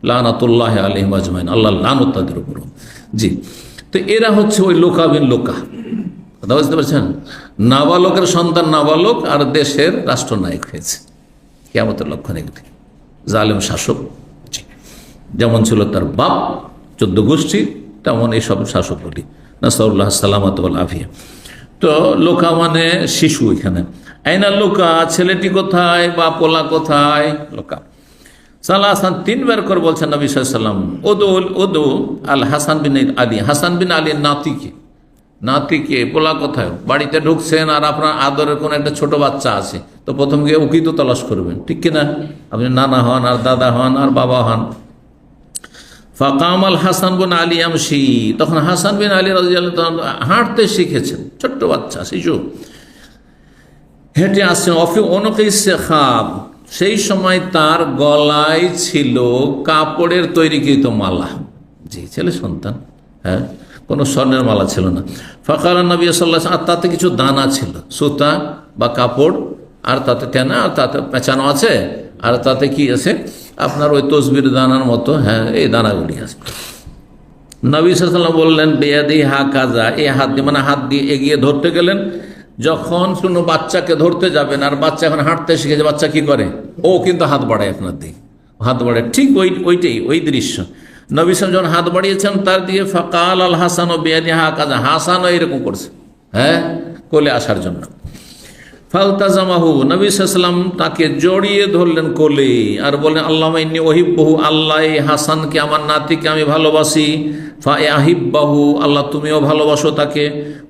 লানাতুল্লাহি আলাইহিম আজমাইন, আল্লাহ লানত তাদের উপর। জি, তো এরা হচ্ছে ওই লোকা বিন লোকা, কথা বুঝতে পারছেন, নাবালকের সন্তান নাবালক আর দেশের রাষ্ট্রনায়ক হয়েছে। কিয়ামতের লক্ষণ এগুলি, জালেম শাসক। যেমন ছিল তার বাপ 14 গোষ্ঠী, তেমন এইসব শাসকগুলি। নাসাউল্লাহ সালামাত ওয়াল আফিয়া। তো লোকা মানে শিশু, এখানে আইনা লোকা, ছেলেটি কোথায় বা পোলা কোথায়? লোকা সালাসান 3 বার করে বলছেন নবী সাল্লাল্লাহু আলাইহি ওয়াসাল্লাম, ওদো আল হাসান বিন আলী, হাসান বিন আলীর নাতিকে পোলা কোথায়? বাড়িতে ঢুকছেন আর আপনার আদরের কোনো একটা ছোট বাচ্চা আছে, তো প্রথম গিয়ে উকিত তলাশ করবেন, ঠিক কিনা? আপনি নানা হন আর দাদা হন আর বাবা হন। ফাকাম আল হাসান বিন আলী আমশি, তখন হাসান বিন আলী রাদিয়াল্লাহু তাআলা হাঁটতে শিখেছেন, ছোট্ট বাচ্চা শিশু, হেঁটে আসছেন। অনকে শেখাব, সেই সময় তার গলায় ছিল কাপড়ের তৈরিকৃত মালা। জি, ছেলে সন্তান, হ্যাঁ, কোনো স্বর্ণের মালা ছিল না। ফাকাল নবী সাল্লাল্লাহু আলাইহি ওয়াসাল্লাম, আর তাতে কিছু দানা ছিল, সুতা বা কাপড়, আর তাতে টেনা, আর তাতে পেঁচানো আছে, আর তাতে কি আছে আপনার ওই তসবির দানার মতো, হ্যাঁ, এই দানাগুলি আছে। নবী সাল্লাল্লাহু আলাইহি ওয়াসাল্লাম বললেন, বেয়াদি হা কাজা, এই হাত দিয়ে, মানে হাত দিয়ে এগিয়ে ধরতে গেলেন। যখন কোনো বাচ্চাকে ধরতে যাবেন আর বাচ্চা এখন হাঁটতে শিখেছে, বাচ্চা কি করে? ও কিন্তু হাত বাড়ায় আপনার দিকে, হাত বাড়ায়, ঠিক ওইটাই ওই দৃশ্য। নবী সাল্লাল্লাহু আলাইহি ওয়াসাল্লাম যখন হাত বাড়িয়েছেন তার দিকে, ফাকাল আল হাসান ও বেয়াদি হা কাজা, হাসানও এরকম করছে, হ্যাঁ, কোলে আসার জন্য। ফালতাজামাহু, নবী সাল্লাল্লাহু আলাইহি ওয়াসাল্লাম তাকে জড়িয়ে ধরলেন কোলে আর বললেন, আল্লাহুম্মা ইন্নী উহিব্বুহু, আল্লাহ এই হাসানকে, আমার নাতিকে আমি ভালোবাসি। ফা আহিব্বাহু, আল্লাহ তুমিও ভালোবাসো তাকে।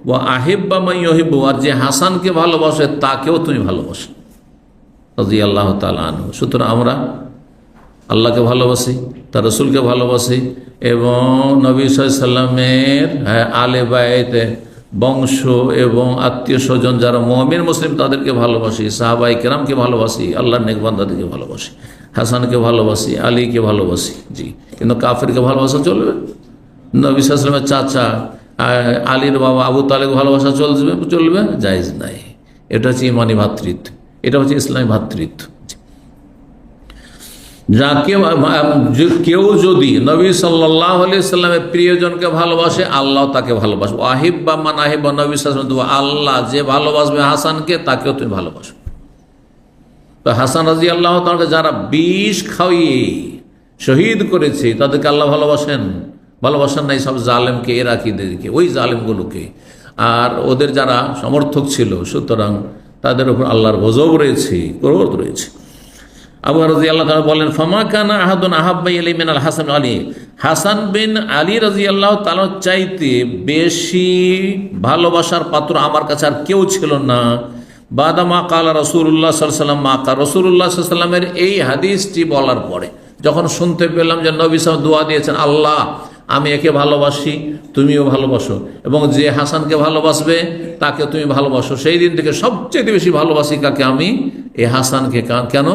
ওয়া আহিব্বা মান ইউহিব্বু, আর যে হাসানকে ভালোবাসে তাকেও তুমি ভালোবাসো। রাদিয়াল্লাহু তাআলা আনহু। সুতরাং আমরা আল্লাহকে ভালোবাসি, তার রাসূলকে ভালোবাসি, এবং নবী সাল্লাল্লাহু আলাইহি ওয়াসাল্লামের আলে বায়ত, বংশ এবং আত্মীয় স্বজন যারা মুমিন মুসলিম তাদেরকে ভালোবাসি, সাহাবায়ে কেরামকে ভালোবাসি, আল্লাহর নেক বান্দাদেরকে ভালোবাসি, হাসানকে ভালোবাসি, আলীকে ভালোবাসি। জি, কিন্তু কাফেরকে ভালোবাসা চলবে? নবী সাল্লাল্লাহু আলাইহি ওয়াসাল্লামের চাচা আলীর বাবা আবু তালেবকে ভালোবাসা চলবে? জায়েজ নাই। এটা হচ্ছে ইমানি ভ্রাতৃত্ব, এটা হচ্ছে ইসলামী ভ্রাতৃত্ব। কেউ যদি নবী সাল্লাল্লাহু আলাইহি ওয়াসাল্লামের প্রিয়জনকে ভালোবাসে, আল্লাহ তাকে ভালোবাসবে। আহিব্বা মান আহিব্বা, নবী সাল্লাল্লাহু আলাইহি ওয়াসাল্লাম, আল্লাহ যে ভালোবাসবে হাসানকে, তাকেও তুমি ভালোবাসো। তো হাসান রাদিয়াল্লাহু তাআলা যারা বিষ খাইয়ে শহীদ করেছে, তাদেরকে আল্লাহ ভালোবাসেন না সব জালেমকে, ইরাকিদেরকে, ওই জালেমগুলোকে, আর ওদের যারা সমর্থক ছিল। সুতরাং তাদের উপর আল্লাহর গজব রয়েছে, ক্রোধ রয়েছে। আবু রাদিয়াল্লাহু তাআলা বলেন, ফামা কানা আহাদুন আহাব্বা ইলাইহি মিনাল হাসান আলী, হাসান বিন আলী রাদিয়াল্লাহু তাআলা চাইতে বেশি ভালোবাসার পাত্র আমার কাছে আর কেউ ছিল না। বাদা মা কালা রাসূলুল্লাহ সাল্লাল্লাহু আলাইহি ওয়াসাল্লাম, মা কা রাসূলুল্লাহ সাল্লাল্লাহু আলাইহি ওয়াসাল্লামের এই হাদিসটি বলার পরে, যখন শুনতে পেলাম যে নবী সাল্লাল্লাহু আলাইহি ওয়াসাল্লাম দোয়া দিয়েছেন, আল্লাহ আমি একে ভালোবাসি, তুমিও ভালোবাসো, এবং যে হাসানকে ভালোবাসবে তাকে তুমি ভালোবাসো, সেই দিন থেকে সবচেয়ে বেশি ভালোবাসি কাকে? আমি এই হাসানকে। কেন?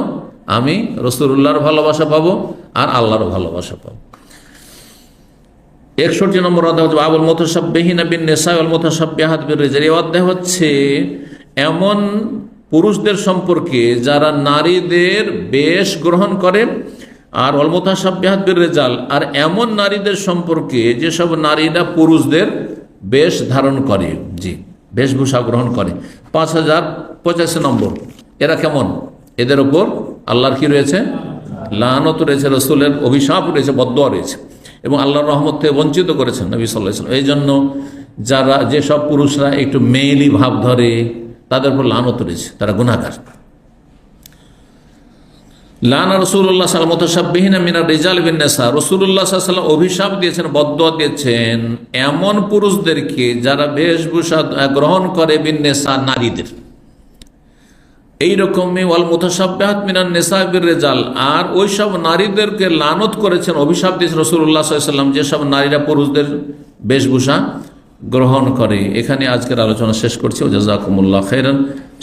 আমি রাসূলুল্লাহর ভালোবাসা পাবো আর আল্লাহরও ভালোবাসা পাবো। 61 নম্বর অধ্যায় হচ্ছে বাবুল মুতাশাব্বিহিনা বিন নিসা ওয়াল মুতাশাব্বিহাত বির রিজাল। এই অধ্যায় হচ্ছে এমন পুরুষদের সম্পর্কে যারা নারীদের বেশ গ্রহণ করে, আর ওয়াল মুতাশাব্বিহাত বির রিজাল, আর এমন নারীদের সম্পর্কে যেসব নারীরা পুরুষদের বেশ ধারণ করে, জি, বেশভূষা গ্রহণ করে। 5085 নম্বর। এরা কেমন? এদের উপর আল্লাহর কি রয়েছে? লানত রয়েছে, রাসূলের অভিশাপ রয়েছে, বদদোয়া রয়েছে, এবং আল্লাহর রহমত থেকে বঞ্চিত করেছেন নবী সাল্লাল্লাহু আলাইহি ওয়াসাল্লাম। এই জন্য যেসব পুরুষরা একটু মেয়েলি ভাব ধরে, তাদের উপর লানত রয়েছে, তারা গুনাহগার। লানা রাসূলুল্লাহ সাল্লাল্লাহু আলাইহি ওয়াসাল্লাম মুতাশাব্বিহিনা মিনার রিজাল বিন নিসা, রাসূলুল্লাহ সাল্লাল্লাহু আলাইহি ওয়াসাল্লাম অভিশাপ দিয়েছেন, বদদোয়া দিয়েছেন এমন পুরুষদেরকে যারা বেশভূষা গ্রহণ করে বিন নিসা, নারীদের। এইরকমই ওয়াল মুতাশাব্বিহাত মিনান নিসা বির রিজাল, আর ওইসব নারীদেরকে লানত করেছেন, অভিশাপ দিয়েছেন রাসূলুল্লাহ সাল্লাল্লাহু আলাইহি ওয়াসাল্লাম যেসব নারীরা পুরুষদের বেশভূষা গ্রহণ করে। এখানে আজকের আলোচনা শেষ করছি। জাযাকুমুল্লাহ খাইরান।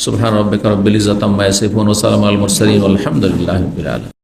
সুবহান রাব্বিকা রাব্বিল ইজ্জাতি আম্মা ইয়াসিফুন ওয়া সালামুন আলাল মুরসালিন ওয়াল হামদুলিল্লাহি রাব্বিল আলামিন।